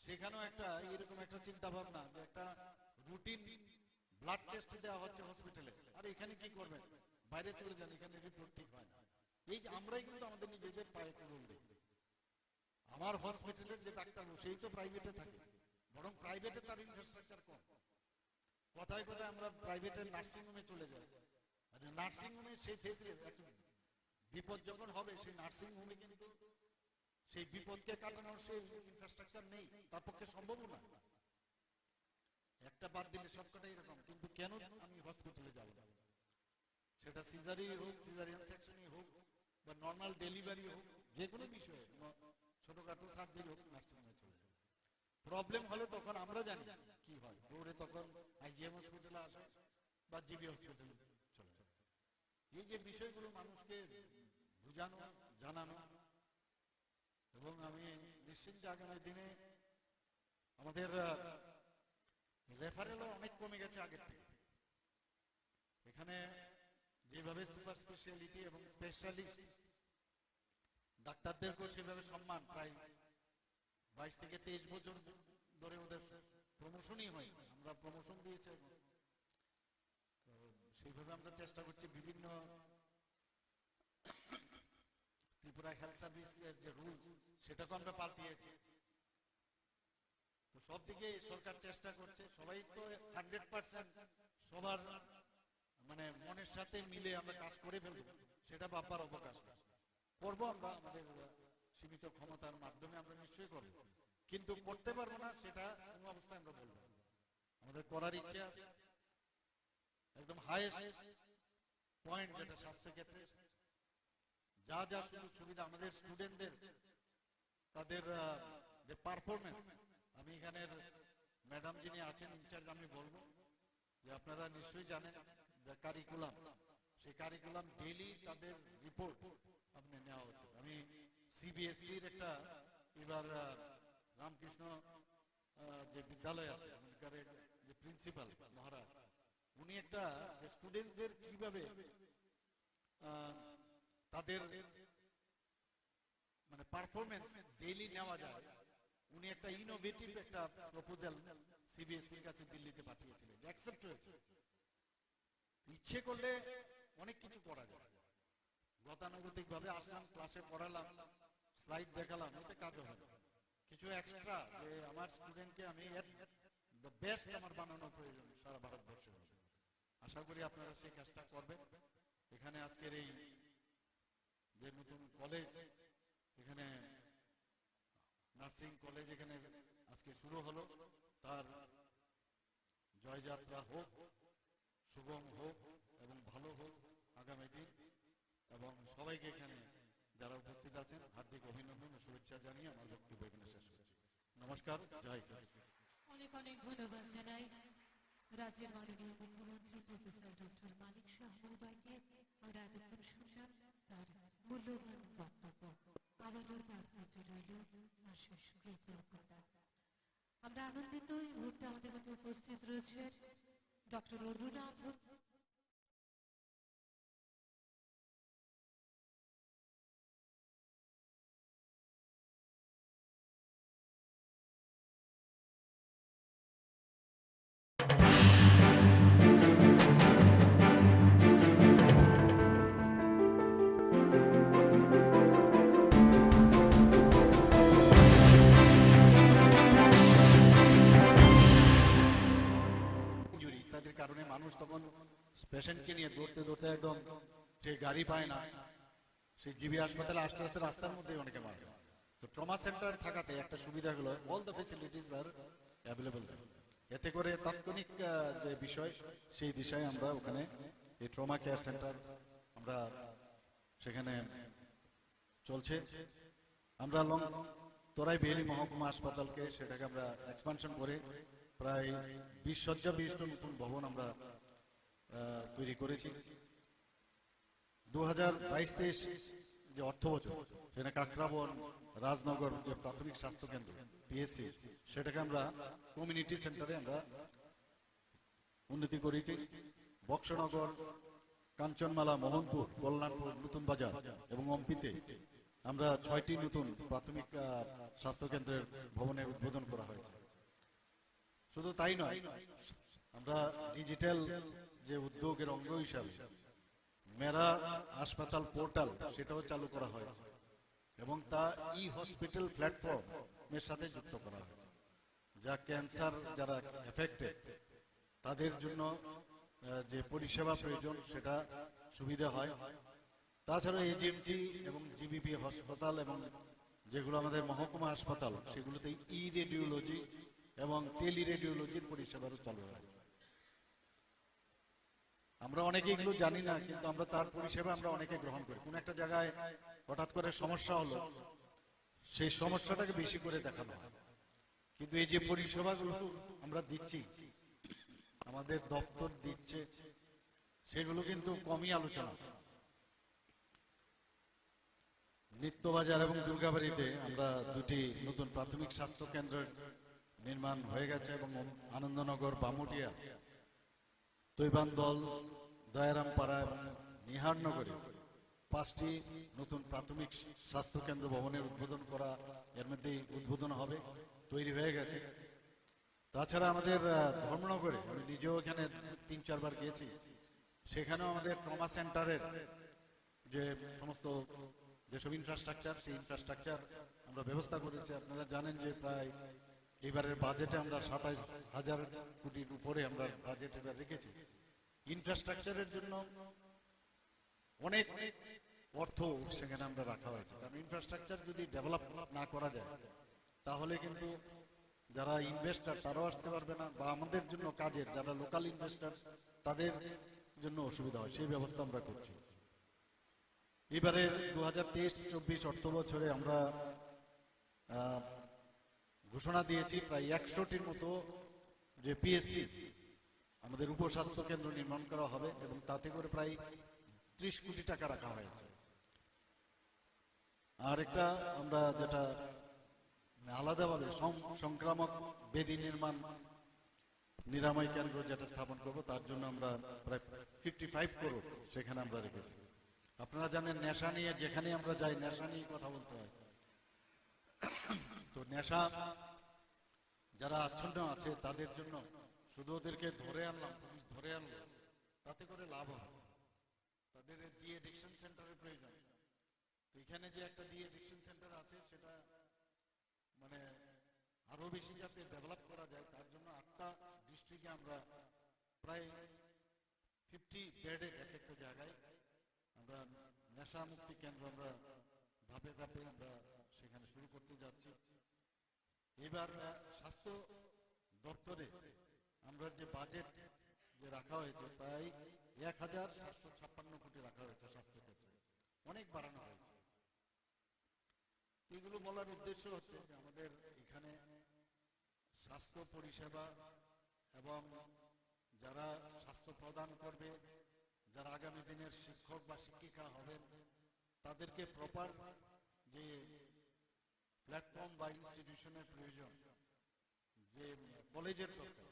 সেখানেও একটা এরকম একটা চিন্তা ভাবনা যে একটা রুটিন ব্লাড টেস্ট দেওয়া হচ্ছে হসপিটালে, আর এখানে কি করবেন, বাইরে চলে যান, এখানে রিপোর্ট ঠিক হয় না। এই যে আমরাই কিন্তু আমাদের নিজেদের পায়ে তুলুন দিই। আমার হসপিটালের যে ডাক্তারবাবু সেই তো প্রাইভেটে থাকে, বরং প্রাইভেটে তার ইনফ্রাস্ট্রাকচার কম, কথায় কথায় আমরা প্রাইভেটের নার্সিং হোমে চলে যাই, আর নার্সিং হোমে সেই ফেসিলিটি বিপদ যখন হবে সেই নার্সিং হোমে কিন্তু সেই বিপদকে কাটানোর সেই ইনফ্রাস্ট্রাকচার নেই, তার পক্ষে সম্ভবও না। একটা বাদ দিলে সবকটাই এরকম, কিন্তু কেন আমি হসপিটালে যাব না? সেটা সিজারি হোক, সিজারিয়ান সেকশনই হোক, বা নর্মাল ডেলিভারি হোক, যে কোনো বিষয়ে ছোটখাটো সার্জারি হোক, নার্সিং হোমে চলে যায়। প্রবলেম হলে তখন আমরা জানি কি হয়, দৌড়ে তখন আইজিএম হসপিটালে আসে বা জিবি হসপিটালে চলে যায়। এই যে বিষয়গুলো মানুষকে বুঝানো, জানানো, এবং আমি নিশ্চিত যে আগামী দিনে আমাদের রেফারেলও অনেক কমে গেছে আগের থেকে। এখানে যেভাবে সুপার স্পেশালিটি এবং স্পেশালিস্ট ডাক্তারদেরকেও সেভাবে সম্মান, প্রায় 22 থেকে 23 বছর ধরে ওদের প্রমোশনই হয়, আমরা প্রমোশন দিয়েছি। তো সেইভাবে আমরা চেষ্টা করছি বিভিন্ন ত্রিপুরা হেলথ সার্ভিসের যে রুলস সেটাকে আমরা পাল্টিয়েছি। তো সব দিকে সরকার চেষ্টা করছে, সবাই তো 100% সবার মানে মনের সাথে মিলে আমরা কাজ করে ফেলবো সেটা ভাববার অবকাশ করবো। আমরা আমাদের সীমিত ক্ষমতার মাধ্যমে আমরা নিশ্চয়ই করবো, কিন্তু করতে পারবো না সেটা কোনো অবস্থায় আমরা বলবো। আমাদের করার ইচ্ছে আছে, একদম হাইয়েস্ট পয়েন্ট যেটা স্বাস্থ্য ক্ষেত্রে যা যা সুযোগ সুবিধা আমাদের স্টুডেন্টদের, তাদের যে পারফরমেন্স, আমি এখানের ম্যাডাম যিনি আছেন ইনচার্জ, আমি বলবো যে আপনারা নিশ্চয়ই জানেন যে কারিকুলাম, সেই কারিকুলাম ডেইলি তাদের রিপোর্ট আপনি নেওয়া উচিত। আমি সিবিএসসির একটা এবার রামকৃষ্ণ যে বিদ্যালয় আছে ওখানকার যে প্রিন্সিপাল মহারাজ, উনি একটা স্টুডেন্টসদের কিভাবে তাদের মানে পারফরমেন্স ডেইলি নেওয়া যায়, উনি একটা ইনোভেটিভ একটা প্রপোজাল সিবিএসসির কাছে দিল্লিতে পাঠিয়েছিলেন, অ্যাকসেপ্ট হয়েছে। ইচ্ছে করলে অনেক কিছু করা যায়। গতানুগতিক ভাবে আসলাম, ক্লাসে পড়ালাম, স্লাইড দেখালাম, এতে কাজ হবে। কিছু এক্সট্রা যে আমার স্টুডেন্টকে আমি দ্য বেস্ট আমার বানানোর প্রয়োজন সারা ভারতবর্ষে হবে। আশা করি আপনারা সেই কাজটা করবেন। এখানে আজকের এই যে নতুন কলেজ, এখানে নার্সিং কলেজ এখানে আজকে শুরু হলো, তার জয়যাত্রা হোক, সুগম হোক এবং ভালো হোক আগামী দিন। এবং সবাইকে এখানে যারা উপস্থিত আছেন হার্দিক অভিনন্দন ও শুভেচ্ছা জানিয়ে আমার বক্তব্য এখানে শেষ করছি। নমস্কার, জয় হিন্দ। অনেক অনেক ধন্যবাদ জানাই রাজ্যের মাননীয় মুখ্যমন্ত্রী প্রফেসর ডক্টর মানিক শাহ মহোদয়কে। আমরা এতক্ষণ শুনলাম তার মূল্যবান বক্তব্য। আবারও তার প্রতি রইল অশেষ কৃতজ্ঞতা। আমরা আনন্দিত এই মুহূর্তে আমাদের মধ্যে উপস্থিত রয়েছে ডক্টর অরুণা। ইত্যাদির কারণে মানুষ তখন পেশেন্টকে নিয়ে দৌড়তে দৌড়তে একদম সেই গাড়ি পায় না, সেই জিবি হাসপাতালে আস্তে আস্তে রাস্তার মধ্যে অনেকে মারা যায়। তো ট্রমা সেন্টার থাকাতে একটা সুবিধা হলো all the facilities R available. এতে করে তাৎক্ষণিক যে বিষয় সেই দিশায় আমরা ওখানে এই ট্রমা কেয়ার সেন্টার আমরা সেখানে চলছে। আমরা তোরাই বেহেলি মহকুমা হাসপাতালকে সেটাকে আমরা এক্সপানশন করে প্রায় 20 শয্যা বিশিষ্ট নতুন ভবন আমরা তৈরি করেছি। 2022-23 যে অর্থ বছর সেখানে কাকরাবন রাজনগর যে প্রাথমিক স্বাস্থ্য কেন্দ্র পিএসসি সেটাকে আমরা কমিউনিটি সেন্টারে আমরা উন্নতি করেছি। বক্সনগর, কাঞ্চনমালা, মোহনপুর, কল্যাণপুর, নতুন বাজার এবং অম্পিতে আমরা 6টি নতুন প্রাথমিক স্বাস্থ্য কেন্দ্রের ভবনের উদ্বোধন করা হয়েছে। শুধু তাই নয়, আমরা ডিজিটাল যে উদ্যোগের অঙ্গ হিসাবে মেরা হাসপাতাল পোর্টাল সেটাও চালু করা হয়েছে এবং তা ই হসপিটাল প্ল্যাটফর্মের সাথে যুক্ত করা হয়েছে, যা ক্যান্সার যারা এফেক্টেড তাদের জন্য যে পরিষেবা প্রয়োজন সেটা সুবিধা হয়। তাছাড়া এজিএমসি এবং জিবিপি হাসপাতাল এবং যেগুলো আমাদের মহকুমা হাসপাতাল সেগুলোতে ই রেডিওলজি এবং টেলি রেডিওলজির পরিষেবারও চালু হয়। আমরা অনেকে এগুলো জানি না, কিন্তু আমরা তার পরিষেবা আমরা অনেকে গ্রহণ করি। কোন একটা জায়গায় হঠাৎ করে সমস্যা হলো, সেই সমস্যাটাকে বেশি করে দেখানো হয়, কিন্তু এই যে পরিষেবাগুলো আমরা দিচ্ছি, আমাদের দপ্তর দিচ্ছে, সেগুলো কিন্তু কমই আলোচনা। নিত্যবাজার এবং দুর্গাবাড়িতে আমরা দুটি নতুন প্রাথমিক স্বাস্থ্য কেন্দ্রের নির্মাণ হয়ে গেছে এবং আনন্দনগর, বামুটিয়া, তৈবান্দল, দয়ারামপাড়া এবং নিহারনগরে 5টি নতুন প্রাথমিক স্বাস্থ্য কেন্দ্র ভবনের উদ্বোধন করা, এর মধ্যেই উদ্বোধন হবে, তৈরি হয়ে গেছে। তাছাড়া আমাদের ধর্মনগরে আমি নিজেও এখানে 3-4 বার গিয়েছি, সেখানেও আমাদের ট্রমা সেন্টারের যে সমস্ত যেসব ইনফ্রাস্ট্রাকচার, সেই ইনফ্রাস্ট্রাকচার আমরা ব্যবস্থা করেছি। আপনারা জানেন যে প্রায় এবারের বাজেটে আমরা 27,000 কোটির উপরে আমরা বাজেট এবার রেখেছি। ইনফ্রাস্ট্রাকচারের জন্য অনেক অর্থ সেখানে আমরা রাখা হয়েছে, কারণ ইনফ্রাস্ট্রাকচার যদি ডেভেলপ না করা যায় তাহলে কিন্তু যারা ইনভেস্টার তারাও আসতে পারবে না, বা আমাদের জন্য কাজের যারা লোকাল ইনভেস্টার তাদের জন্য অসুবিধা হয়, সেই ব্যবস্থা আমরা করছি। এবারে 2023-24 অর্থ বছরে আমরা ঘোষণা দিয়েছি প্রায় 100টির মতো যে পিএসসি আমাদের উপস্বাস্থ্য কেন্দ্র নির্মাণ করা হবে, এবং তাতে করে প্রায় 30 কোটি টাকা রাখা হয়েছে। আর একটা আমরা যেটা আলাদাভাবে সংক্রামক ব্যাধি নিরাময় কেন্দ্র যেটা স্থাপন করব, তার জন্য আমরা প্রায় 55 করোড় সেখানে আমরা রেখেছি। আপনারা জানেন নেশা নিয়ে যেখানে আমরা যাই নেশা নিয়ে কথা বলতে হয়, তো নেশা যারা আচ্ছন্ন আছে তাদের জন্য শুধু ওদেরকে ধরে আনলাম, পুলিশ ধরে আনলো, তাতে করে লাভ হবে। তাদের ডি এডিকশন সেন্টারের প্রয়োজন। তো এখানে যে একটা ডি এডিকশন সেন্টার আছে সেটা মানে আরো বেশি যাতে ডেভেলপ করা যায়, তার জন্য 8টা ডিস্ট্রিক্টে আমরা প্রায় 50 বেডের একটা জায়গায় আমরা নেশা মুক্তি কেন্দ্র আমরা ধাপে ধাপে আমরা সেখানে শুরু করতে যাচ্ছি। এবার স্বাস্থ্য দপ্তরে আমরা যে বাজেট যে রাখা হয়েছে প্রায় 1,756 কোটি রাখা হয়েছে স্বাস্থ্য ক্ষেত্রে, অনেক বাড়ানো হয়েছে। এগুলো বলার উদ্দেশ্য হচ্ছে যে আমাদের এখানে স্বাস্থ্য পরিষেবা এবং যারা স্বাস্থ্য প্রদান করবে, যারা আগামী দিনের শিক্ষক বা শিক্ষিকা হবেন, তাদেরকে প্রপার যে প্ল্যাটফর্ম বা ইনস্টিটিউশনের প্রয়োজন, যে কলেজের দরকার।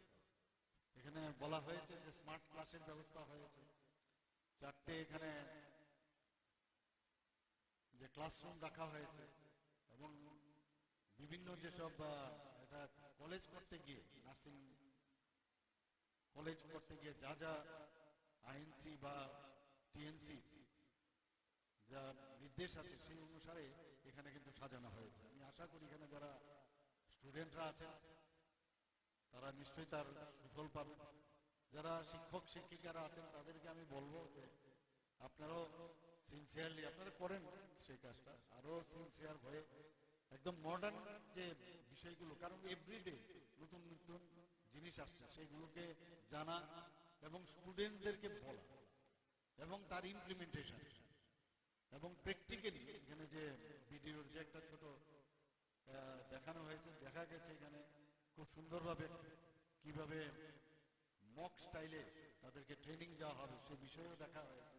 এখানে বলা হয়েছে যে স্মার্ট ক্লাসের ব্যবস্থা হয়েছে, 4টে এখানে যে ক্লাসরুম রাখা হয়েছে, এবং বিভিন্ন যেসব এটা কলেজ করতে গিয়ে, নার্সিং কলেজ করতে গিয়ে যা যা আইএনসি বা টিএনসি যা নির্দেশ আছে সেই অনুসারে এখানে কিন্তু সাজানো হয়েছে। আমি আশা করি এখানে যারা স্টুডেন্টরা আছেন তারা নিশ্চয়ই তার সুফল পাবেন। যারা শিক্ষক শিক্ষিকারা আছেন তাদেরকে আমি বলবো যে আপনারাও সিনসিয়ারলি আপনারা করেন সেই কাজটা, আরো সিনসিয়ার হয়ে একদম মডার্ন যে বিষয়গুলো, কারণ এভরিডে নতুন নতুন জিনিস আসছে, সেগুলোকে জানা এবং স্টুডেন্টদেরকে বলা এবং তার ইমপ্লিমেন্টেশন এবং প্র্যাকটিক্যালি এখানে যে ভিডিওর যে একটা ছোট দেখানো হয়েছে, দেখা গেছে এখানে খুব সুন্দরভাবে কিভাবে মক স্টাইলে তাদেরকে ট্রেনিং দেওয়া হবে সে বিষয়েও দেখা হয়েছে।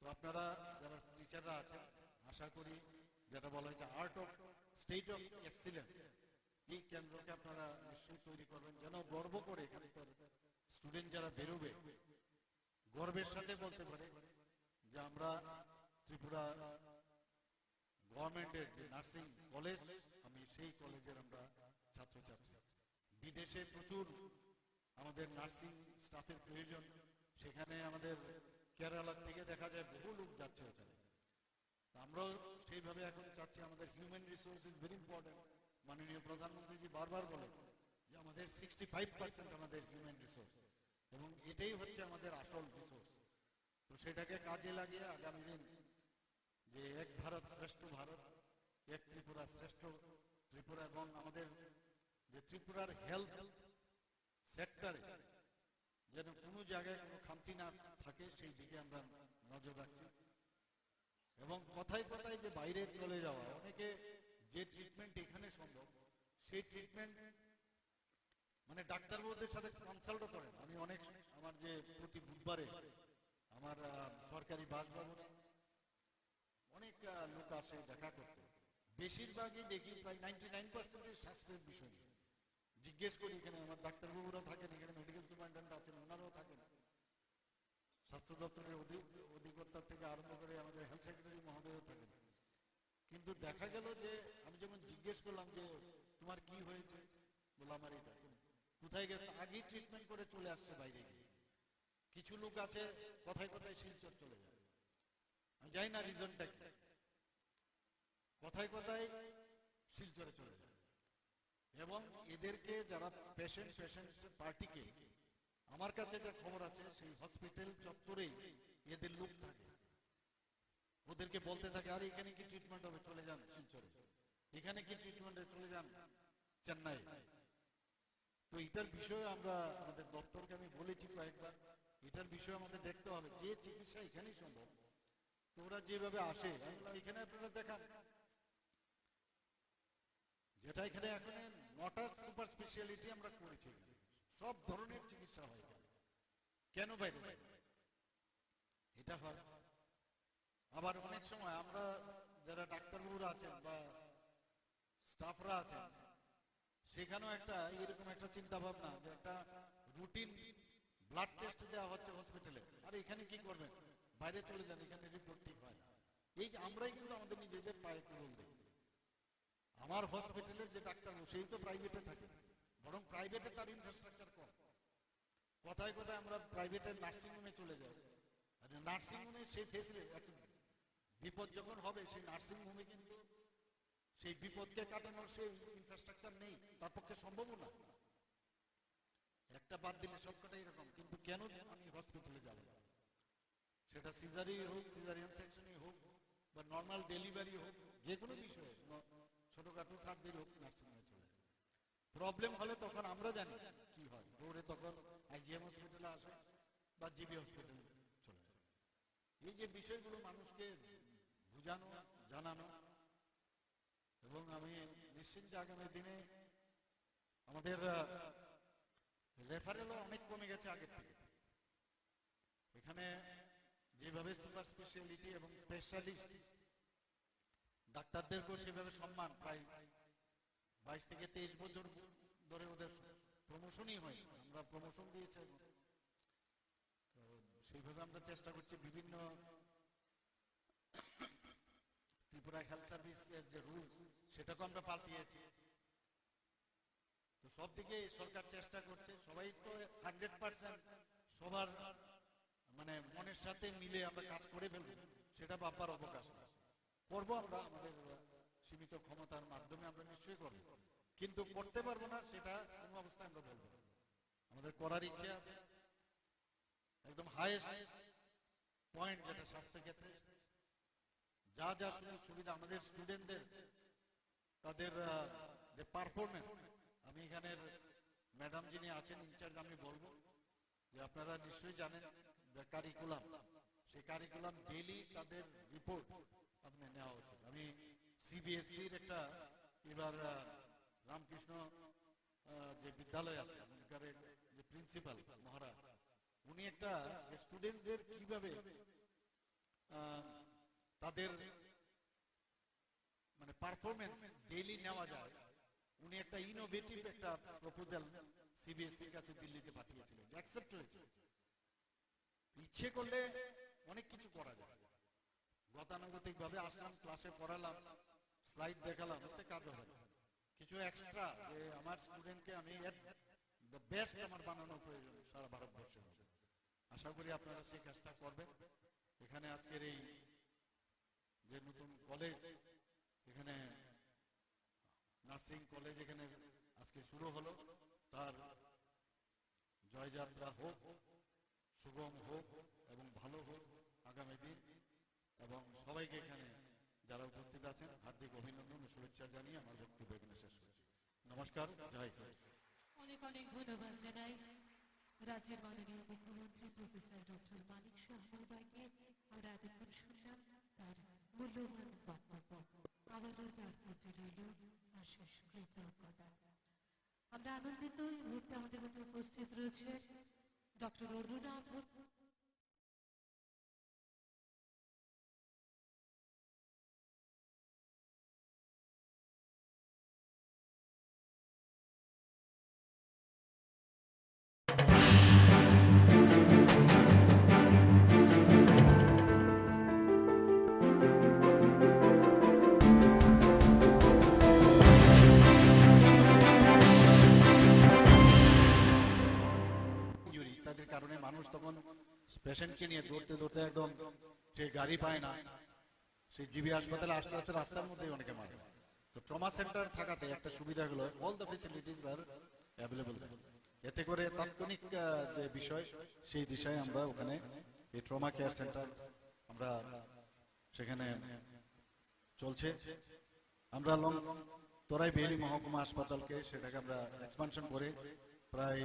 তো আপনারা যারা টিচাররা আছেন, আশা করি যেটা বলা হয়েছে art of state of excellence, এই কেন্দ্রকে আপনারা নিশ্চয়ই তৈরি করবেন, যেন গর্ব করে এখানে স্টুডেন্ট যারা বেরোবে গর্বের সাথে বলতে পারে যে আমরা ত্রিপুরা গভর্নমেন্টের যে নার্সিং কলেজ, আমি সেই কলেজের আমরা ছাত্রছাত্রী। বিদেশে প্রচুর আমাদের নার্সিং স্টাফের প্রয়োজন, সেখানে আমাদের কেরালা থেকে দেখা যায় বহু লোক যাচ্ছে ওখানে। আমরাও সেইভাবে এখন চাচ্ছি, আমাদের human resource is very important. মাননীয় প্রধানমন্ত্রীজি বারবার বলেন যে আমাদের 65% আমাদের হিউম্যান রিসোর্স, এবং এটাই হচ্ছে আমাদের আসল রিসোর্স। তো সেটাকে কাজে লাগিয়ে আগামী দিন যে এক ভারত শ্রেষ্ঠ ভারত, এক ত্রিপুরা শ্রেষ্ঠ ত্রিপুরা, এবং আমাদের যে ত্রিপুরার হেলথ সেক্টরে যেন কোনো জায়গায় কোনো খামতি না থাকে সেই দিকে আমরা নজর রাখছি। এবং কথায় কথায় যে বাইরে চলে যাওয়া, অনেকে যে ট্রিটমেন্ট এখানে সম্ভব সেই ট্রিটমেন্ট মানে ডাক্তারবাবুদের সাথে কনসাল্টও করেন। আমি অনেক আমার যে প্রতি বুধবারে আমার সরকারি বাসভবনে অনেক লোক আসে দেখা করতে, বেশিরভাগই দেখি প্রায় 99% স্বাস্থ্যের বিষয় নিয়ে জিজ্ঞেস করি। এখানে আমার ডাক্তারবাবুরা থাকেন, এখানে মেডিকেল সুপারিনটেন্ডেন্ট আছেন, ওনারাও থাকেন, স্বাস্থ্য দপ্তরের অধিকর্তা থেকে আরম্ভ করে আমাদের হেলথ সেক্রেটারি মহোদয়ও থাকেন। কিন্তু দেখা গেল যে আমি যখন জিজ্ঞেস করলাম যে তোমার কি হয়েছে, বললাম আমার এটা, কোথায় গেছে, আগেই ট্রিটমেন্ট করে চলে আসছে বাইরে গিয়ে। কিছু লোক আছে কথায় কথায় শিলচর চলে যায়, আমি জানি না রিজনটা কি, কথায় কথায় শিলচরে চলে যায়। এবং এদেরকে যারা পেশেন্ট পার্টিকে, আমার কাছে যে খবর আছে সেই হসপিটাল চত্বরেই এদের লোক থাকে, ওদেরকে বলতে থাকে আর এখানে কি ট্রিটমেন্ট হবে, চলে যান শিলচরে, এখানে কি ট্রিটমেন্ট হবে, চলে যান চেন্নাই। তো এটার বিষয়ে আমরা আমাদের দপ্তরকে আমি বলেছি কয়েকবার, এটার বিষয়ে আমাদের দেখতে হবে যে চিকিৎসা এখানেই সম্ভব। তো ওরা যেভাবে আসে, এখানে আপনারা দেখান যেটা এখানে এখন 9টা সুপার স্পেশালিটি আমরা করেছি, সব ধরনের চিকিৎসা হয়। কেন বাইরে এটা হয়? আবার অনেক সময় আমরা যারা ডাক্তারবাবুরা আছেন বা স্টাফরা আছেন, সেখানেও একটা এরকম একটা চিন্তা ভাবনা যে একটা রুটিন ব্লাড টেস্ট দেওয়া হচ্ছে হসপিটালে, আর এখানে কি করবেন, বাইরে চলে যান, এখানে রিপোর্ট ঠিক হয় না। এই যে আমরাই কিন্তু আমাদের নিজেদের পায়ে কুড়ুল দিই। আমার হসপিটালের যে ডাক্তার সেই তো প্রাইভেটে থাকে, বরং প্রাইভেটে তার ইনফ্রাস্ট্রাকচার কম। কথায় কথায় আমরা প্রাইভেটের নার্সিংহোমে চলে যাই, আর নার্সিংহোমে সেই ফেসিলিটি, বিপদ যখন হবে সেই নার্সিংহোমে কিন্তু সেই বিপদকে কাটানোর সেই ইনফ্রাস্ট্রাকচার নেই, তার পক্ষে সম্ভব না। একটা বাদ দিলে সবকটাই এরকম। কিন্তু কেন আমি হসপিটালে যাব? সেটা সিজারি হোক, সিজারিয়ান সেকশনই হোক, বা নর্মাল ডেলিভারি হোক, যে কোনো বিষয়ে, ছোটখাটো সার্জারি হোক, নার্সিংহোমে চলে যায়। প্রবলেম হলে তখন আমরা জানি কি হয়, দৌড়ে তখন আইজিএম হসপিটালে আসে বা জিবি হসপিটালে চলে যায়। এই যে বিষয়গুলো মানুষকে বুঝানো, জানানো, এবং আমি নিশ্চিত যে আগামী দিনে আমাদের রেফারেলও অনেক কমে গেছে আগের থেকে। এখানে যেভাবে সুপার স্পেশালিটি এবং স্পেশালিস্ট ডাক্তারদেরকেও সেভাবে সম্মান, প্রায় 22 থেকে 23 বছর ধরে ওদের প্রমোশনই হয়, আমরা প্রমোশন দিয়েছি। তো সেইভাবে আমরা চেষ্টা করছি বিভিন্ন ত্রিপুরা হেলথ সার্ভিসের যে রুলস সেটাকে আমরা পাল্টিয়েছি। তো সব দিকে সরকার চেষ্টা করছে, সবাই তো 100% সবার মানে মনের সাথে মিলে আমরা কাজ করে ফেলবো সেটা ভাববার অবকাশ নেই। করবো আমরা আমাদের সীমিত ক্ষমতার মাধ্যমে, আমরা নিশ্চয়ই করবো, কিন্তু করতে পারবো না সেটা কোনো অবস্থায় আমরা বলবো না। আমাদের করার ইচ্ছে আছে। একদম হাইয়েস্ট পয়েন্ট যেটা স্বাস্থ্য ক্ষেত্রে যা যা সুযোগ সুবিধা আমাদের স্টুডেন্টদের, তাদের যে পারফরমেন্স, আমি এখানের ম্যাডাম যিনি আছেন ইনচার্জ, আমি বলবো যে আপনারা নিশ্চয়ই জানেন যে কারিকুলাম, সেই কারিকুলাম ডেইলি তাদের রিপোর্ট আপনি নেওয়া উচিত। আমি সিবিএসসির একটা এবার রামকৃষ্ণ যে বিদ্যালয় আছে ওখানকার যে প্রিন্সিপাল মহারাজ, উনি একটা স্টুডেন্টদের কিভাবে তাদের মানে পারফরমেন্স ডেইলি নেওয়া যায়, উনি একটা ইনোভেটিভ একটা প্রপোজাল সিবিএসসির কাছে দিল্লিতে পাঠিয়েছিলেন, অ্যাকসেপ্ট হয়েছে। ইচ্ছে করলে অনেক কিছু করা যায়। গতানুগতিক ভাবে আসলাম, ক্লাসে পড়ালাম, স্লাইড দেখালাম, ওতে কাজ হবে। কিছু এক্সট্রা যে আমার স্টুডেন্টকে আমি দ্য বেস্ট আমার বানানো প্রয়োজন সারা ভারতবর্ষে। আশা করি আপনারা সেই কাজটা করবেন। এখানে আজকের এই যে নতুন কলেজ, এখানে নার্সিং কলেজ এখানে আজকে শুরু হলো, তার জয়যাত্রা হোক, সুগম হোক এবং ভালো হোক আগামী দিন। এবং সবাইকে এখানে যারা উপস্থিত আছেন হার্দিক অভিনন্দন ও শুভেচ্ছা জানিয়ে আমার বক্তব্য এখানে শেষ করছি। নমস্কার, জয় হিন্দ। অনেক অনেক ধন্যবাদ জানাই রাজ্যের মাননীয় মুখ্যমন্ত্রী প্রফেসর ডক্টর মানিক শাহ মহোদয়কে। আমরা এতক্ষণ শুনলাম তার মূল্যবান বক্তব্য। আবারও তার প্রতি রইল অশেষ কৃতজ্ঞতা। আমরা আনন্দিত এই মুহূর্তে আমাদের মধ্যে উপস্থিত রয়েছে ডক্টর অরুণাভ ইনজুরি ইত্যাদির কারণে মানুষ তখন পেশেন্টকে নিয়ে দৌড়তে দৌড়তে একদম যে গাড়ি পায় না, সেই জিবি হাসপাতালে আস্তে আস্তে রাস্তার মধ্যেই অনেকে মারে। তো ট্রমা সেন্টার থাকাতে একটা সুবিধা হলো all the facilities R available. এতে করে তাৎক্ষণিক যে বিষয় সেই দিশায় আমরা ওখানে এই ট্রমা কেয়ার সেন্টার আমরা সেখানে চলছে। আমরা তোরাই বেলি মহকুমা হাসপাতালকে সেটাকে আমরা এক্সপানশন করে প্রায়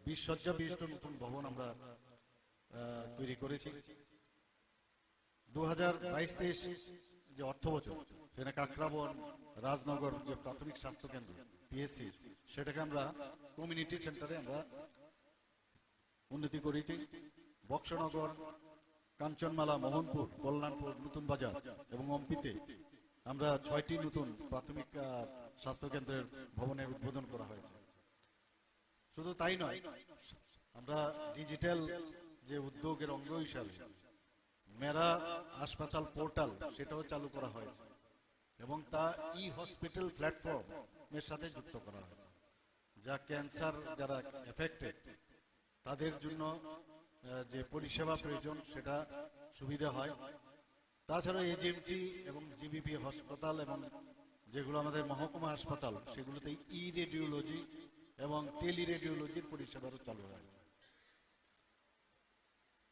20 শয্যা বিশিষ্ট নতুন ভবন আমরা তৈরি করেছি। 2022-23 যে অর্থ বছর সেখানে কাকরাবন রাজনগর যে প্রাথমিক স্বাস্থ্য কেন্দ্র পিএসসি সেটাকে আমরা কমিউনিটি সেন্টারে আমরা উন্নতি করেছি। বক্সনগর, কাঞ্চনমালা, মোহনপুর, কল্যাণপুর, নতুন বাজার এবং অম্পিতে আমরা 6টি নতুন প্রাথমিক স্বাস্থ্য কেন্দ্রের ভবনের উদ্বোধন করা হয়েছে। শুধু তাই নয়, আমরা ডিজিটাল যে উদ্যোগের অঙ্গ হিসাবে মেরা হাসপাতাল পোর্টাল সেটাও চালু করা হয়েছে এবং তা ই হসপিটাল প্ল্যাটফর্ম এর সাথে যুক্ত করা হয়েছে, যা ক্যান্সার যারা এফেক্টেড তাদের জন্য যে পরিষেবা প্রয়োজন সেটা সুবিধা হয়। তাছাড়া এজেন্সি এবং জিবিপি হাসপাতাল এবং যেগুলো আমাদের মহকুমা হাসপাতাল সেগুলোতে ই রেডিওলজি এবং টেলি রেডিওলজির পরিষেবারও চালু হয়।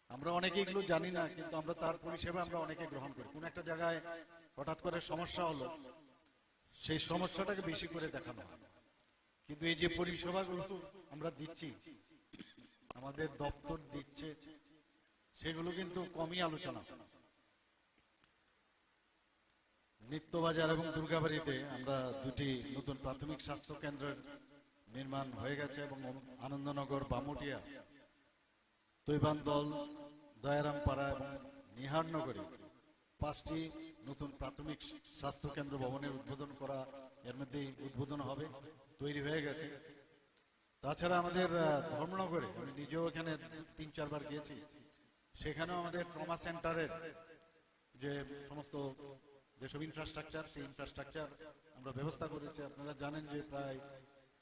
আমরা অনেকে এগুলো জানি না, কিন্তু আমরা তার পরিষেবা আমরা অনেকে গ্রহণ করি। কোন একটা জায়গায় হঠাৎ করে সমস্যা হলো, সেই সমস্যাটাকে বেশি করে দেখানো হয়, কিন্তু এই যে পরিষেবাগুলো আমরা দিচ্ছি, আমাদের দপ্তর দিচ্ছে, সেগুলো কিন্তু কমই আলোচনা। নিত্যবাজার এবং দুর্গাবাড়িতে আমরা 2টি নতুন প্রাথমিক স্বাস্থ্য কেন্দ্রের নির্মাণ হয়ে গেছে এবং আনন্দনগর, বামুটিয়া, তৈবান্দল, দয়ারামপাড়া এবং নিহারনগরে 5টি নতুন প্রাথমিক স্বাস্থ্য কেন্দ্র ভবনের উদ্বোধন করা, এর মধ্যেই উদ্বোধন হবে, তৈরি হয়ে গেছে। তাছাড়া আমাদের ধর্মনগরে আমি নিজেও এখানে 3-4 বার গিয়েছি, সেখানেও আমাদের ট্রমা সেন্টারের যে সমস্ত যেসব ইনফ্রাস্ট্রাকচার সেই ইনফ্রাস্ট্রাকচার আমরা ব্যবস্থা করেছি। আপনারা জানেন যে প্রায়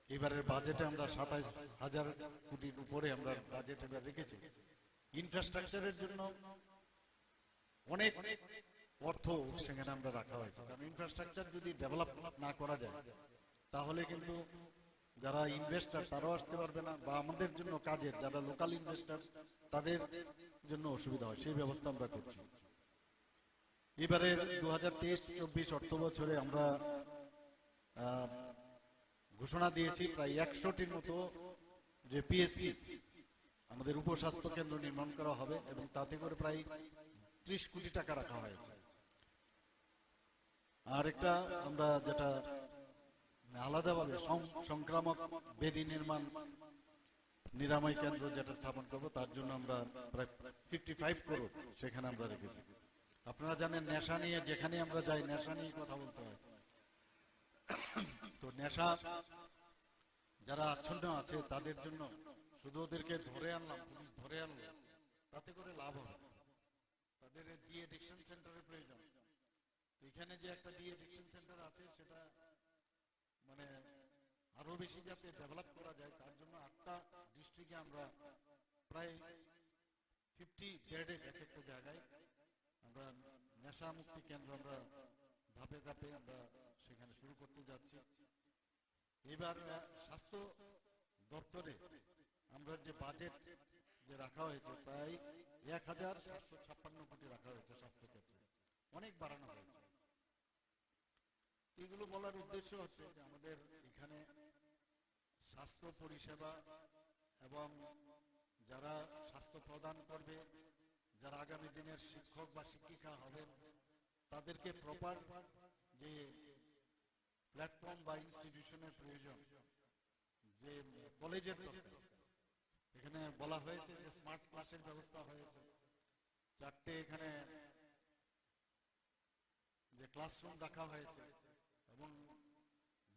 এবারের বাজেটে আমরা 27,000 কোটির উপরে আমরা বাজেট এবার রেখেছি। ইনফ্রাস্ট্রাকচারের জন্য অনেক অর্থ সেখানে আমরা রাখা হয়েছে, কারণ ইনফ্রাস্ট্রাকচার যদি ডেভেলপ না করা যায় তাহলে কিন্তু যারা ইনভেস্টার তারাও আসতে পারবে না, বা আমাদের জন্য কাজের যারা লোকাল ইনভেস্টার তাদের জন্য অসুবিধা হয়, সেই ব্যবস্থা আমরা করছি। এবারে 2023-24 অর্থ বছরে আমরা ঘোষণা দিয়েছি প্রায় 100টির মতো যে পিএসসি আমাদের উপস্বাস্থ্য কেন্দ্র নির্মাণ করা হবে এবং তাতে করে প্রায় 30 কোটি টাকা রাখা হয়েছে। আর একটা আমরা যেটা আলাদাভাবে সংক্রামক ব্যাধি নিরাময় কেন্দ্র যেটা স্থাপন করবো, তার জন্য আমরা প্রায় 55 করোড় সেখানে আমরা রেখেছি। আপনারা জানেন নেশা নিয়ে যেখানে আমরা যাই নেশা নিয়ে কথা বলতে হয়। তো নেশা যারা আচ্ছন্ন আছে তাদের জন্য শুধু ওদেরকে ধরে আনলাম, পুলিশ ধরে আনলো, তাতে করে লাভ হবে। তাদের ডি এডিকশন সেন্টারের প্রয়োজন। এখানে যে একটা ডি এডিকশন সেন্টার আছে সেটা মানে আরো বেশি যাতে ডেভেলপ করা যায় তার জন্য 8টা ডিস্ট্রিক্টে আমরা প্রায় 50 বেডের একটা জায়গায় আমরা নেশা মুক্তি কেন্দ্র আমরা ধাপে ধাপে আমরা সেখানে শুরু করতে যাচ্ছি। এবার স্বাস্থ্য দপ্তরে আমরা যে বাজেট যে রাখা হয়েছে প্রায় 1756 কোটি রাখা হয়েছে স্বাস্থ্যক্ষেত্রে, অনেক বাড়ানো হয়েছে। এগুলো বলার উদ্দেশ্য হচ্ছে যে আমাদের এখানে স্বাস্থ্য পরিষেবা এবং যারা স্বাস্থ্য প্রদান করবে, যারা আগামী দিনের শিক্ষক বা শিক্ষিকা হবেন, তাদেরকে প্রপার যে প্ল্যাটফর্ম বা ইনস্টিটিউশনের প্রয়োজন, যে কলেজের দরকার। এখানে বলা হয়েছে যে স্মার্ট ক্লাসের ব্যবস্থা হয়েছে, 4টে এখানে যে ক্লাসরুম রাখা হয়েছে, এবং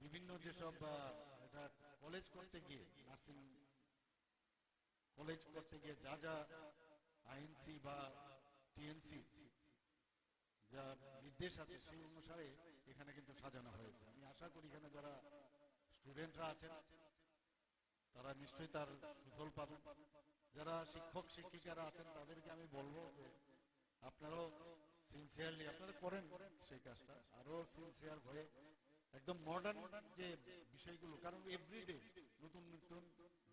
বিভিন্ন যেসব এটা কলেজ করতে গিয়ে, নার্সিং কলেজ করতে গিয়ে যা যা আইএনসি বা টিএনসি যা নির্দেশ আছে সেই অনুসারে এখানে কিন্তু সাজানো হয়েছে। আমি আশা করি এখানে যারা স্টুডেন্টরা আছেন তারা নিশ্চয়ই তার সুফল পাবেন। যারা শিক্ষক শিক্ষিকারা আছেন তাদেরকে আমি বলবো যে আপনারাও সিনসিয়ারলি আপনারা করেন সেই কাজটা, আরো সিনসিয়ার হয়ে একদম মডার্ন যে বিষয়গুলো, কারণ এভরিডে নতুন নতুন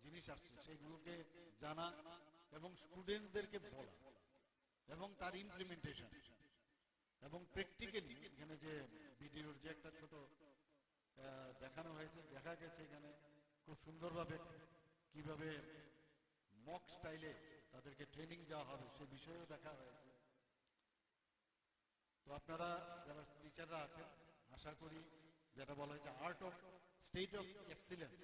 জিনিস আসছে, সেইগুলোকে জানা এবং স্টুডেন্টদেরকে বলা এবং তার ইমপ্লিমেন্টেশন এবং প্র্যাকটিক্যালি এখানে যে ভিডিওর যে একটা ছোট দেখানো হয়েছে, দেখা গেছে এখানে খুব সুন্দরভাবে কিভাবে মক স্টাইলে তাদেরকে ট্রেনিং দেওয়া হবে সে বিষয়েও দেখা হয়েছে। তো আপনারা যারা টিচাররা আছেন, আশা করি যেটা বলা হয়েছে art of state of excellence,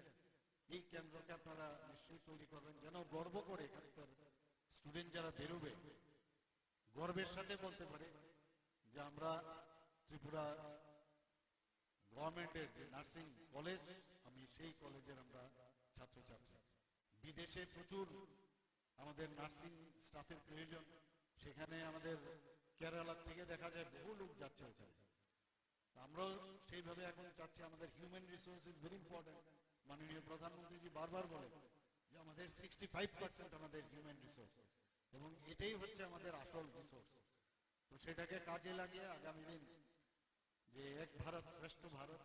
এই কেন্দ্রকে আপনারা নিশ্চয়ই তৈরি করবেন, যেন গর্ব করে এখানকার স্টুডেন্ট যারা বেরোবে গর্বের সাথে বলতে পারে যে আমরা ত্রিপুরা গভর্নমেন্টের যে নার্সিং কলেজ, আমি সেই কলেজের আমরা ছাত্রছাত্রী। বিদেশে প্রচুর আমাদের নার্সিং স্টাফের প্রয়োজন, সেখানে আমাদের কেরালা থেকে দেখা যায় বহু লোক যাচ্ছে ওখানে। আমরাও সেইভাবে এখন চাচ্ছি, আমাদের human resource is very important. মাননীয় প্রধানমন্ত্রীজি বারবার বলেন যে আমাদের 65% আমাদের হিউম্যান রিসোর্স, এবং এটাই হচ্ছে আমাদের আসল রিসোর্স। তো সেটাকে কাজে লাগিয়ে আগামী দিন যে এক ভারত শ্রেষ্ঠ ভারত,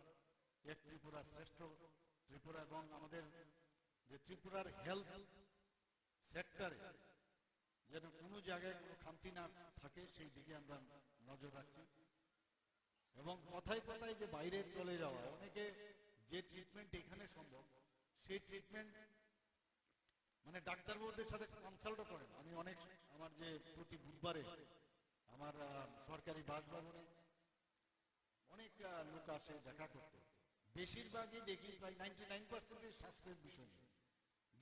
এক ত্রিপুরা শ্রেষ্ঠ ত্রিপুরা, এবং আমাদের যে ত্রিপুরার হেলথ সেক্টরে যেন কোনো জায়গায় কোনো খামতি না থাকে সেই দিকে আমরা নজর রাখছি। এবং কথায় কথায় যে বাইরে চলে যাওয়া, অনেকে যে ট্রিটমেন্ট এখানে সম্ভব সেই ট্রিটমেন্ট মানে ডাক্তারবাবুদের সাথে কনসাল্টও করেন। আমি অনেক আমার যে প্রতি বুধবারে আমার সরকারি বাসভবনে অনেক লোক আসে দেখা করতে, বেশিরভাগই দেখি প্রায় 99% স্বাস্থ্যের বিষয় নিয়ে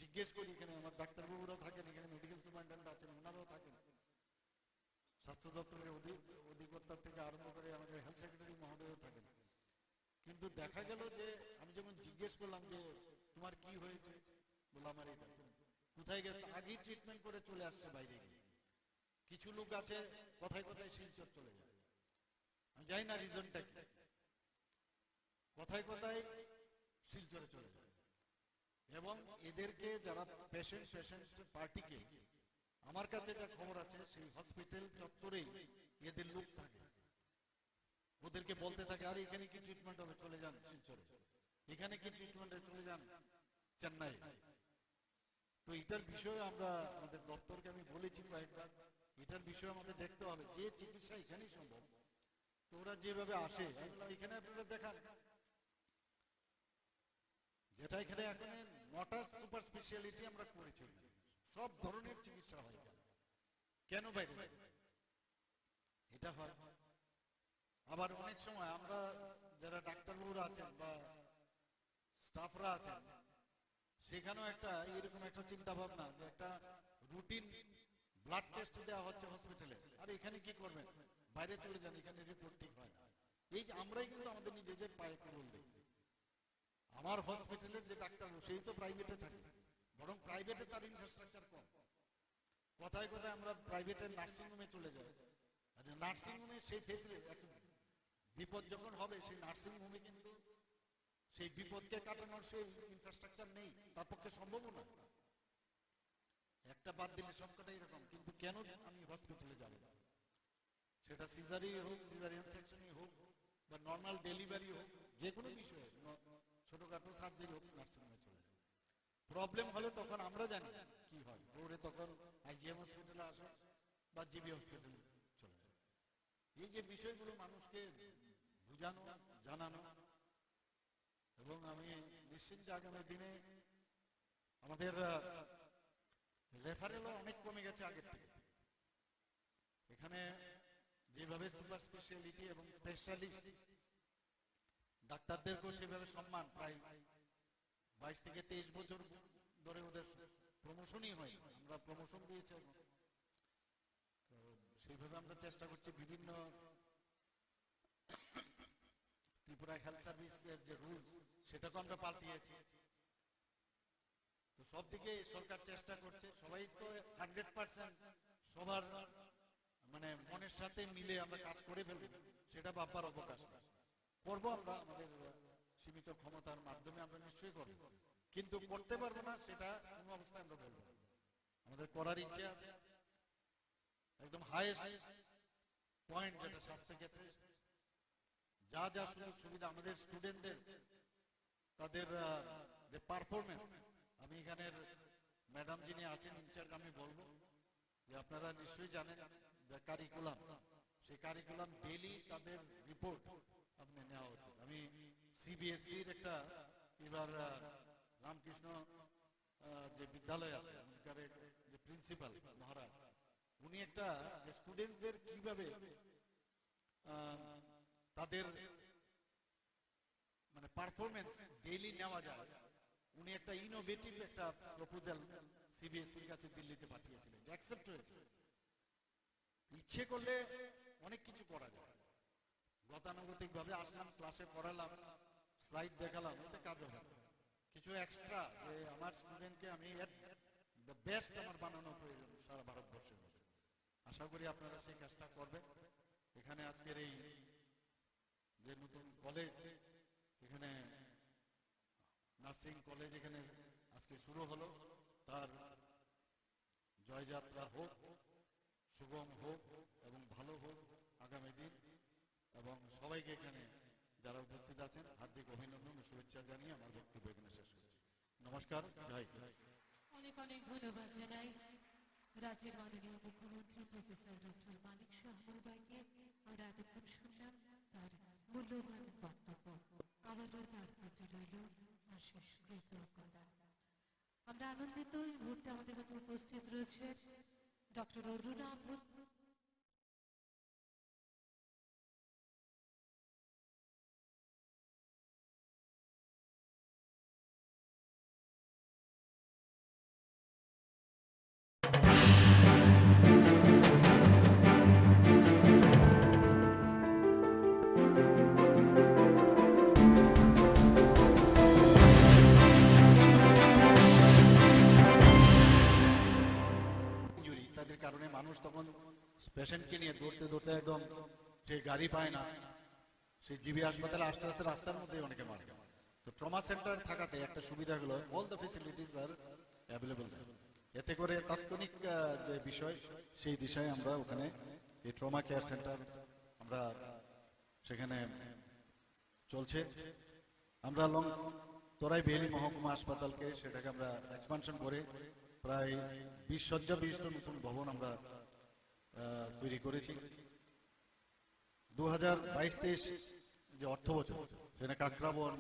জিজ্ঞেস করি। এখানে আমার ডাক্তারবাবুরাও থাকেন, এখানে মেডিকেল সুপারিনটেন্ডেন্ট আছেন, ওনারাও থাকেন, স্বাস্থ্য দপ্তরের অধিকর্তা থেকে আরম্ভ করে আমাদের হেলথ সেক্রেটারি মহোদয়ও থাকেন। কিন্তু দেখা গেল যে আমি যখন জিজ্ঞেস করলাম যে তোমার কি হয়েছে, বললাম আমার এটা, কোথায় গেছে, আগেই ট্রিটমেন্ট করে চলে আসছে বাইরে গিয়ে। কিছু লোক আছে কথায় কথায় শিলচর চলে যায়, আমি জানি না রিজনটা কি, কথায় কথায় শিলচরে চলে যায়। এবং এদেরকে যারা পেশেন্ট পার্টিকে, আমার কাছে যা খবর আছে সেই হসপিটাল চত্বরেই এদের লোক থাকে, ওদেরকে বলতে থাকে আর এখানে কি ট্রিটমেন্ট হবে, চলে যান শিলচরে, এখানে কি ট্রিটমেন্ট হবে, চলে যান চেন্নাই। তো এটার বিষয়ে আমরা আমাদের দপ্তরকে আমি বলেছি কয়েকবার, এটার বিষয়ে আমাদের দেখতে হবে যে চিকিৎসা এখানেই সম্ভব। তো ওরা যেভাবে আসে এখানে আপনারা দেখান, যেটা এখানে এখন 9টা সুপার স্পেশালিটি আমরা করেছি, সব ধরনের চিকিৎসা হয়, কেন বাইরে এটা হয়। আবার অনেক সময় আমরা যারা ডাক্তারবাবুরা আছেন বা স্টাফরা আছেন, সেখানেও একটা এরকম একটা চিন্তা ভাবনা যে একটা রুটিন ব্লাড টেস্ট দেওয়া হচ্ছে হসপিটালে, আর এখানে কি করবেন, বাইরে চলে যান, এখানে রিপোর্ট ঠিক হয় না। এই যে আমরাই কিন্তু আমাদের নিজেদের পায়ে কেবল দিই। আমার হসপিটালের যে ডাক্তার সেই তো প্রাইভেটে থাকে, বরং প্রাইভেটে তার ইনফ্রাস্ট্রাকচার কম। কথায় কথায় আমরা প্রাইভেটের নার্সিং হোমে চলে যাই, আর নার্সিং হোমে সেই ফেসিলিটি, বিপদ যখন হবে সেই নার্সিং হোমে কিন্তু সেই বিপদকে কাটানোর সেই ইনফ্রাস্ট্রাকচার নেই, তার পক্ষে সম্ভব না। একটা বাদ দিলে সবকটাই এরকম। কিন্তু কেন আমি হসপিটালে যাব, সেটা সিজারই হোক, সিজারিয়ান সেকশনই হোক, বা নর্মাল ডেলিভারি হোক, যে কোনো বিষয়ে ছোটখাটো সার্জারি হোক, নার্সিং হোমে চলে যায়। তো প্রবলেম হলে তখন আমরা জানি কি হয়, দৌড়ে তখন আইজিএম হসপিটালে আসো বা জিবি হসপিটালে চলে যাও। এই যে বিষয়গুলো মানুষকে বুঝানো, জানানো, এবং আমি নিশ্চিত যে আগামী দিনে আমাদের রেফারেলও অনেক কমে গেছে আগের থেকে। এখানে যেভাবে সুপার স্পেশালিটি এবং স্পেশালিস্ট ডাক্তারদেরকেও সেভাবে সম্মান, প্রায় 22 থেকে 23 বছর ধরে ওদের প্রমোশনই হয়, আমরা প্রমোশন দিয়েছি। তো সেইভাবে আমরা চেষ্টা করছি বিভিন্ন ত্রিপুরা হেলথ সার্ভিসের যে রুলস সেটাকে আমরা পাল্টিয়েছি। তো সব দিকে সরকার চেষ্টা করছে, সবাই তো 100% সবার মানে মনের সাথে মিলে আমরা কাজ করে ফেলবো সেটা ভাববার অবকাশ নেই। করবো আমরা আমাদের সীমিত ক্ষমতার মাধ্যমে, আমরা নিশ্চয়ই করবো, কিন্তু করতে পারবো না সেটা কোনো অবস্থায় আমরা বলবো না। আমাদের করার ইচ্ছে আছে। একদম হাইয়েস্ট পয়েন্ট যেটা স্বাস্থ্য ক্ষেত্রে যা যা সুযোগ সুবিধা আমাদের স্টুডেন্টদের, তাদের যে পারফরমেন্স, আমি এখানের ম্যাডাম যিনি আছেন ইনচার্জ, আমি বলবো যে আপনারা নিশ্চয়ই জানেন যে কারিকুলাম, সেই কারিকুলাম ডেইলি তাদের রিপোর্ট আপনি নেওয়া উচিত। আমি সিবিএসসির একটা এবার রামকৃষ্ণ যে বিদ্যালয় আছে ওখানকার যে প্রিন্সিপাল মহারাজ, উনি একটা যে স্টুডেন্টসদের কিভাবে তাদের মানে পারফরমেন্স ডেইলি নেওয়া যায়, উনি একটা ইনোভেটিভ একটা প্রপোজাল সিবিএসসির কাছে দিল্লিতে পাঠিয়েছিলেন, অ্যাকসেপ্ট হয়েছে। ইচ্ছে করলে অনেক কিছু করা যায়। গতানুগতিক ভাবে আসলাম, ক্লাসে পড়ালাম, স্লাইড দেখালাম, এতে কাজ হবে। কিছু এক্সট্রা যে আমার স্টুডেন্টকে আমি দ্য বেস্ট আমার বানানো প্রয়োজন সারা ভারতবর্ষের মধ্যে। আশা করি আপনারা সেই কাজটা করবেন। এখানে আজকের এই যে নতুন কলেজ, এখানে নার্সিং কলেজ এখানে আজকে শুরু হলো, তার জয়যাত্রা হোক, সুগম হোক এবং ভালো হোক আগামী দিন। এবং সবাইকে এখানে যারা উপস্থিত আছেন হার্দিক অভিনন্দন ও শুভেচ্ছা জানিয়ে আমার বক্তব্য এখানে শেষ করছি। নমস্কার, জয় হিন্দ। অনেক অনেক ধন্যবাদ জানাই রাজ্যের মাননীয় মুখ্যমন্ত্রী প্রফেসর ডক্টর মানিক শাহ মহোদয়কে। আমরা এতক্ষণ শুনলাম তার মূল্যবান বক্তব্য। আবারও তার প্রতি রইল অশেষ কৃতজ্ঞতা। আমরা আনন্দিত এই মুহূর্তে আমাদের মধ্যে উপস্থিত রয়েছে ডক্টর অরুণা আপু। ইত্যাদির কারণে মানুষ তখন পেশেন্টকে নিয়ে দৌড়তে দৌড়তে একদম সে গাড়ি পায় না, সেই জিবি হাসপাতালে আস্তে আস্তে রাস্তার মধ্যে অনেকে মারা যায়। তো ট্রমা সেন্টার থাকাতে একটা সুবিধা হলো all the facilities R available. এতে করে তাৎক্ষণিক যে বিষয় সেই দিশায় আমরা ওখানে এই ট্রমা কেয়ার সেন্টার আমরা সেখানে চলছে। আমরা তোরাই বেলি মহকুমা হাসপাতালকে সেটাকে আমরা এক্সপানশন করে প্রায় 20 শয্যা বিশিষ্ট নতুন ভবন আমরা তৈরি করেছি। 2022-23 যে অর্থ বছর সেখানে কাকরাবন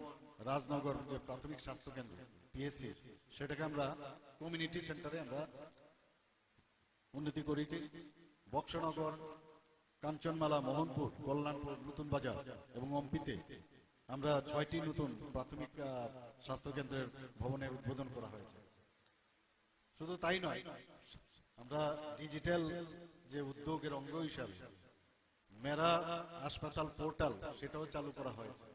রাজনগর যে প্রাথমিক স্বাস্থ্য কেন্দ্র পিএসসি, সেটাকে আমরা কমিউনিটি সেন্টারে আমরা উন্নতি করেছি। বক্সনগর, কাঞ্চনমালা, মোহনপুর, কল্যাণপুর, নতুন বাজার এবং অম্পিতে আমরা 6টি নতুন প্রাথমিক স্বাস্থ্য কেন্দ্রের ভবনের উদ্বোধন করা হয়েছে। শুধু তাই নয়, আমরা ডিজিটাল যে উদ্যোগের অঙ্গ হিসাবে মেরা হাসপাতাল পোর্টাল সেটাও চালু করা হয়েছে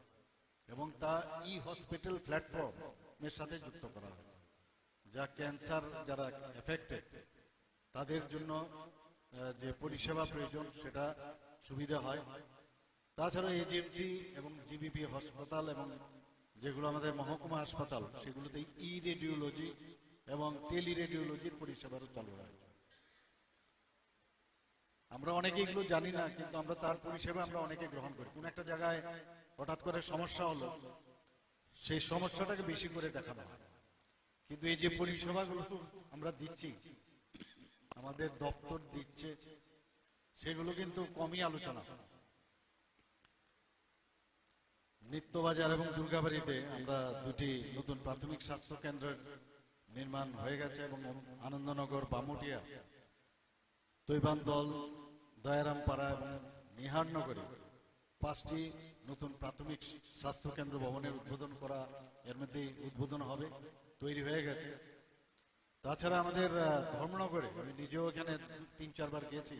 এবং তা ই হসপিটাল প্ল্যাটফর্মের সাথে যুক্ত করা হয়েছে, যা ক্যান্সার যারা এফেক্টেড তাদের জন্য যে পরিষেবা প্রয়োজন সেটা সুবিধা হয়। তাছাড়া এজেন্সি এবং জিবিপি হাসপাতাল এবং যেগুলো আমাদের মহকুমা হাসপাতাল সেগুলোতে ই রেডিওলজি এবং টেলি রেডিওলজির পরিষেবারও চালু রয়েছে। আমরা অনেকে এগুলো জানি না, কিন্তু আমরা তার পরিষেবা আমরা অনেকে গ্রহণ করি। কোন একটা জায়গায় হঠাৎ করে সমস্যা হলো, সেই সমস্যাটাকে বেশি করে দেখানো হয়, কিন্তু এই যে পরিষেবাগুলো আমরা দিচ্ছি, আমাদের দপ্তর দিচ্ছে, সেগুলো কিন্তু কমই আলোচনা হয়। নিত্যবাজার এবং দুর্গাবাড়িতে আমরা দুটি নতুন প্রাথমিক স্বাস্থ্য কেন্দ্রের নির্মাণ হয়ে গেছে এবং আনন্দনগর, বামুটিয়া, তৈবান্দল, দয়ারামপাড়া এবং নিহারনগরে 5টি নতুন প্রাথমিক স্বাস্থ্য কেন্দ্র ভবনের উদ্বোধন করা, এর মধ্যে উদ্বোধন হবে, তৈরি হয়ে গেছে। তাছাড়া আমাদের ধর্মনগরে আমি নিজেও এখানে 3-4 বার গেছি,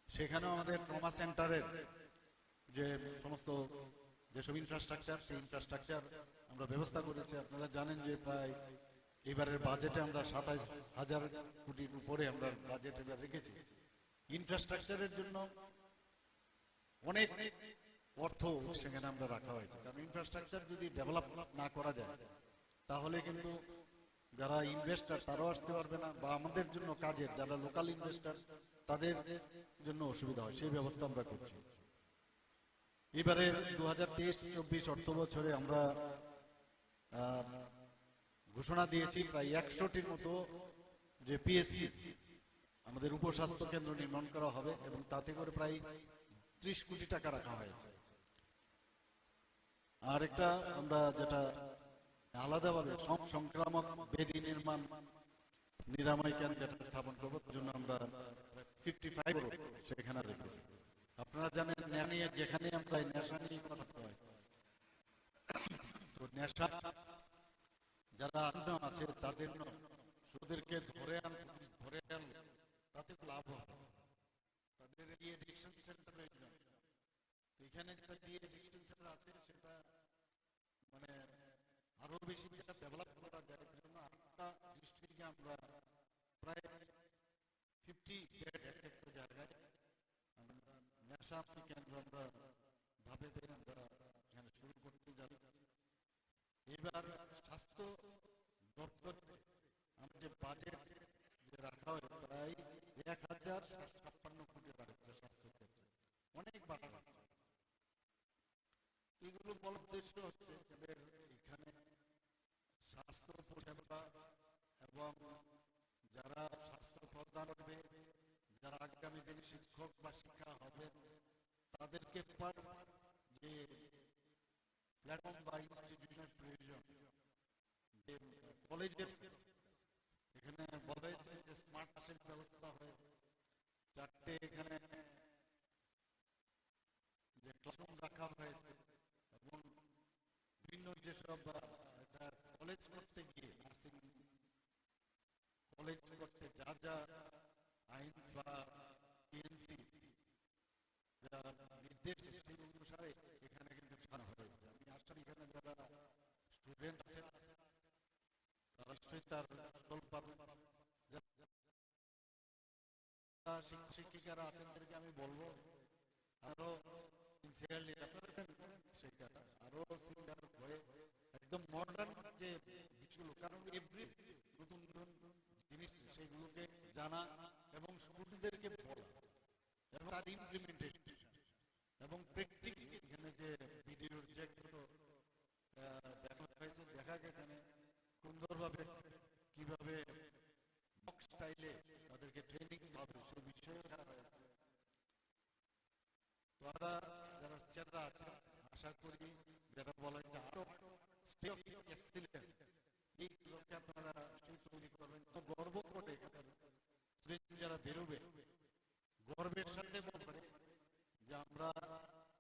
সেখানেও আমাদের ট্রমা সেন্টারের যে সমস্ত যেসব ইনফ্রাস্ট্রাকচার, সেই ইনফ্রাস্ট্রাকচার আমরা ব্যবস্থা করেছি। আপনারা জানেন যে প্রায় এবারের বাজেটে আমরা 27,000 কোটির উপরে আমরা বাজেট এবার রেখেছি ইনফ্রাস্ট্রাকচারের জন্য। অনেক অর্থ সেখানে আমরা রাখা হয়েছে, কারণ ইনফ্রাস্ট্রাকচার যদি ডেভেলপ না করা যায় তাহলে কিন্তু যারা ইনভেস্টার তারাও আসতে পারবে না, বা আমাদের জন্য কাজের যারা লোকাল ইনভেস্টার তাদের জন্য অসুবিধা হয়, সেই ব্যবস্থা আমরা করছি। এবারে 2023-24 অর্থ বছরে আমরা ঘোষণা দিয়েছি প্রায় 100টির মতো যে পিএসসি আমাদের উপস্বাস্থ্য কেন্দ্র নির্মাণ করা হবে, এবং তাতে করে প্রায় 30 কোটি টাকা রাখা হয়েছে। আর একটা আমরা যেটা আলাদাভাবে সংক্রামক ব্যাধি নির্মাণ নিরাময় কেন্দ্র যেটা স্থাপন করবো, তার জন্য আমরা 55 করোড় সেখানে রেখেছি। আপনারা জানেন নিয়ে যেখানে আমরা নেশা নিয়ে কথা হয়, তো নেশা যারা আছে তাদের ওদেরকে ধরে আন তাতে লাভ হবে। তাদের এডিকশন সেন্টার এখানে যেটা এডিকশন সেন্টার আছে সেটা মানে আরো বেশি যেটা ডেভেলপ করা যায়, এর জন্য আটটা ডিস্ট্রিক্টে আমরা প্রায় 50 বেড একটা জায়গায় নেশা কেন্দ্র আমরা ভাবে আমরা এখানে শুরু করতে যাই। এবার স্বাস্থ্য দপ্তর আমাদের বাজেট যে রাখা হয় প্রায় 1,056 কোটি বাড়ছে স্বাস্থ্য ক্ষেত্রে, অনেক বাড়া হচ্ছে। এগুলো বলার উদ্দেশ্য হচ্ছে এখানে স্বাস্থ্য পরিষেবা এবং যারা স্বাস্থ্য প্রদান করবে, যারা আগামী দিনে শিক্ষক বা শিক্ষা হবে, তাদেরকে যে প্ল্যাটফর্ম বা ইনস্টিটিউশনের প্রয়োজন, যে কলেজের এখানে বলা হয়েছে যে স্মার্ট ক্লাসের ব্যবস্থা হয়, 4টে এখানে যে ক্লাসরুম রাখা হয়েছে, এবং বিভিন্ন যেসব কলেজ করতে গিয়ে নার্সিং কলেজ করতে যা যা আইন বা পিএনসি নির্দেশ, সেই অনুসারে এখানে কিন্তু সারা হয়েছে। আমি আসলে এখানে যারা স্টুডেন্ট আছে তারা তার সুফল পাবে, শিক্ষিকারা আছেন তাদেরকে আমি বলবো আরো সিনসিয়ারলি আরো সিনসিয়ার হয়ে একদম মডার্ন যে বিষয়গুলো, কারণ এভরি নতুন নতুন জিনিস সেগুলোকে জানা এবং স্টুডেন্টদেরকে বলা এবং তার ইমপ্লিমেন্টেশন এবং প্র্যাকটিক্যালি এখানে যে ভিডিওর যে দেখা গেছে সুন্দরভাবে কিভাবে বক্স স্টাইলে তাদেরকে ট্রেনিং হবে সেই বিষয়ে তারা যারা টিচাররা আছে আশা করি যেটা বলা যায় আরো এক্সিলেন্স এই লোককে আপনারা তৈরি করবেন। তো গর্ব করে যারা বেরোবে গর্বের সাথে বলবে যে আমরা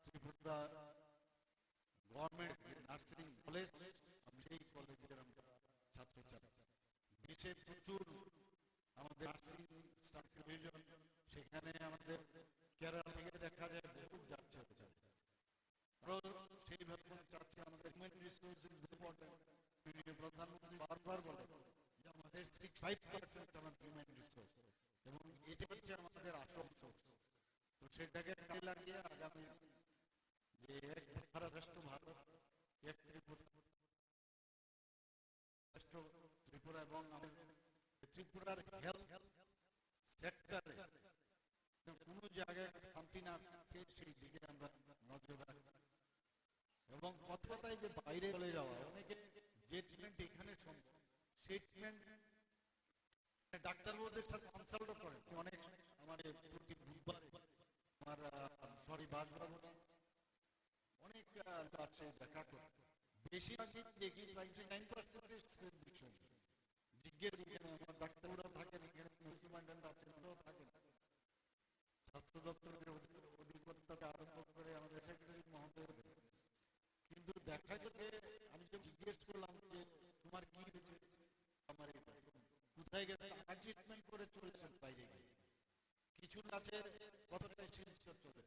ত্রিপুরা গভর্নমেন্ট নার্সিং কলেজ, সেই কলেজের আমরা ছাত্রছাত্রী দেশে প্রচুর আমাদের নার্সিং স্টাফ প্রয়োজন, সেখানে আমাদের কেরালা থেকে দেখা যায় বহুত যাচ্ছে। সেইভাবে চাচ্ছে আমাদের হিউম্যান রিসোর্সেস ইম্পর্টেন্ট। প্রধানমন্ত্রী বারবার বলে যে আমাদের 65% আমাদের হিউম্যান রিসোর্স, এবং এটা হচ্ছে আমাদের আসল সোর্স। তো সেটাকে কাজে লাগিয়ে আগামী যে এক ভারত শ্রেষ্ঠ ভারত, এক ত্রিপুরা এবং আমাদের ত্রিপুরার হেলথ সেক্টরে কোনো জায়গায় শান্তি না থাকে সেই দিকে আমরা নজর রাখি। এবং কথাটাই যে বাইরে চলে যাওয়া, অনেকে যে ট্রিটমেন্ট এখানে সম্ভব স্টেটমেন্ট ডাক্তারবাবুদের সাথে কনসাল্ট করেন অনেক আমার প্রতি বুধবার আমার সরি বাসবাবু অনেক আছে দেখা করে বেশিরভাগই দেখি 99% বিষয় জিজ্ঞেস আমার ডাক্তাররা থাকেন এখানে সুপারিনটেন্ডেন্ট আছেন ওরাও থাকেন স্বাস্থ্য দপ্তরের অধিকর্তা থেকে আরম্ভ করে আমাদের সেক্রেটারি মহোদয় কিন্তু দেখা যাচ্ছে আমি যে জিজ্ঞেস করলাম যে তোমার কি হয়েছে আমার কোথায় গেছে ট্রিটমেন্ট করে চলেছেন বাইরে গিয়ে কিছু আছে কতটাই শিলচর চলে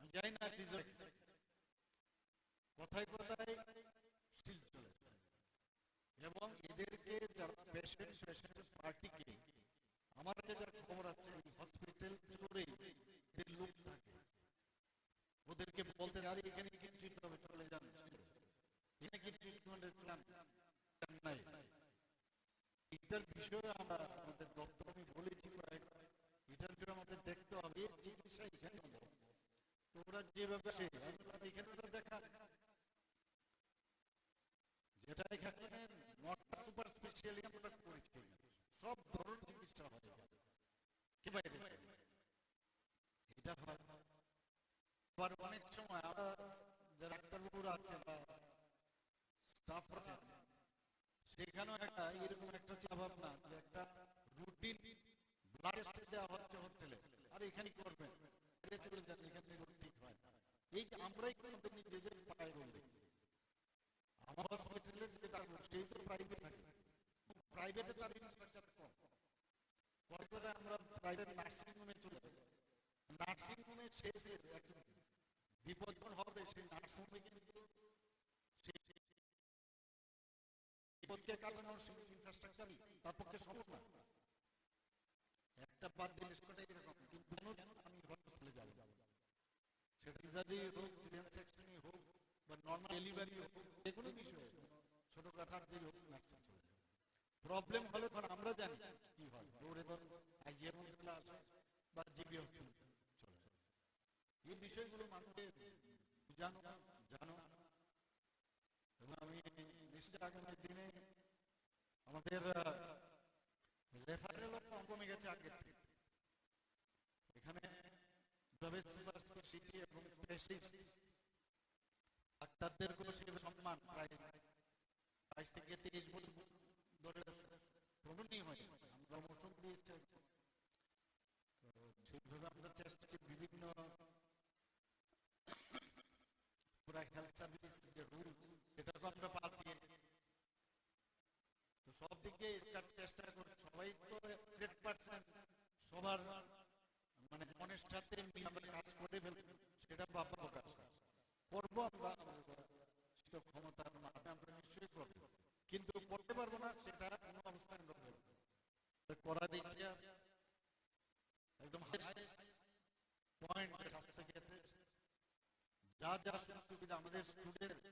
আমি জানি না রিজাল্ট কথায় কথায় শিল চলে এবং এদেরকে যারা পেশেন্ট পার্টিকে আমার যে যার খবর আছে হসপিটাল করেই এদের লোক থাকে ওদেরকে বলতে দাঁড়ি এখানে কি ট্রিট হবে চলে যান এখানে কি ট্রিটমেন্টের প্ল্যান নাই এটার বিষয়ে আমরা আমাদের দপ্তর আমি বলেছি এটার বিষয়ে আমাদের দেখতে হবে চিকিৎসা এখানে তো ওরা যেভাবে এখানে ওরা দেখা যেটা এখানে নট সুপার স্পেশালি আমরা করেছি সব ধরনের চিকিৎসা হয় কি বাইরে এটা হয় আবার অনেক সময় আমরা যে ডাক্তারবাবুরা আছে বা স্টাফ আছে সেখানেও একটা এরকম একটা চিন্তা ভাবনা যে একটা রুটিন ব্লাড টেস্ট দেওয়া হচ্ছে হোস্টেলে আর এখানে করবেন চলে যান এখানে ঠিক হয় এই যে আমরাই কিন্তু নিজেদের পায়ে বলতে আমার হসপিটালের যে ডাক্তার সেই তো প্রাইভেট থাকে প্রাইভেটে তার ইনফ্রাস্ট্রাকচার কম কলকাতায় আমরা প্রাইভেট নার্সিং হোমে চলে যাই নার্সিং হোমে শেষে বিপদ হবে সেই নার্সিং হোমে কিন্তু বিপদকে কাটানোর ইনফ্রাস্ট্রাকচারই তার পক্ষে সম্ভব না একটা বাদ দিলে সেটা এরকম কিন্তু আমি হসপিটালে যাব সেটা ইজারি হোক সিরিয়াস সেকশনই হোক বা নর্মাল ডেলিভারি হোক যে কোনো বিষয়ে ছোট কথার যে হোক নার্সিং চলে যাবে প্রবলেম হলে তখন আমরা জানি কি হয় দৌড়ে ধর আইজিএম চলে আসে বা জিবি হসপিটাল চলে যায় এই বিষয়গুলো মানুষকে জানো এবং আমি নিশ্চয় আগামী দিনে আমাদের রেফারেল কমে গেছে আগে এখানে সুপার স্পেশালিটি এবং স্পেশালিস্ট ডাক্তারদের কোনো সেভাবে সম্মান প্রায় 22 থেকে 30 বছর ধরে প্রণনীয় হয় আমরা মৌসুম দিয়েছি সেইভাবে আমরা চেষ্টা করছি বিভিন্ন পুরা হেলথ সার্ভিস যে রুল সেটা তো আমরা পাচ্ছি তো সব দিকে চেষ্টা করে সবাই তো 100% সবার মানে মনের সাথে মিলে আমরা কাজ করে ফেলবো সেটা বাবা প্রকাশ করবো আমরা ক্ষমতার মাধ্যমে আমরা নিশ্চয়ই করবো কিন্তু করতে পারবো না সেটা কোনো অবস্থায় করার ইচ্ছা একদম পয়েন্ট ক্ষেত্রে যা যা সুবিধা আমাদের স্টুডেন্ট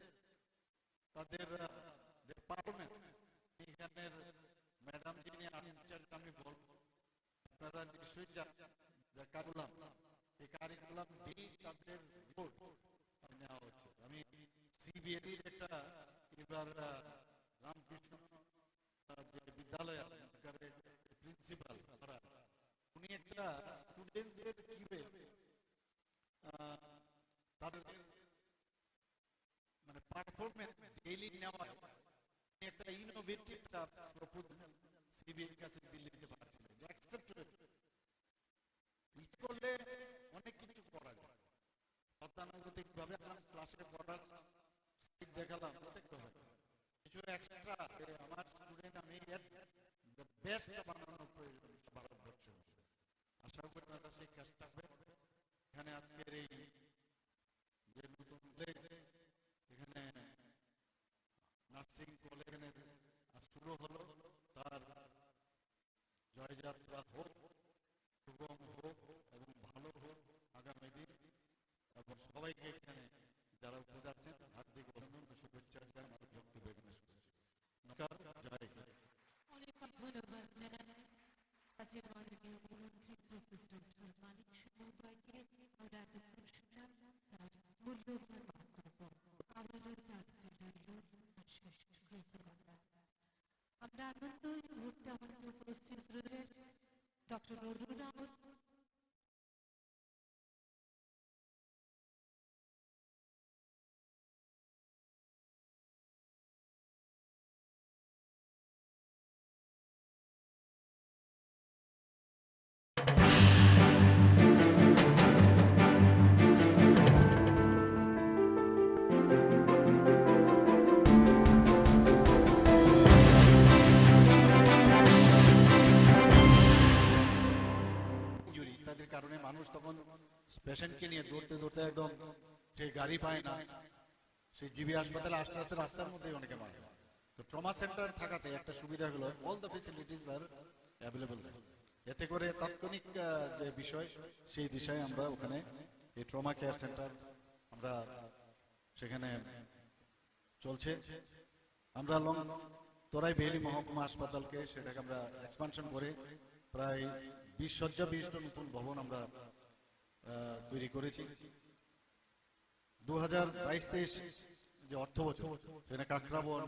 তাদের পারফরমেন্স এখানের ম্যাডাম যিনি ইনচার্জ আমি বলবো আপনারা নিশ্চয়ই কারিকুলাম এই কারিকুলাম তাদের বোর্ড নেওয়া হচ্ছে আমি সিবিএসইর একটা এবার রামকৃষ্ণ যে বিদ্যালয় প্রিন্সিপাল উনি একটা স্টুডেন্টদের কিভাবে তাদের মানে পারফরমেন্স ডেইলি নেওয়া একটা ইনোভেটিভ প্রপোজাল সিবিএর কাছে দিল্লিতে পাঠাচ্ছিলেন অ্যাকসেপ্ট করলে অনেক কিছু করা যায় গতানুগতিক ভাবে ক্লাসে পড়ার স্কিল দেখালাম দেখতে হবে কিছু এক্সট্রা আমার স্টুডেন্ট আমি বেস্ট বানানোর প্রয়োজন ভারতবর্ষে আশা করি আপনারা সেই কাজটা করবেন এখানে আজকের এই যে নতুন এখানে নার্সিং কলেজ শুরু হলো তার জয়যাত্রা হোক সুগম হোক এবং ভালো হোক আগামী দিন এবং সবাইকে এখানে যারা উপস্থিত আছেন হার্দিক অভিনন্দন শুভেচ্ছা জানাই আমার বক্তব্য এখানে নমস্কার জয় অনেক ধন্যবাদ জানাই রাজ্যের মাননীয় মুখ্যমন্ত্রী প্রফেসর ডক্টর মানিক মহোদয়কে আমরা এতক্ষণ শুনলাম তার মূল্যবান বক্তব্য আমাদের তার জন্য অশেষ কৃতজ্ঞতা। আমরা আনন্দ এই মুহূর্তে আমাদের উপস্থিত রয়েছেন ডক্টর অরুণ আহমদ। ইনজুরি ইত্যাদির কারণে মানুষ তখন পেশেন্টকে নিয়ে দৌড়তে দৌড়তে একদম সেই গাড়ি পায় না, সেই জিবি হাসপাতালে আস্তে আস্তে রাস্তার মধ্যেই অনেকে মারা যায়। তো ট্রমা সেন্টার থাকাতে একটা সুবিধা হলো all the facilities R available. এতে করে তাৎক্ষণিক যে বিষয় সেই দিশায় আমরা ওখানে এই ট্রমা কেয়ার সেন্টার আমরা সেখানে চলছে। আমরা তোরাই বেইলি মহকুমা হাসপাতালকে সেটাকে আমরা এক্সপানশন করে প্রায় 20 শয্যা বিশিষ্ট নতুন ভবন আমরা তৈরি করেছি। 2022-23 যে অর্থ বছর সেখানে কাকরাবন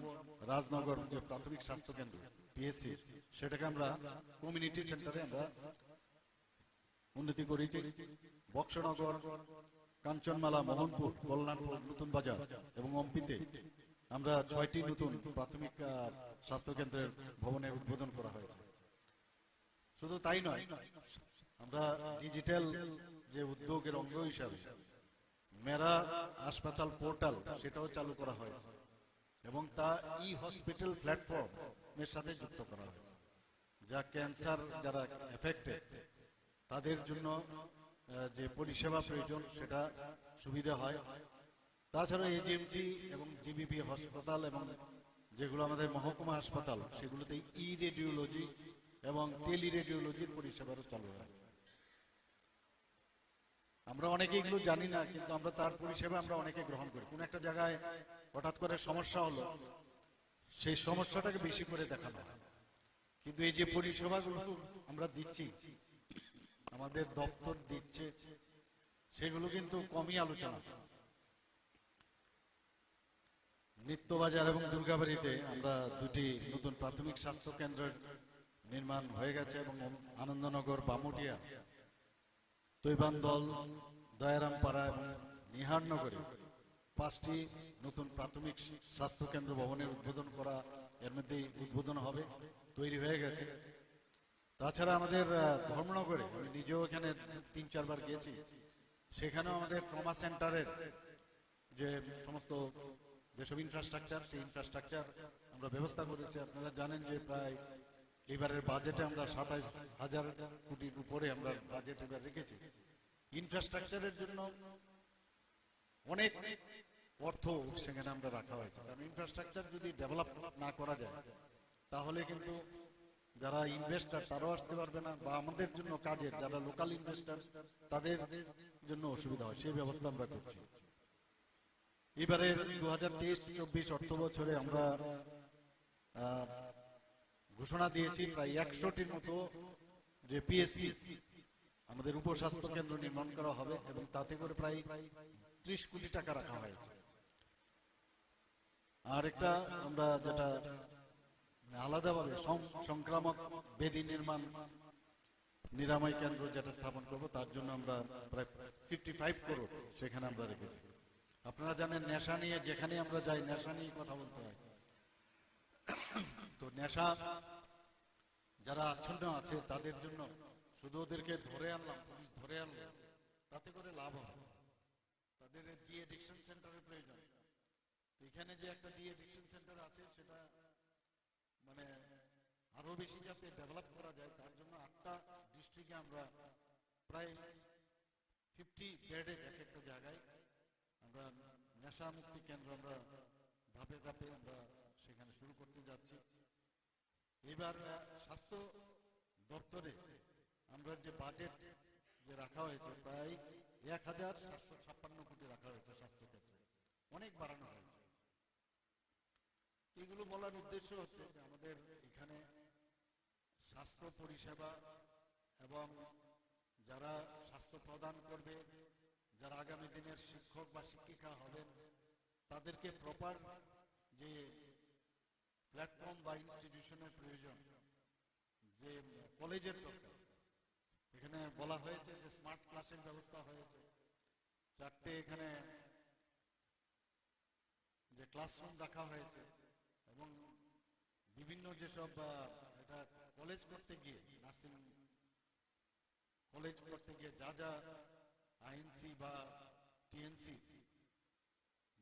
রাজনগর যে প্রাথমিক স্বাস্থ্য কেন্দ্র পিএসসি সেটাকে আমরা কমিউনিটি সেন্টারে আমরা উন্নতি করেছি। বক্সনগর, কাঞ্চনমালা, মোহনপুর, কল্যাণপুর, নতুন বাজার এবং অম্পিতে আমরা 6টি নতুন প্রাথমিক স্বাস্থ্য কেন্দ্রের ভবনের উদ্বোধন করা হয়েছে। শুধু তাই নয়, আমরা ডিজিটাল যে উদ্যোগের অঙ্গ হিসাবে মেরা হাসপাতাল পোর্টাল সেটাও চালু করা হয়েছে এবং তা ই হসপিটাল প্ল্যাটফর্ম এর সাথে যুক্ত করা হয়েছে, যা ক্যান্সার যারা এফেক্টেড তাদের জন্য যে পরিষেবা প্রয়োজন সেটা সুবিধা হয়। তাছাড়া এজিএমসি এবং জিবিপি হাসপাতাল এবং যেগুলো আমাদের মহকুমা হাসপাতাল সেগুলোতে ই রেডিওলজি এবং টেলি রেডিওলজির পরিষেবারও চালু হয়। আমরা অনেকে এগুলো জানি না, কিন্তু আমরা তার পরিষেবা আমরা অনেকে গ্রহণ করি। কোন একটা জায়গায় হঠাৎ করে সমস্যা হলো, সেই সমস্যাটাকে বেশি করে দেখানো হয়, কিন্তু এই যে পরিষেবাগুলো আমরা দিচ্ছি, আমাদের দপ্তর দিচ্ছে, সেগুলো কিন্তু কমই আলোচনা। নিত্যবাজার এবং দুর্গাবাড়িতে আমরা 2টি নতুন প্রাথমিক স্বাস্থ্য কেন্দ্রের নির্মাণ হয়ে গেছে এবং আনন্দনগর, বামুটিয়া, তৈবান্দল, দয়ারামপাড়া এবং নিহারনগরে 5টি নতুন প্রাথমিক স্বাস্থ্য কেন্দ্র ভবনের উদ্বোধন করা এর মধ্যেই উদ্বোধন হবে, তৈরি হয়ে গেছে। তাছাড়া আমাদের ধর্মনগরে আমি নিজেও এখানে 3-4 বার গিয়েছি, সেখানেও আমাদের ট্রমা সেন্টারের যে সমস্ত যেসব ইনফ্রাস্ট্রাকচার সেই ইনফ্রাস্ট্রাকচার আমরা ব্যবস্থা করেছি। আপনারা জানেন যে প্রায় এবারের বাজেটে আমরা 27,000 কোটির উপরে আমরা বাজেট এবার রেখেছি। ইনফ্রাস্ট্রাকচারের জন্য অনেক অর্থ সেখানে আমরা রাখা হয়েছে, কারণ ইনফ্রাস্ট্রাকচার যদি ডেভেলপ না করা যায় তাহলে কিন্তু যারা ইনভেস্টার তারাও আসতে পারবে না, বা আমাদের জন্য কাজের যারা লোকাল ইনভেস্টার তাদের জন্য অসুবিধা হয়, সেই ব্যবস্থা আমরা করছি। এবারে 2023-24 অর্থ বছরে আমরা ঘোষণা দিয়েছি প্রায় 100টির মতো যে পিএসসি আমাদের উপস্বাস্থ্য কেন্দ্র নির্মাণ করা হবে এবং তাতে করে প্রায় 30 কোটি টাকা রাখা হয়েছে। আর একটা আমরা যেটা আলাদাভাবে সংক্রামক ব্যাধি নির্মাণ নিরাময় কেন্দ্র যেটা স্থাপন করব, তার জন্য আমরা প্রায় 55 করোড় সেখানে আমরা রেখেছি। আপনারা জানেন নেশা নিয়ে যেখানে আমরা যাই নেশা নিয়ে কথা বলতে হয়, তো নেশা যারা আচ্ছন্ন আছে তাদের জন্য শুধু ওদেরকে ধরে আনলাম, পুলিশ ধরে আনলো তাতে করে লাভ হবে, তাদের ডি এডিকশন সেন্টারের প্রয়োজন। এখানে যে একটা ডি এডিকশন সেন্টার আছে সেটা মানে আরো বেশি যাতে ডেভেলপ করা যায় তার জন্য 8টা ডিস্ট্রিক্টে আমরা প্রায় 50 বেডের এক একটা জায়গায় আমরা নেশা মুক্তি কেন্দ্র আমরা ধাপে ধাপে আমরা সেখানে শুরু করতে যাচ্ছি। এবার স্বাস্থ্য দপ্তরে আমরা যে বাজেট যে রাখা হয়েছে প্রায় 1,756 কোটি রাখা হয়েছে স্বাস্থ্য ক্ষেত্রে, অনেক বাড়ানো হয়েছে। এগুলো বলার উদ্দেশ্য হচ্ছে যে আমাদের এখানে স্বাস্থ্য পরিষেবা এবং যারা স্বাস্থ্য প্রদান করবে, যারা আগামী দিনের শিক্ষক বা শিক্ষিকা হবেন, তাদেরকে প্রপার যে প্ল্যাটফর্ম বা ইনস্টিটিউশনের প্রয়োজন, যে কলেজের দরকার। এখানে বলা হয়েছে যে স্মার্ট ক্লাসের ব্যবস্থা হয়েছে, 4টে এখানে যে ক্লাসরুম রাখা হয়েছে, এবং বিভিন্ন যেসব এটা কলেজ করতে গিয়ে, নার্সিং কলেজ করতে গিয়ে যা যা আইএনসি বা টিএনসি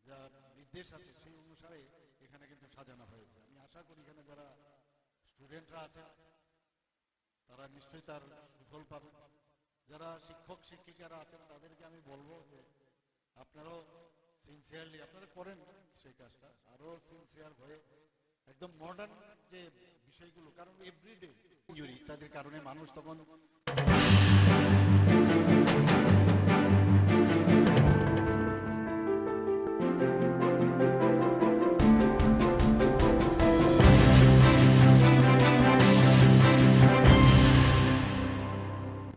যা নির্দেশ আছে সেই অনুসারে এখানে কিন্তু সাজানো হয়েছে। আমি আশা করি এখানে যারা স্টুডেন্টরা আছেন তারা নিশ্চয়ই তার সুফল পাবেন। যারা শিক্ষক শিক্ষিকারা আছেন তাদেরকে আমি বলবো যে আপনারাও সিনসিয়ারলি আপনারা করেন সেই কাজটা, আরো সিনসিয়ার হয়ে একদম মডার্ন যে বিষয়গুলো, কারণ এভরিডে ইনজুরি ইত্যাদির কারণে মানুষ তখন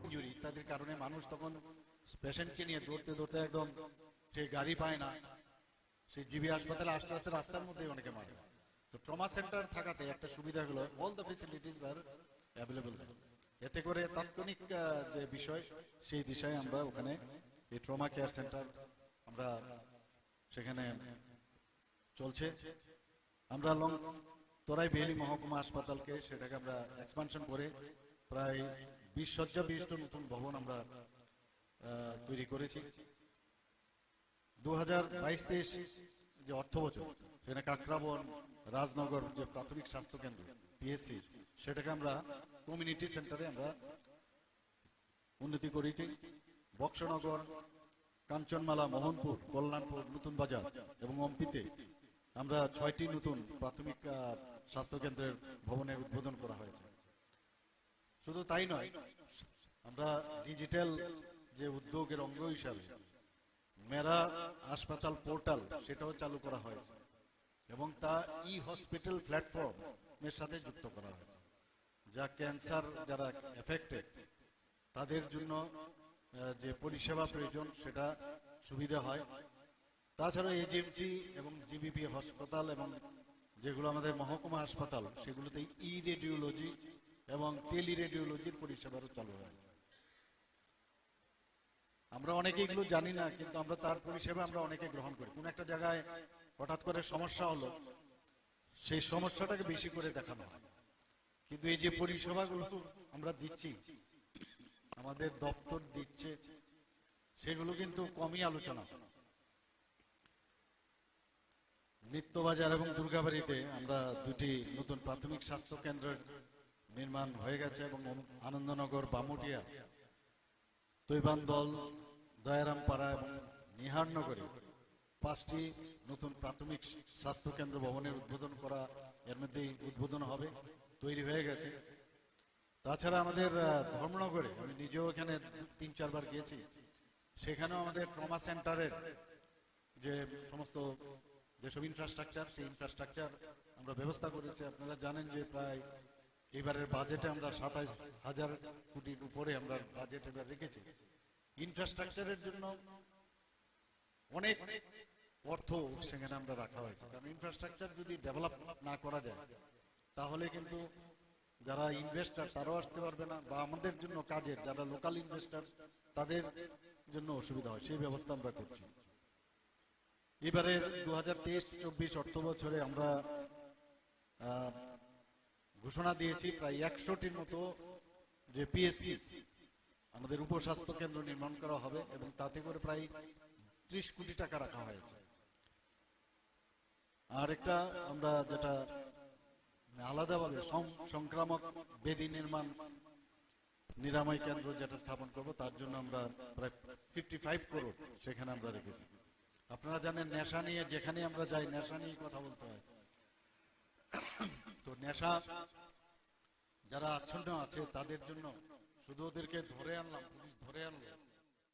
ইনজুরি ইত্যাদির কারণে মানুষ তখন পেশেন্টকে নিয়ে দৌড়তে দৌড়তে একদম সে গাড়ি পায় না, সেই জিবি হাসপাতালে আস্তে আস্তে রাস্তার মধ্যে অনেকে মারে। তো ট্রমা সেন্টার থাকাতে একটা সুবিধা হলো all the facilities R available. এতে করে তাৎক্ষণিক যে বিষয় সেই দিশায় আমরা ওখানে এই ট্রমা কেয়ার সেন্টার আমরা সেখানে চলছে। আমরা তোরাই বেইলি মহকুমা হাসপাতালকে সেটাকে আমরা এক্সপানশন করে প্রায় 20 শয্যা বিশিষ্ট নতুন ভবন আমরা তৈরি করেছি। 2022-23 যে অর্থ বছর সেখানে কাকরাবন রাজনগর যে প্রাথমিক স্বাস্থ্য কেন্দ্র পিএসসি সেটাকে আমরা কমিউনিটি সেন্টারে আমরা উন্নতি করেছি। বক্সনগর, কাঞ্চনমালা, মোহনপুর, কল্যাণপুর, নতুন বাজার এবং অম্পিতে আমরা 6টি নতুন প্রাথমিক স্বাস্থ্য কেন্দ্রের ভবনের উদ্বোধন করা হয়েছে। শুধু তাই নয়, আমরা ডিজিটাল যে উদ্যোগের অঙ্গ হিসাবে মেরা হাসপাতাল পোর্টাল সেটাও চালু করা হয়েছে এবং তা ই হসপিটাল প্ল্যাটফর্মের সাথে যুক্ত করা হয়েছে, যা ক্যান্সার যারা এফেক্টেড তাদের জন্য যে পরিষেবা প্রয়োজন সেটা সুবিধা হয়। তাছাড়া এজিএমসি এবং জিবিপি হাসপাতাল এবং যেগুলো আমাদের মহকুমা হাসপাতাল সেগুলোতে ই রেডিওলজি এবং টেলি রেডিওলজির পরিষেবারও চালু হয়। আমরা অনেকে এগুলো জানি না, কিন্তু আমরা তার পরিষেবা আমরা অনেকে গ্রহণ করি। কোন একটা জায়গায় হঠাৎ করে সমস্যা হলো, সেই সমস্যাটাকে বেশি করে দেখানো হয়, কিন্তু এই যে পরিষেবাগুলো আমরা দিচ্ছি, আমাদের দপ্তর দিচ্ছে, সেগুলো কিন্তু কমই আলোচনা। নিত্যবাজার এবং দুর্গাবাড়িতে আমরা 2টি নতুন প্রাথমিক স্বাস্থ্য কেন্দ্রের নির্মাণ হয়ে গেছে এবং আনন্দনগর, বামুটিয়া, তৈবান্দল, দয়ারামপাড়া এবং নিহারনগরে 5টি নতুন প্রাথমিক স্বাস্থ্য কেন্দ্র ভবনের উদ্বোধন করা, এর মধ্যেই উদ্বোধন হবে, তৈরি হয়ে গেছে। তাছাড়া আমাদের ধর্মনগরে আমি নিজেও এখানে 3-4 বার গিয়েছি, সেখানেও আমাদের ট্রমা সেন্টারের যে সমস্ত যেসব ইনফ্রাস্ট্রাকচার সেই ইনফ্রাস্ট্রাকচার আমরা ব্যবস্থা করেছি। আপনারা জানেন যে প্রায় এবারের বাজেটে আমরা 27,000 কোটির উপরে আমরা বাজেট এবার রেখেছি। ইনফ্রাস্ট্রাকচারের জন্য অনেক অর্থ সেখানে আমরা রাখা হয়েছে, কারণ ইনফ্রাস্ট্রাকচার যদি ডেভেলপ না করা যায় তাহলে কিন্তু যারা ইনভেস্টার তারাও আসতে পারবে না, বা আমাদের জন্য কাজের যারা লোকাল ইনভেস্টার তাদের জন্য অসুবিধা হয়, সেই ব্যবস্থা আমরা করছি। এবারে 2023-24 অর্থ বছরে আমরা ঘোষণা দিয়েছি প্রায় 100টির মতো যে পিএসসি আমাদের উপস্বাস্থ্য কেন্দ্র নির্মাণ করা হবে এবং তাতে করে প্রায় 30 কোটি টাকা রাখা হয়েছে। আর একটা আমরা যেটা আলাদাভাবে সংক্রামক ব্যাধি নির্মাণ নিরাময় কেন্দ্র যেটা স্থাপন করব, তার জন্য আমরা প্রায় 55 করোড় সেখানে আমরা রেখেছি। আপনারা জানেন নেশা নিয়ে যেখানে আমরা যাই নেশা নিয়ে কথা বলতে হয়, তো নেশা যারা আচ্ছন্ন আছে তাদের জন্য শুধু ওদেরকে ধরে আনলাম, পুলিশ ধরে আনলো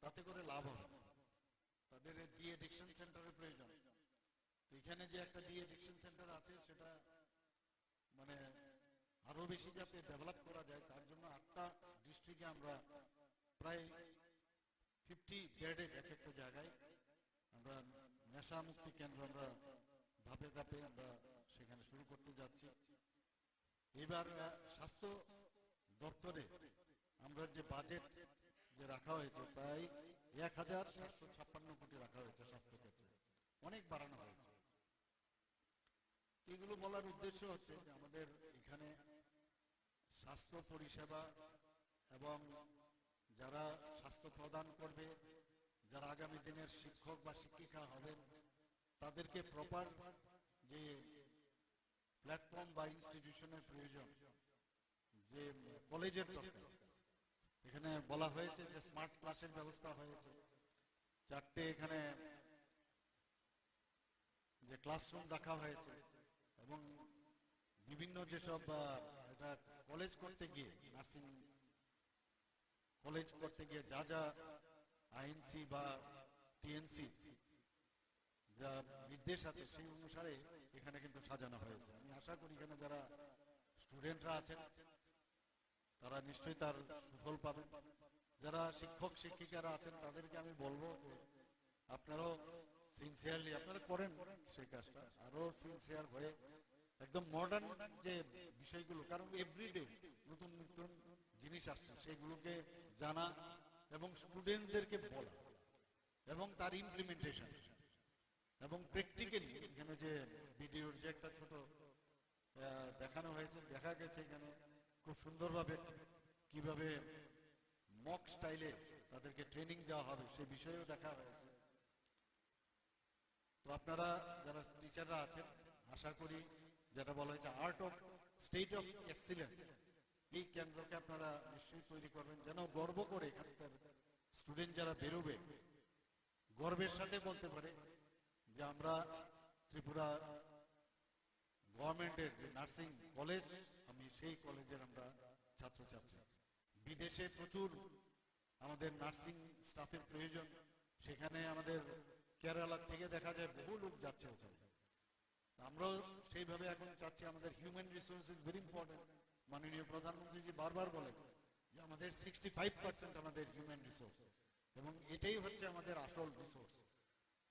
তাতে করে লাভ হবে, তাদের ডি এডিকশন সেন্টারের প্রয়োজন। এখানে যে একটা ডি এডিকশন সেন্টার আছে সেটা মানে আরো বেশি যাতে ডেভেলপ করা যায় তার জন্য 8টা ডিস্ট্রিক্টে আমরা প্রায় 50 বেডের এক একটা জায়গায় আমরা নেশা মুক্তি কেন্দ্র আমরা ধাপে ধাপে আমরা সেখানে শুরু করতে যাচ্ছি। এবার স্বাস্থ্য দপ্তরে আমরা যে বাজেট যে রাখা হয়েছে প্রায় 1756 কোটি রাখা হয়েছে স্বাস্থ্য ক্ষেত্রে, অনেক বাড়ানো হয়েছে। এগুলো বলার উদ্দেশ্য হচ্ছে যে আমাদের এখানে স্বাস্থ্য পরিষেবা এবং যারা স্বাস্থ্য প্রদান করবে, যারা আগামী দিনের শিক্ষক বা শিক্ষিকা হবেন, তাদেরকে প্রপার যে প্ল্যাটফর্ম বা ইনস্টিটিউশনের প্রয়োজন, যে কলেজের দরকার। এখানে বলা হয়েছে যে স্মার্ট ক্লাসের ব্যবস্থা হয়েছে, 4টে এখানে যে ক্লাসরুম রাখা হয়েছে, এবং বিভিন্ন যেসব এটা কলেজ করতে গিয়ে, নার্সিং কলেজ করতে গিয়ে যা যা আইএনসি বা টিএনসি যা নির্দেশ আছে সেই অনুসারে এখানে কিন্তু সাজানো হয়েছে। আমি আশা করি এখানে যারা স্টুডেন্টরা আছেন তারা নিশ্চয়ই তার সুফল পাবেন। যারা শিক্ষক শিক্ষিকারা আছেন তাদেরকে আমি বলবো যে আপনারাও সিনসিয়ারলি আপনারা করেন সেই কাজটা, আরো সিনসিয়ার হয়ে একদম মডার্ন যে বিষয়গুলো, কারণ এভরিডে নতুন নতুন জিনিস আসছে, সেগুলোকে জানা এবং স্টুডেন্টদেরকে বলা এবং তার ইমপ্লিমেন্টেশন এবং প্র্যাকটিক্যালি এখানে যে ভিডিওর যে একটা ছোট দেখানো হয়েছে, দেখা গেছে এখানে খুব সুন্দরভাবে কিভাবে মক স্টাইলে তাদেরকে ট্রেনিং দেওয়া হবে সেই বিষয়েও দেখা হয়েছে। তো আপনারা যারা টিচাররা আছেন, আশা করি যেটা বলা হয়েছে art of state of excellence, এই কেন্দ্রকে আপনারা নিশ্চয়ই তৈরি করবেন, যেন গর্ব করে এখানকার স্টুডেন্ট যারা বেরোবে গর্বের সাথে বলতে পারে যে আমরা ত্রিপুরা গভর্নমেন্টের যে নার্সিং কলেজ, আমি সেই কলেজের আমরা ছাত্রছাত্রী। বিদেশে প্রচুর আমাদের নার্সিং স্টাফের প্রয়োজন, সেখানে আমাদের কেরালা থেকে দেখা যায় বহু লোক যাচ্ছে ওখানে। আমরাও সেইভাবে এখন চাচ্ছি, আমাদের human resource is very important. মাননীয় প্রধানমন্ত্রীজি বারবার বলেন যে আমাদের 65% আমাদের হিউম্যান রিসোর্স, এবং এটাই হচ্ছে আমাদের আসল রিসোর্স।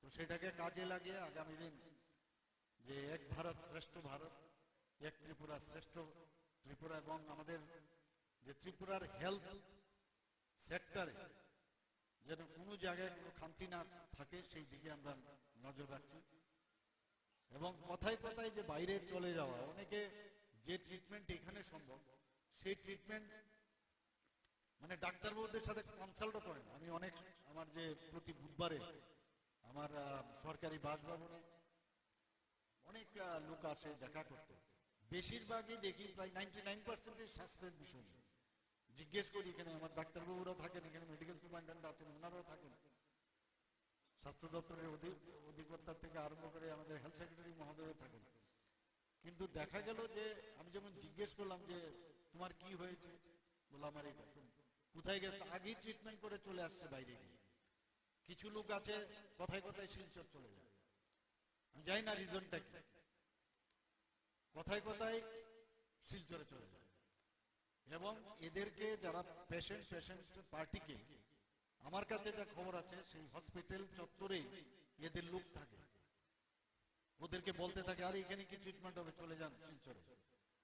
তো সেটাকে কাজে লাগিয়ে আগামী দিন যে এক ভারত শ্রেষ্ঠ ভারত, এক ত্রিপুরা শ্রেষ্ঠ ত্রিপুরা, এবং আমাদের যে ত্রিপুরার হেলথ সেক্টরে যেন কোনো জায়গায় কোনো খামতি না থাকে সেই দিকে আমরা নজর রাখছি। এবং কথায় কথায় যে বাইরে চলে যাওয়া, অনেকে যে ট্রিটমেন্ট এখানে সম্ভব সেই ট্রিটমেন্ট মানে ডাক্তারবাবুদের সাথে কনসাল্টও করেন। আমি অনেক আমার যে প্রতি বুধবারে আমার সরকারি বাসভবনে অনেক লোক আসে দেখা করতে, বেশিরভাগই দেখি প্রায় 99% স্বাস্থ্যের বিষয়। জিজ্ঞেস করি, এখানে আমার ডাক্তারবাবুরা থাকেন, এখানে মেডিকেল সুপারিনটেন্ডেন্ট আছেন, ওনারাও থাকেন, স্বাস্থ্য দপ্তরের অধিকর্তা থেকে আরম্ভ করে আমাদের হেলথ সেক্রেটারি মহোদয় থাকেন। কিন্তু দেখা গেল যে আমি যেমন জিজ্ঞেস করলাম যে তোমার কি হয়েছে, বললাম আমার এটা, কোথায় গেছে, আগেই ট্রিটমেন্ট করে চলে আসছে বাইরে গিয়ে। কিছু লোক আছে কথায় কথায় শিলচর চলে যায়, আমি জানি না রিজনটা কি, কথায় কথায় শিলচরে চলে যায়। এবং এদেরকে যারা পেশেন্ট পার্টিকে, আমার কাছে যা খবর আছে সেই হসপিটাল চত্বরেই এদের লোক থাকে, ওদেরকে বলতে থাকে আর এখানে কি ট্রিটমেন্ট হবে, চলে যান শিলচরে,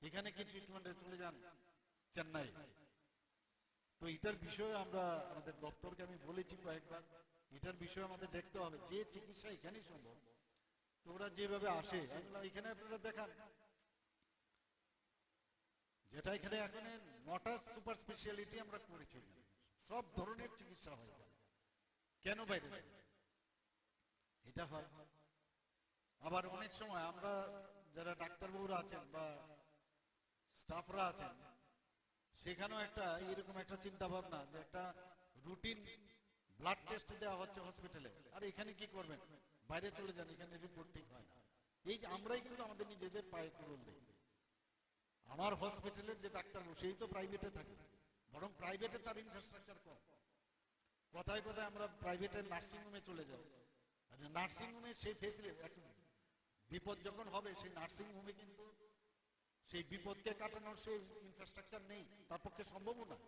এখানে কি ট্রিটমেন্টে চলে যান চেন্নাই। তো এটার বিষয়ে আমরা আমাদের দপ্তরকে আমি বলেছি কয়েকবার, এটার বিষয়ে আমাদের দেখতে হবে যে চিকিৎসা এখানেই সম্ভব। তো ওরা যেভাবে আসে এখানে আপনারা দেখান, যেটা এখানে এখন 9টা সুপার স্পেশালিটি আমরা করেছি, সব ধরনের চিকিৎসা হয়, কেন বাইরে এটা হয়। আবার অনেক সময় আমরা যারা ডাক্তারবাবুরা আছেন বা স্টাফরা আছেন, সেখানেও একটা এরকম একটা চিন্তা ভাবনা যে একটা রুটিন ব্লাড টেস্ট দেওয়া হচ্ছে হসপিটালে, আর এখানে কি করবেন, বাইরে চলে যান, এখানে রিপোর্ট ঠিক হয় না। এই যে আমরাই কিন্তু আমাদের নিজেদের পায়ে কুড়ুল দিই। আমার হসপিটালের যে ডাক্তারবাবু সেই তো প্রাইভেটে থাকে, বরং প্রাইভেটে তার ইনফ্রাস্ট্রাকচার কম। কথায় কথায় আমরা প্রাইভেটের নার্সিং হোমে চলে যাই, নার্সিং হোমে সেই ফেসিলিটি, বিপদ যখন হবে সেই নার্সিং হোমে কিন্তু সেই বিপদকে কাটানোর সেই ইনফ্রাস্ট্রাকচার নেই, তার পক্ষে সম্ভবও না।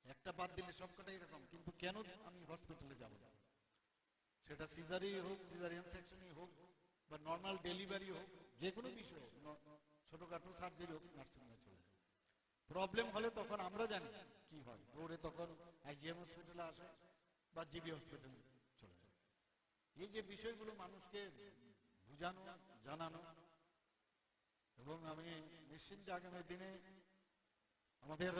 একটা বাদ দিলে সবকটাই এরকম, কিন্তু কেন আমি হসপিটালে যাব না, সেটা সিজারি হোক, সিজারিয়ান সেকশনই হোক, বা নর্মাল ডেলিভারি হোক, যে কোনো বিষয় হোক, ছোটখাটো সার্জারি হোক, নার্সিংহোমে চলে যায়। প্রবলেম হলে তখন আমরা জানি কি হয়, দৌড়ে তখন আইজিএম হসপিটালে আসে বা জিবি হসপিটালে চলে যায়। এই যে বিষয়গুলো মানুষকে বুঝানো, জানানো, এবং আমি নিশ্চিত আগামী দিনে আমাদের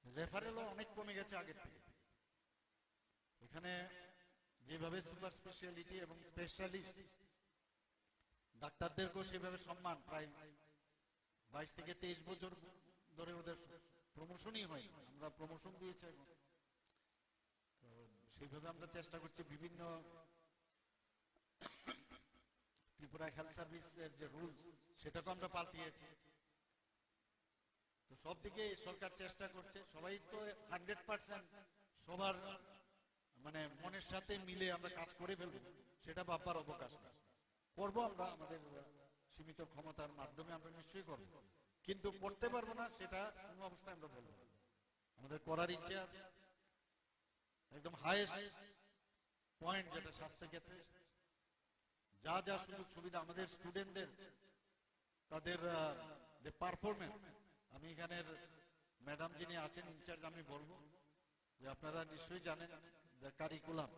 রেফারেলও অনেক কমে গেছে আগের থেকে। এখানে যেভাবে সুপার স্পেশালিটি এবং স্পেশালিস্ট ডাক্তারদেরকেও সেভাবে সম্মান, প্রায় 22 থেকে 23 বছর ধরে ওদের প্রমোশনই হয়, আমরা প্রমোশন দিয়েছি এখন। তো সেইভাবে আমরা চেষ্টা করছি বিভিন্ন ত্রিপুরা হেলথ সার্ভিসের যে রুলস সেটাকে আমরা পাল্টিয়েছি। তো সব দিকে সরকার চেষ্টা করছে, সবাই তো 100% সবার মানে মনের সাথে মিলে আমরা কাজ করে ফেলবো সেটা ভাববার অবকাশ না। করবো আমরা আমাদের সীমিত ক্ষমতার মাধ্যমে, আমরা নিশ্চয়ই করবো, কিন্তু করতে পারবো না সেটা কোনো অবস্থায় আমরা বলবো। আমাদের করার ইচ্ছা আছে। একদম হাইয়েস্ট পয়েন্ট যেটা স্বাস্থ্য ক্ষেত্রে যা যা সুযোগ সুবিধা আমাদের স্টুডেন্টদের, তাদের যে পারফরমেন্স, আমি এখানের ম্যাডাম যিনি আছেন ইনচার্জ, আমি বলবো যে আপনারা নিশ্চয়ই জানেন যে কারিকুলাম,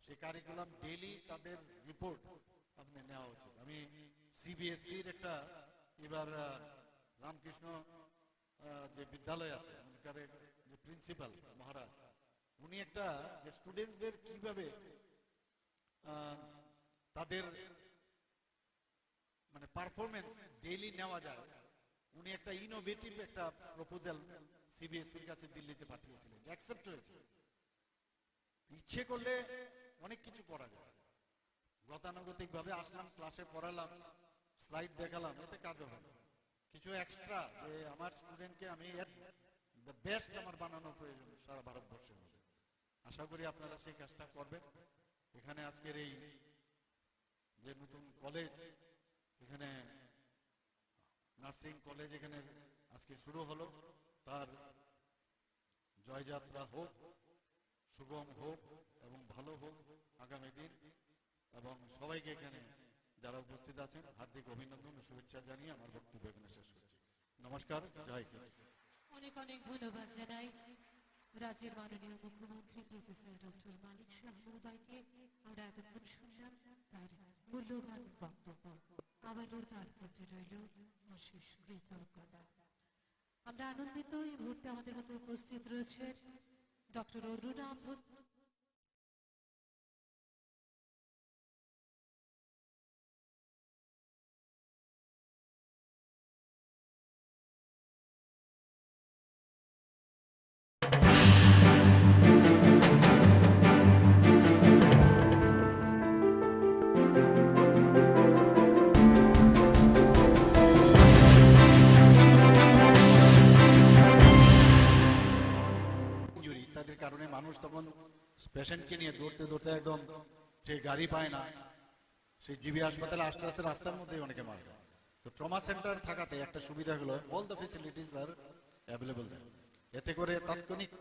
সেই কারিকুলাম ডেইলি তাদের রিপোর্ট আপনি নেওয়া উচিত। আমি সিবিএসসির একটা এবার রামকৃষ্ণ যে বিদ্যালয় আছে ওখানকার যে প্রিন্সিপাল মহারাজ, উনি একটা যে স্টুডেন্টসদের কিভাবে তাদের মানে পারফরমেন্স ডেইলি নেওয়া যায়, উনি একটা ইনোভেটিভ একটা প্রপোজাল সিবিএসসির কাছে দিল্লিতে পাঠিয়েছিলেন, অ্যাকসেপ্ট হয়েছে। ইচ্ছে করলে অনেক কিছু করা যায়। গতানুগতিক ভাবে আসলাম, ক্লাসে পড়ালাম, স্লাইড দেখালাম, এতে কাজ হবে না। কিছু এক্সট্রা যে আমার স্টুডেন্টকে আমি দ্য বেস্ট আমার বানানো প্রয়োজন সারা ভারতবর্ষের মধ্যে। আশা করি আপনারা সেই কাজটা করবেন। এখানে আজকের এই যে নতুন কলেজ, এখানে নার্সিং কলেজ এখানে আজকে শুরু হলো, তার জয়যাত্রা হোক, শুভম হোক এবং ভালো হোক আগামী দিন। এবং সবাইকে এখানে যারা উপস্থিত আছেন হার্দিক অভিনন্দন ও শুভেচ্ছা জানিয়ে আমার বক্তব্য এখানে শেষ করছি। নমস্কার, জয় হিন্দ। অনেক অনেক ধন্যবাদ জানাই রাজ্যের মাননীয় মুখ্যমন্ত্রী প্রফেসর ডক্টর মানিক শাহ মহোদয়কে। আমরা এতক্ষণ শুনলাম তার মূল্যবান বক্তব্য। আবারও তার প্রতি রইল অশেষ কৃতজ্ঞতা। আমরা আনন্দিত এই মুহূর্তে আমাদের মধ্যে উপস্থিত রয়েছে ডক্টর অরুণা। ইত্যাদির কারণে মানুষ তখন পেশেন্টকে নিয়ে দৌড়তে দৌড়তে একদম সেই গাড়ি পায় না, সেই জিবি হাসপাতালে আস্তে আস্তে রাস্তার মধ্যেই অনেকে মারা যায়। তো ট্রমা সেন্টার থাকাতে একটা সুবিধা হলো all the facilities R available. এতে করে তাৎক্ষণিক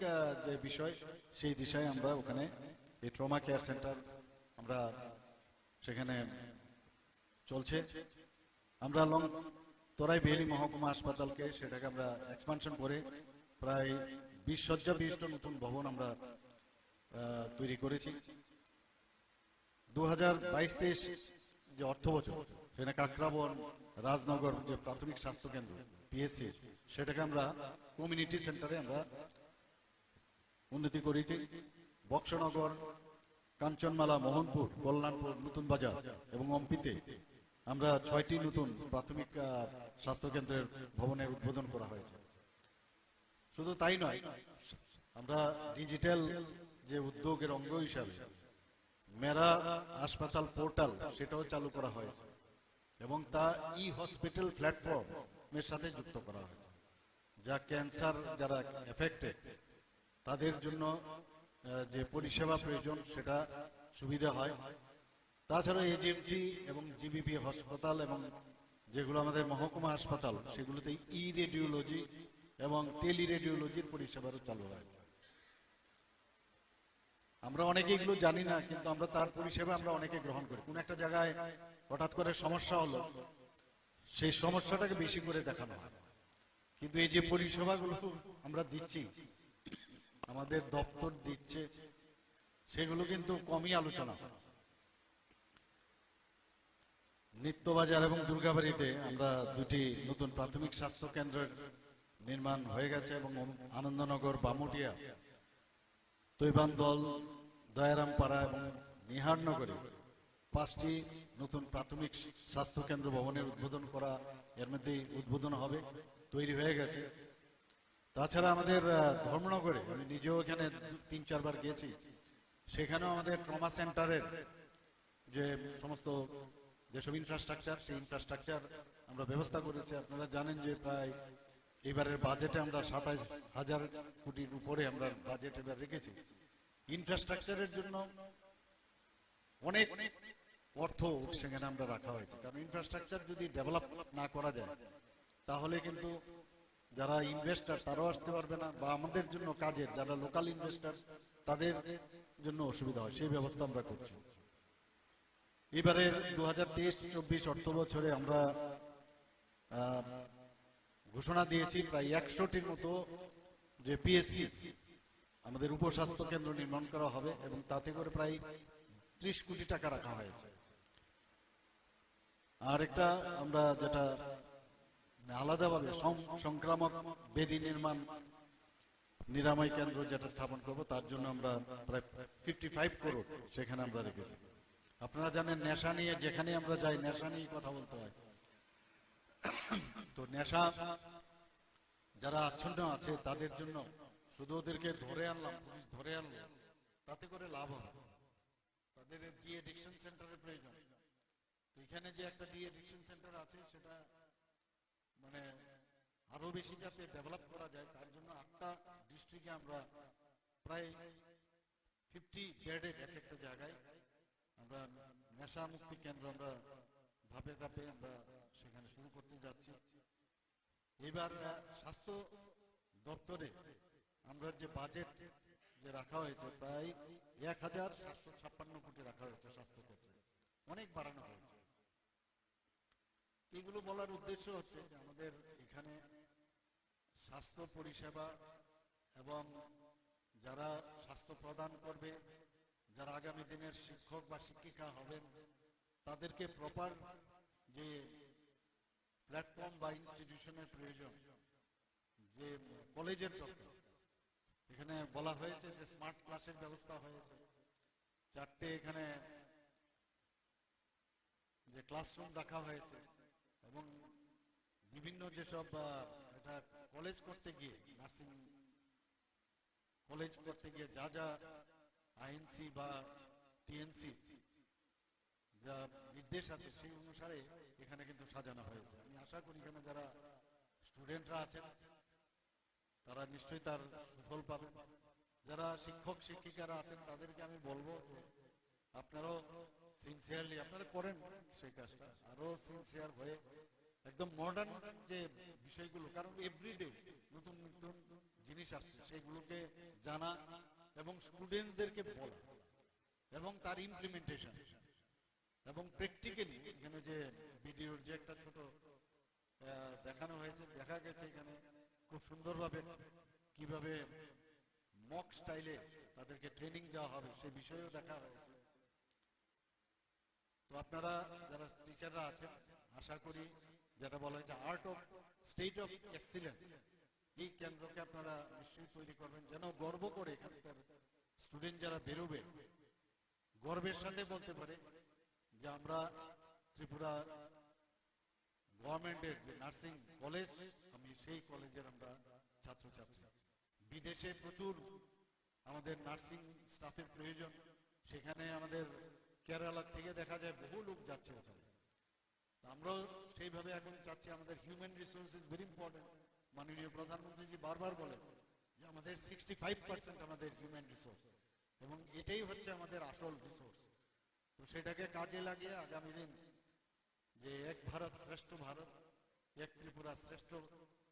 যে বিষয় সেই দিশায় আমরা ওখানে এই ট্রমা কেয়ার সেন্টার আমরা সেখানে চলছে। আমরা তোরাই বেলি মহকুমা হাসপাতালকে সেটাকে আমরা এক্সপানশন করে প্রায় 20 শয্যা বিশিষ্ট নতুন ভবন আমরা তৈরি করেছি। 2022-23 যে অর্থ বছর সেখানে কাকরাবন রাজনগর যে প্রাথমিক স্বাস্থ্য কেন্দ্র পিএসসি, সেটাকে আমরা কমিউনিটি সেন্টারে আমরা উন্নতি করেছি। বক্সনগর, কাঞ্চনমালা, মোহনপুর, কল্যাণপুর, নতুন বাজার এবং অম্পিতে আমরা 6টি নতুন প্রাথমিক স্বাস্থ্য কেন্দ্রের ভবনের উদ্বোধন করা হয়েছে। শুধু তাই নয়, আমরা ডিজিটাল যে উদ্যোগের অঙ্গ হিসাবে মেরা হাসপাতাল পোর্টাল সেটাও চালু করা হয়েছে এবং তা ই হসপিটাল প্ল্যাটফর্মের সাথে যুক্ত করা হয়েছে, যা ক্যান্সার যারা এফেক্টেড তাদের জন্য যে পরিষেবা প্রয়োজন সেটা সুবিধা হয়। তাছাড়া এজেন্সি এবং জিবিপি হাসপাতাল এবং যেগুলো আমাদের মহকুমা হাসপাতাল সেগুলোতে ই রেডিওলজি এবং টেলি রেডিওলজির পরিষেবারও চালু হয়। আমরা অনেকে এগুলো জানি না, কিন্তু আমরা তার পরিষেবা আমরা অনেকে গ্রহণ করি। কোন একটা জায়গায় হঠাৎ করে সমস্যা হলো, সেই সমস্যাটাকে বেশি করে দেখানো হয়, কিন্তু এই যে পরিষেবাগুলো আমরা দিচ্ছি, আমাদের দপ্তর দিচ্ছে, সেগুলো কিন্তু কমই আলোচনা হয়। নিত্যবাজার এবং দুর্গাবাড়িতে আমরা দুটি নতুন প্রাথমিক স্বাস্থ্য কেন্দ্রের নির্মাণ হয়ে গেছে এবং আনন্দনগর, বামুটিয়া, তৈবান্দল, দয়ারামপাড়া এবং নিহারনগরে 5টি নতুন প্রাথমিক স্বাস্থ্য কেন্দ্র ভবনের উদ্বোধন করা, এর মধ্যে উদ্বোধন হবে, তৈরি হয়ে গেছে। তাছাড়া আমাদের ধর্মনগরে, আমি নিজেও এখানে 3-4 বার গিয়েছি, সেখানেও আমাদের ট্রমা সেন্টারের যে সমস্ত যেসব ইনফ্রাস্ট্রাকচার, সেই ইনফ্রাস্ট্রাকচার আমরা ব্যবস্থা করেছি। আপনারা জানেন যে প্রায় এবারের বাজেটে আমরা 27,000 কোটির উপরে আমরা বাজেট এবার রেখেছি ইনফ্রাস্ট্রাকচারের জন্য। অনেক অর্থ সেখানে আমরা রাখা হয়েছে, কারণ ইনফ্রাস্ট্রাকচার যদি ডেভেলপ না করা যায়, তাহলে কিন্তু যারা ইনভেস্টার তারাও আসতে পারবে না, বা আমাদের জন্য কাজের যারা লোকাল ইনভেস্টার তাদের জন্য অসুবিধা হয়। সেই ব্যবস্থা আমরা করছি। এবারের 2023-24 অর্থ বছরে আমরা ঘোষণা দিয়েছি প্রায় 100টির মতো যে পিএসসি, আমাদের উপস্বাস্থ্য কেন্দ্র নির্মাণ করা হবে, এবং তাতে করে প্রায় 30 কোটি টাকা রাখা হয়েছে। আর একটা আমরা যেটা আলাদাভাবে সংক্রামক ব্যাধি নির্মাণ নিরাময় কেন্দ্র যেটা স্থাপন করব, তার জন্য আমরা প্রায় 55 করোড় সেখানে আমরা রেখেছি। আপনারা জানেন নেশা নিয়ে যেখানে আমরা যাই, নেশা নিয়ে কথা বলতে হয়। তো নেশা যারা আচ্ছন্ন আছে তাদের জন্য শুধু ওদেরকে ধরে আনলাম, পুলিশ ধরে আনলো, তাতে করে লাভ হবে। তাদের ডি এডিকশন সেন্টারের প্রয়োজন। তো এখানে যে একটা ডি এডিকশন সেন্টার আছে, সেটা মানে আরো বেশি যাতে ডেভেলপ করা যায়, তার জন্য 8টা ডিস্ট্রিক্টে আমরা প্রায় 50 বেডের একটা জায়গায় আমরা নেশা মুক্তি কেন্দ্র আমরা ধাপে ধাপে আমরা সেখানে শুরু করতে যাচ্ছি। এবার স্বাস্থ্য দপ্তরে আমরা যে বাজেট যে রাখা হয়েছে, প্রায় 1,756 কোটি রাখা হয়েছে স্বাস্থ্য ক্ষেত্রে, অনেক বাড়ানো হয়েছে। এগুলো বলার উদ্দেশ্য হচ্ছে যে আমাদের এখানে স্বাস্থ্য পরিষেবা এবং যারা স্বাস্থ্য প্রদান করবে, যারা আগামী দিনের শিক্ষক বা শিক্ষিকা হবেন, তাদেরকে প্রপার যে প্ল্যাটফর্ম বা ইনস্টিটিউশনের প্রয়োজন, যে কলেজের দরকার। এখানে বলা হয়েছে যে স্মার্ট ক্লাসের ব্যবস্থা হয়েছে, 4টে এখানে যে ক্লাসরুম রাখা হয়েছে, এবং বিভিন্ন যেসব এটা কলেজ করতে গিয়ে, নার্সিং কলেজ করতে গিয়ে যা যা আইএনসি বা টিএনসি যা নির্দেশ আছে, সেই অনুসারে এখানে কিন্তু সাজানো হয়েছে। আমি আশা করি এখানে যারা স্টুডেন্টরা আছেন তারা নিশ্চয়ই তার সুফল পাবেন। যারা শিক্ষক শিক্ষিকারা আছেন তাদেরকে আমি বলবো আপনারাও সিনসিয়ারলি আপনারা করেন সেই কাজটা, আরো সিনসিয়ার হয়ে একদম মডার্ন যে বিষয়গুলো, কারণ এভরিডে নতুন নতুন জিনিস আসছে, সেগুলোকে জানা এবং স্টুডেন্টদেরকে বলা এবং তার ইমপ্লিমেন্টেশন এবং প্র্যাকটিক্যালি এখানে যে ভিডিওর যে একটা ছোট দেখানো হয়েছে, দেখা গেছে এখানে খুব সুন্দরভাবে কিভাবে মক স্টাইলে তাদেরকে ট্রেনিং দেওয়া হবে সে বিষয়েও দেখা হয়েছে। তো আপনারা যারা টিচাররা আছেন, আশা করি যেটা বলা হয়েছে art of state of excellence, এই কেন্দ্রকে আপনারা নিশ্চয়ই তৈরি করবেন, যেন গর্ব করে এখানকার স্টুডেন্ট যারা বেরোবে গর্বের সাথে বলতে পারে যে আমরা ত্রিপুরা গভর্নমেন্টের যে নার্সিং কলেজ, আমি সেই কলেজের আমরা ছাত্রছাত্রী। বিদেশে প্রচুর আমাদের নার্সিং স্টাফের প্রয়োজন, সেখানে আমাদের কেরালা থেকে দেখা যায় বহু লোক যাচ্ছে ওখানে। আমরাও সেইভাবে এখন চাচ্ছি, আমাদের human resource is very important. মাননীয় প্রধানমন্ত্রীজি বারবার বলে যে আমাদের 65% আমাদের হিউম্যান রিসোর্স, এবং এটাই হচ্ছে আমাদের আসল রিসোর্স। তো সেটাকে কাজে লাগিয়ে আগামী দিন যে এক ভারত শ্রেষ্ঠ ভারত, এক ত্রিপুরা শ্রেষ্ঠ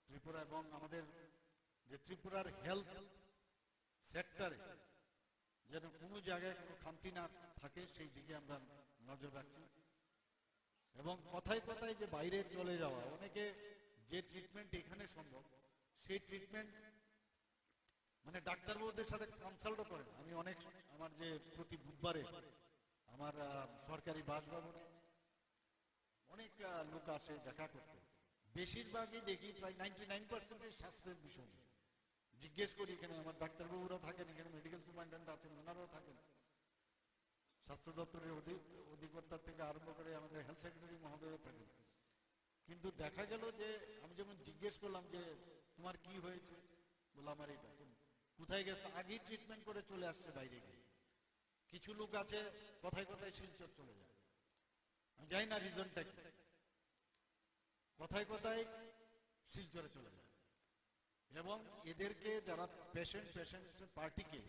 ত্রিপুরা, এবং আমাদের যে ত্রিপুরার হেলথ সেক্টরে যেন কোনো জায়গায় কোনো খামতি না থাকে সেই দিকে আমরা নজর রাখছি। এবং কথায় কথায় যে বাইরে চলে যাওয়া, অনেকে যে ট্রিটমেন্ট এখানে সম্ভব সেই ট্রিটমেন্ট মানে ডাক্তারবাবুদের সাথে কনসাল্টও করেন। আমি অনেক আমার যে প্রতি বুধবারে আমার সরকারি বাসভবনে অনেক লোক আসে দেখা করতে, বেশিরভাগই দেখি প্রায় 99% স্বাস্থ্যের বিষয় নিয়ে। জিজ্ঞেস করি, এখানে আমার ডাক্তারবাবুরা থাকেন, এখানে মেডিকেল সুপারিনটেন্ডেন্ট আছেন, ওনারাও থাকেন, স্বাস্থ্য দপ্তরের অধিকর্তার থেকে আরম্ভ করে আমাদের হেলথ সেক্রেটারি মহোদয়ও থাকেন। কিন্তু দেখা গেল যে আমি যখন জিজ্ঞেস করলাম যে তোমার কি হয়েছে, বললাম আমার এটা, কোথায় গেছে, আগেই ট্রিটমেন্ট করে চলে আসছে বাইরে গিয়ে। কিছু লোক আছে কথায় কথায় শিলচর চলে যায়, আমি জানি না রিজনটা কি, কথায় কথায় শিলচরে চলে যায়। এবং এদেরকে যারা পেশেন্ট পার্টিকে,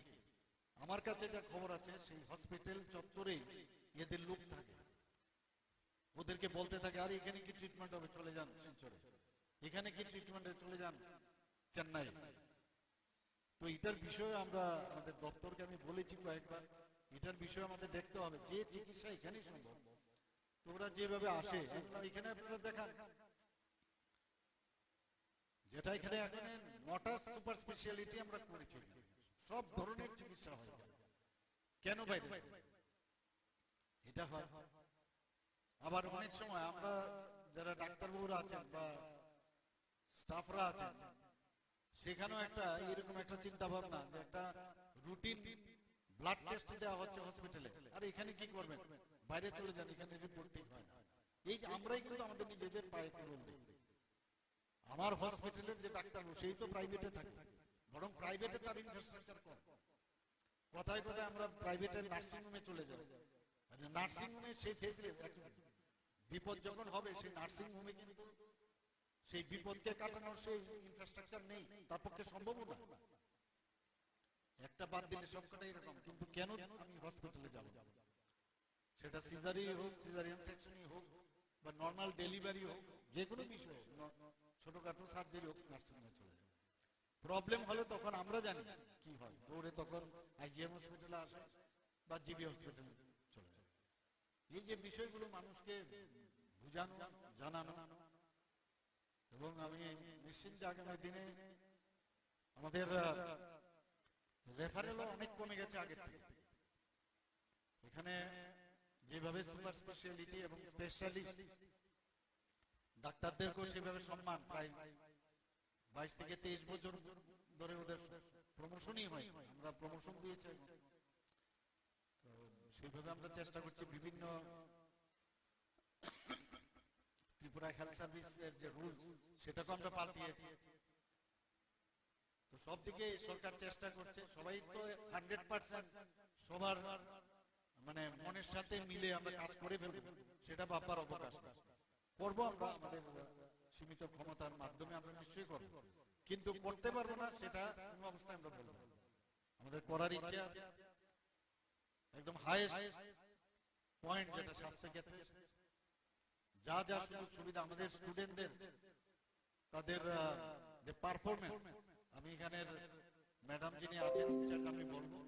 আমার কাছে যা খবর আছে সেই হসপিটাল চত্বরেই এদের লোক থাকে, ওদেরকে বলতে থাকে আর এখানে কি ট্রিটমেন্ট হবে, চলে যান শিলচরে, এখানে কি ট্রিটমেন্টে চলে যান চেন্নাই। তো এটার বিষয়ে আমরা আমাদের দপ্তরকে আমি বলেছি কয়েকবার, এটার বিষয়ে আমাদের দেখতে হবে যে চিকিৎসা এখানেই সম্ভব। তো ওরা যেভাবে আসে এখানে আপনারা দেখান, যেটা এখানে এখন 9টা সুপার স্পেশালিটি আমরা করেছি, সব ধরনের চিকিৎসা হয়, কেন বাইরে এটা হয়। আবার অনেক সময় আমরা যারা ডাক্তারবাবুরা আছেন বা স্টাফরা আছেন, সেখানেও একটা এরকম একটা চিন্তা ভাবনা যে একটা রুটিন ব্লাড টেস্ট দেওয়া হচ্ছে হসপিটালে, আর এখানে কি করবেন, বাইরে চলে যান, এখানে রিপোর্ট ঠিক হয় না। এই যে আমরাই কিন্তু আমাদের নিজেদের পায়ে তুলন দিই। আমার হসপিটালের যে ডাক্তারবাবু সেই তো প্রাইভেটে থাকে, বরং প্রাইভেটে তার ইনফ্রাস্ট্রাকচার কম। কথায় কথায় আমরা প্রাইভেটের নার্সিং হোমে চলে যাই, নার্সিং হোমে সেই ফেসিলিটি, বিপদ যখন হবে সেই নার্সিং হোমে কিন্তু সেই বিপদকে কাটানোর সেই ইনফ্রাস্ট্রাকচার নেই, তার পক্ষে সম্ভব না। একটা বাদ দিলে সবকটা এরকম। কিন্তু কেন আমি হসপিটালে যাব, সেটা সিজারি হোক, সিজারিয়ান সেকশনই হোক, বা নর্মাল ডেলিভারি হোক, যে কোনো বিষয়, ছোটখাটো সার্জারি হোক, নার্সিং হোমে চলে যায়। প্রবলেম হলে তখন আমরা জানি কি হয়, দৌড়ে তখন আইজিএম হসপিটালে আসে বা জিবি হসপিটালে চলে যায়। এই যে বিষয়গুলো মানুষকে বুঝানো, জানানো, এবং আমি নিশ্চিন্তে আগামী দিনে আমাদের রেফারেলও অনেক কমে গেছে আগের থেকে। এখানে যেভাবে সুপার স্পেশালিটি এবং স্পেশালিস্ট ডাক্তারদেরকেও সেভাবে সম্মান, প্রায় 22 থেকে 23 বছর ধরে ওদের প্রমোশনই হয়, আমরা প্রমোশন দিয়েছি। তো সেইভাবে আমরা চেষ্টা করছি বিভিন্ন ত্রিপুরা হেলথ সার্ভিসের যে রুলস সেটাকে আমরা পাল্টিয়েছি। তো সব দিকে সরকার চেষ্টা করছে, সবাই তো 100% সবার মানে মনের সাথে মিলে আমরা কাজ করে ফেলবো সেটা ভাববার অবকাশ না। করবো আমরা আমাদের সীমিত ক্ষমতার মাধ্যমে, আমরা নিশ্চয়ই করবো, কিন্তু করতে পারবো না সেটা কোনো অবস্থায় আমরা বলবো। আমাদের করার ইচ্ছে আছে, একদম হাইয়েস্ট পয়েন্ট যেটা স্বাস্থ্য ক্ষেত্রে যা যা সুযোগ সুবিধা আমাদের স্টুডেন্টদের, তাদের যে পারফরমেন্স, আমি এখানের ম্যাডাম যিনি আছেন ইনচার্জ, আমি বলবো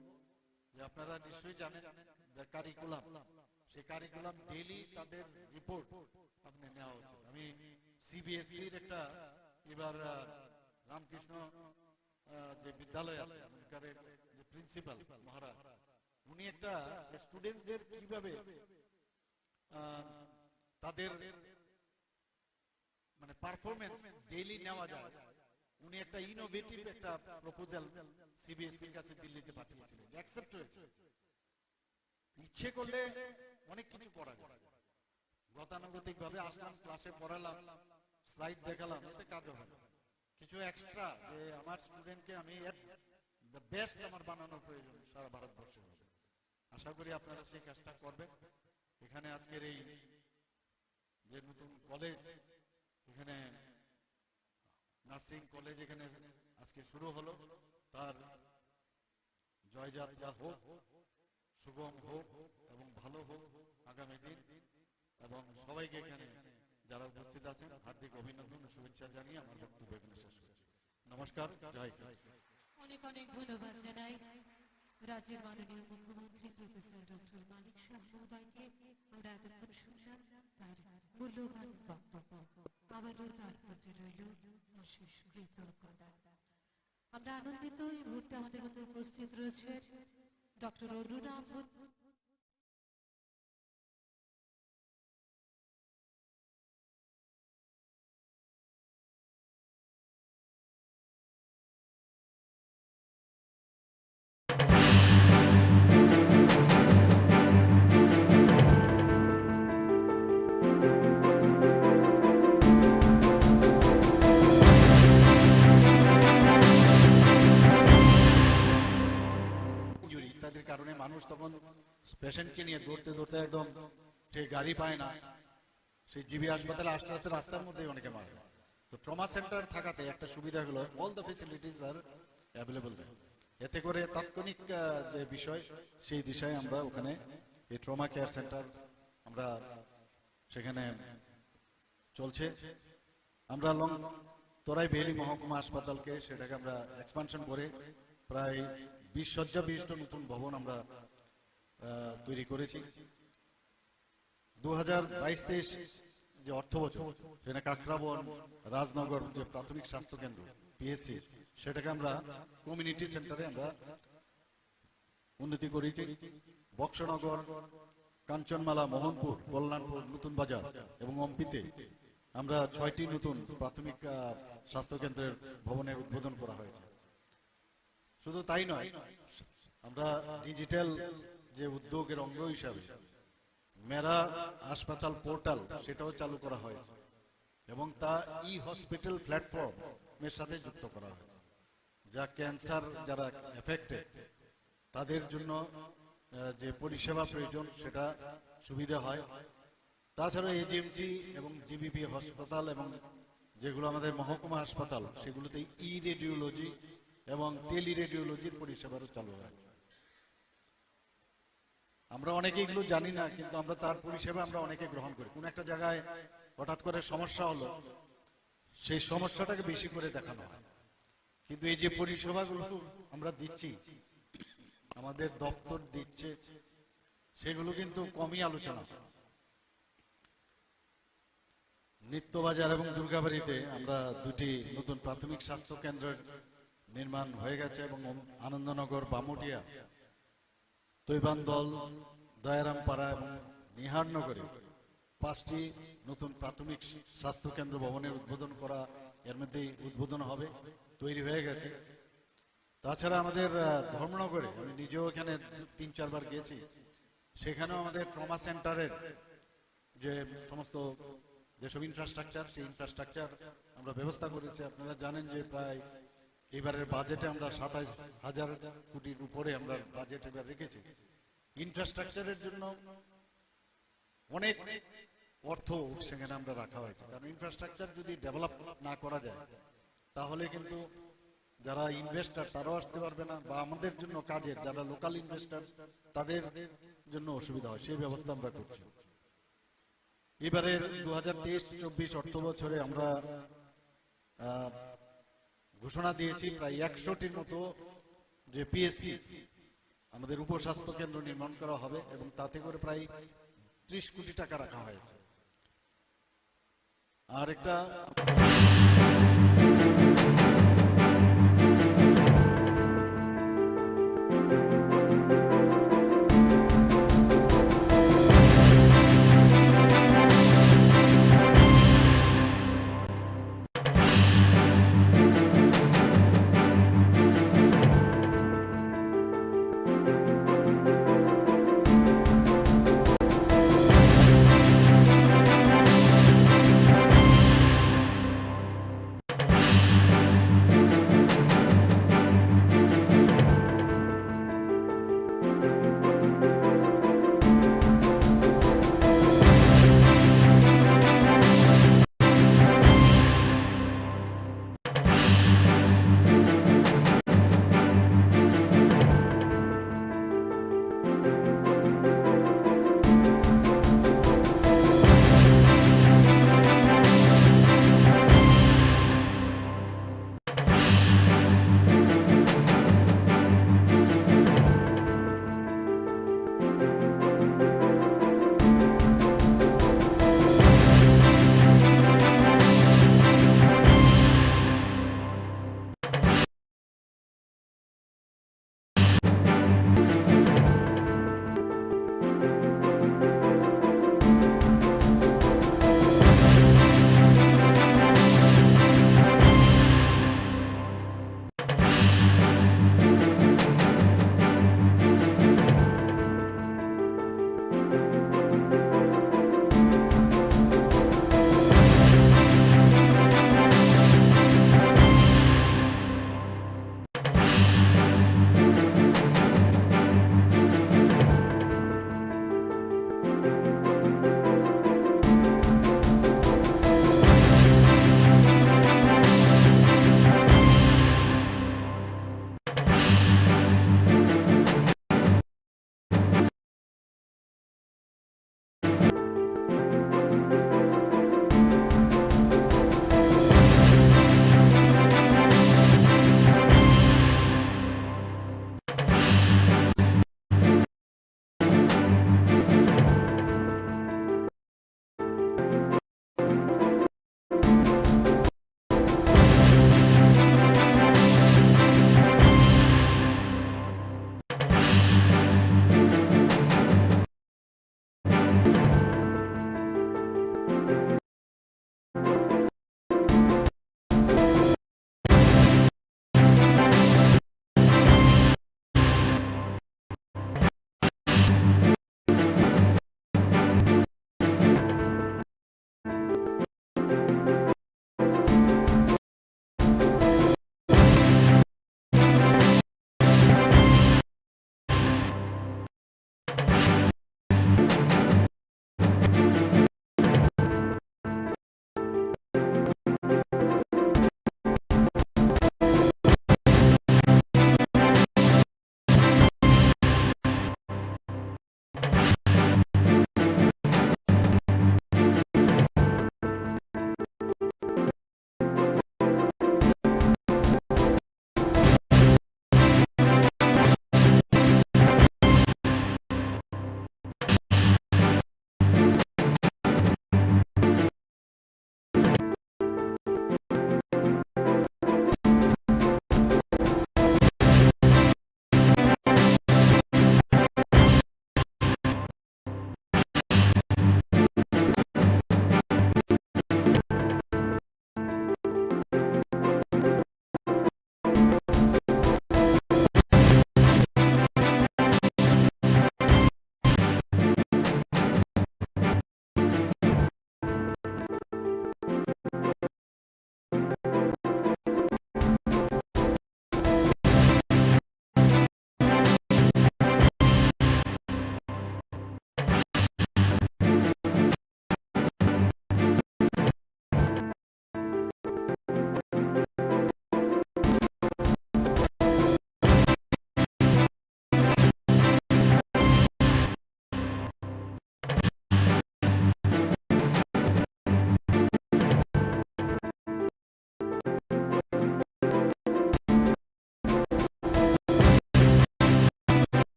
যে আপনারা নিশ্চয়ই জানেন যে কারিকুলাম, সেই কারিকুলাম ডেইলি তাদের রিপোর্ট আপনি নেওয়া উচিত। আমি সিবিএসসির একটা এবার রামকৃষ্ণ যে বিদ্যালয় আছে ওখানকার যে প্রিন্সিপাল মহারাজ, উনি একটা স্টুডেন্টসদের কিভাবে তাদের মানে পারফরমেন্স ডেইলি নেওয়া যায়, উনি একটা ইনোভেটিভ একটা প্রপোজাল সিবিএসসির কাছে দিল্লিতে পাঠিয়েছিলেন, অ্যাকসেপ্ট হয়েছে। ইচ্ছে করলে অনেক কিছু করা যায়। গতানুগতিক ভাবে আসলাম, ক্লাসে পড়ালাম, স্লাইড দেখালাম, এতে কাজ হবে। কিছু এক্সট্রা যে আমার স্টুডেন্টকে আমি দ্য বেস্ট আমার বানানোর প্রয়োজন সারা ভারতবর্ষে হবে। আশা করি আপনারা সেই কাজটা করবেন। এখানে আজকের এই যে নতুন কলেজ, এখানে নার্সিং কলেজ এখানে আজকে শুরু হলো, তার জয়যাত্রা হোক, সুগম হোক এবং ভালো হোক আগামী দিন। এবং সবাইকে এখানে যারা উপস্থিত আছেন হার্দিক অভিনন্দন ও শুভেচ্ছা জানিয়ে আমার বক্তব্য এখানে শেষ করছি। নমস্কার, জয় হিন্দ। অনেক অনেক ধন্যবাদ জানাই রাজ্যের মাননীয় মুখ্যমন্ত্রী প্রফেসর ডক্টর মানিক শাহ মহোদয়কে আমরা এতক্ষণ শুনলাম তার মূল্যবান বক্তব্য। আবারও তার প্রতি রইল অশেষ কৃতজ্ঞতা। আমরা আনন্দিত এই মুহূর্তে আমাদের মধ্যে উপস্থিত রয়েছে ডক্টর অরুণা ভূত। ইনজুরি ইত্যাদির কারণে মানুষ তখন পেশেন্টকে নিয়ে দৌড়তে দৌড়তে একদম ঠিক গাড়ি পায় না, সেই জিবি হাসপাতালে আস্তে আস্তে রাস্তার মধ্যেই অনেকে মারা যায়। তো ট্রমা সেন্টার থাকাতে একটা সুবিধা হলো all the facilities R available দেয়। এতে করে তাৎক্ষণিক যে বিষয় সেই দিশায় আমরা ওখানে এই ট্রমা কেয়ার সেন্টার আমরা সেখানে চলছে। আমরা তোরাই বেহলি মহকুমা হাসপাতালকে সেটাকে আমরা এক্সপানশন করে প্রায় 20 শয্যা বিশিষ্ট নতুন ভবন আমরা তৈরি করেছি। 2022-23 যে অর্থ বছর সেখানে কাকরাবন রাজনগর যে প্রাথমিক স্বাস্থ্য কেন্দ্র পিএসসি সেটাকে আমরা কমিউনিটি সেন্টারে আমরা উন্নতি করেছি। বক্সনগর, কাঞ্চনমালা, মোহনপুর, কল্যাণপুর, নতুন বাজার এবং অম্পিতে আমরা 6টি নতুন প্রাথমিক স্বাস্থ্য কেন্দ্রের ভবনের উদ্বোধন করা হয়েছে। শুধু তাই নয়, আমরা ডিজিটাল যে উদ্যোগের অঙ্গ হিসাবে মেরা হাসপাতাল পোর্টাল সেটাও চালু করা হয়েছে এবং তা ই হসপিটাল প্ল্যাটফর্মের সাথে যুক্ত করা হয়েছে, যা ক্যান্সার যারা এফেক্টেড তাদের জন্য যে পরিষেবা প্রয়োজন সেটা সুবিধা হয়। তাছাড়া এজিএমসি এবং জিবিপি হাসপাতাল এবং যেগুলো আমাদের মহকুমা হাসপাতাল সেগুলোতে ই রেডিওলজি এবং টেলি রেডিওলজির পরিষেবারও চালু হয়। আমরা অনেকে এগুলো জানি না, কিন্তু আমরা তার পরিষেবা আমরা অনেকে গ্রহণ করি। কোন একটা জায়গায় হঠাৎ করে সমস্যা হলো, সেই সমস্যাটাকে বেশি করে দেখানো হয়, কিন্তু এই যে পরিষেবাগুলো আমরা দিচ্ছি, আমাদের দপ্তর দিচ্ছে, সেগুলো কিন্তু কমই আলোচনা। নিত্যবাজার এবং দুর্গাবাড়িতে আমরা 2টি নতুন প্রাথমিক স্বাস্থ্য কেন্দ্রের নির্মাণ হয়ে গেছে এবং আনন্দনগর, বামুটিয়া, তৈবান্দল, দয়ারামপাড়া এবং নিহারনগরে 5টি নতুন প্রাথমিক স্বাস্থ্য কেন্দ্র ভবনের উদ্বোধন করা, এর মধ্যেই উদ্বোধন হবে, তৈরি হয়ে গেছে। তাছাড়া আমাদের ধর্মনগরে আমি নিজেও এখানে 3-4 বার গিয়েছি, সেখানেও আমাদের ট্রমা সেন্টারের যে সমস্ত যেসব ইনফ্রাস্ট্রাকচার, সেই ইনফ্রাস্ট্রাকচার আমরা ব্যবস্থা করেছি। আপনারা জানেন যে প্রায় এবারের বাজেটে আমরা 27,000 কোটির উপরে আমরা বাজেট এবার রেখেছি। ইনফ্রাস্ট্রাকচারের জন্য অনেক অর্থ সেখানে আমরা রাখা হয়েছে, কারণ ইনফ্রাস্ট্রাকচার যদি ডেভেলপ না করা যায় তাহলে কিন্তু যারা ইনভেস্টার তারাও আসতে পারবে না, বা আমাদের জন্য কাজের যারা লোকাল ইনভেস্টার তাদের জন্য অসুবিধা হয়, সেই ব্যবস্থা আমরা করছি। এবারের 2023-24 অর্থ বছরে আমরা ঘোষণা দিয়েছি প্রায় 100টির মতো যে পিএসসি আমাদের উপস্বাস্থ্য কেন্দ্র নির্মাণ করা হবে এবং তাতে করে প্রায় 30 কোটি টাকা রাখা হয়েছে। আর একটা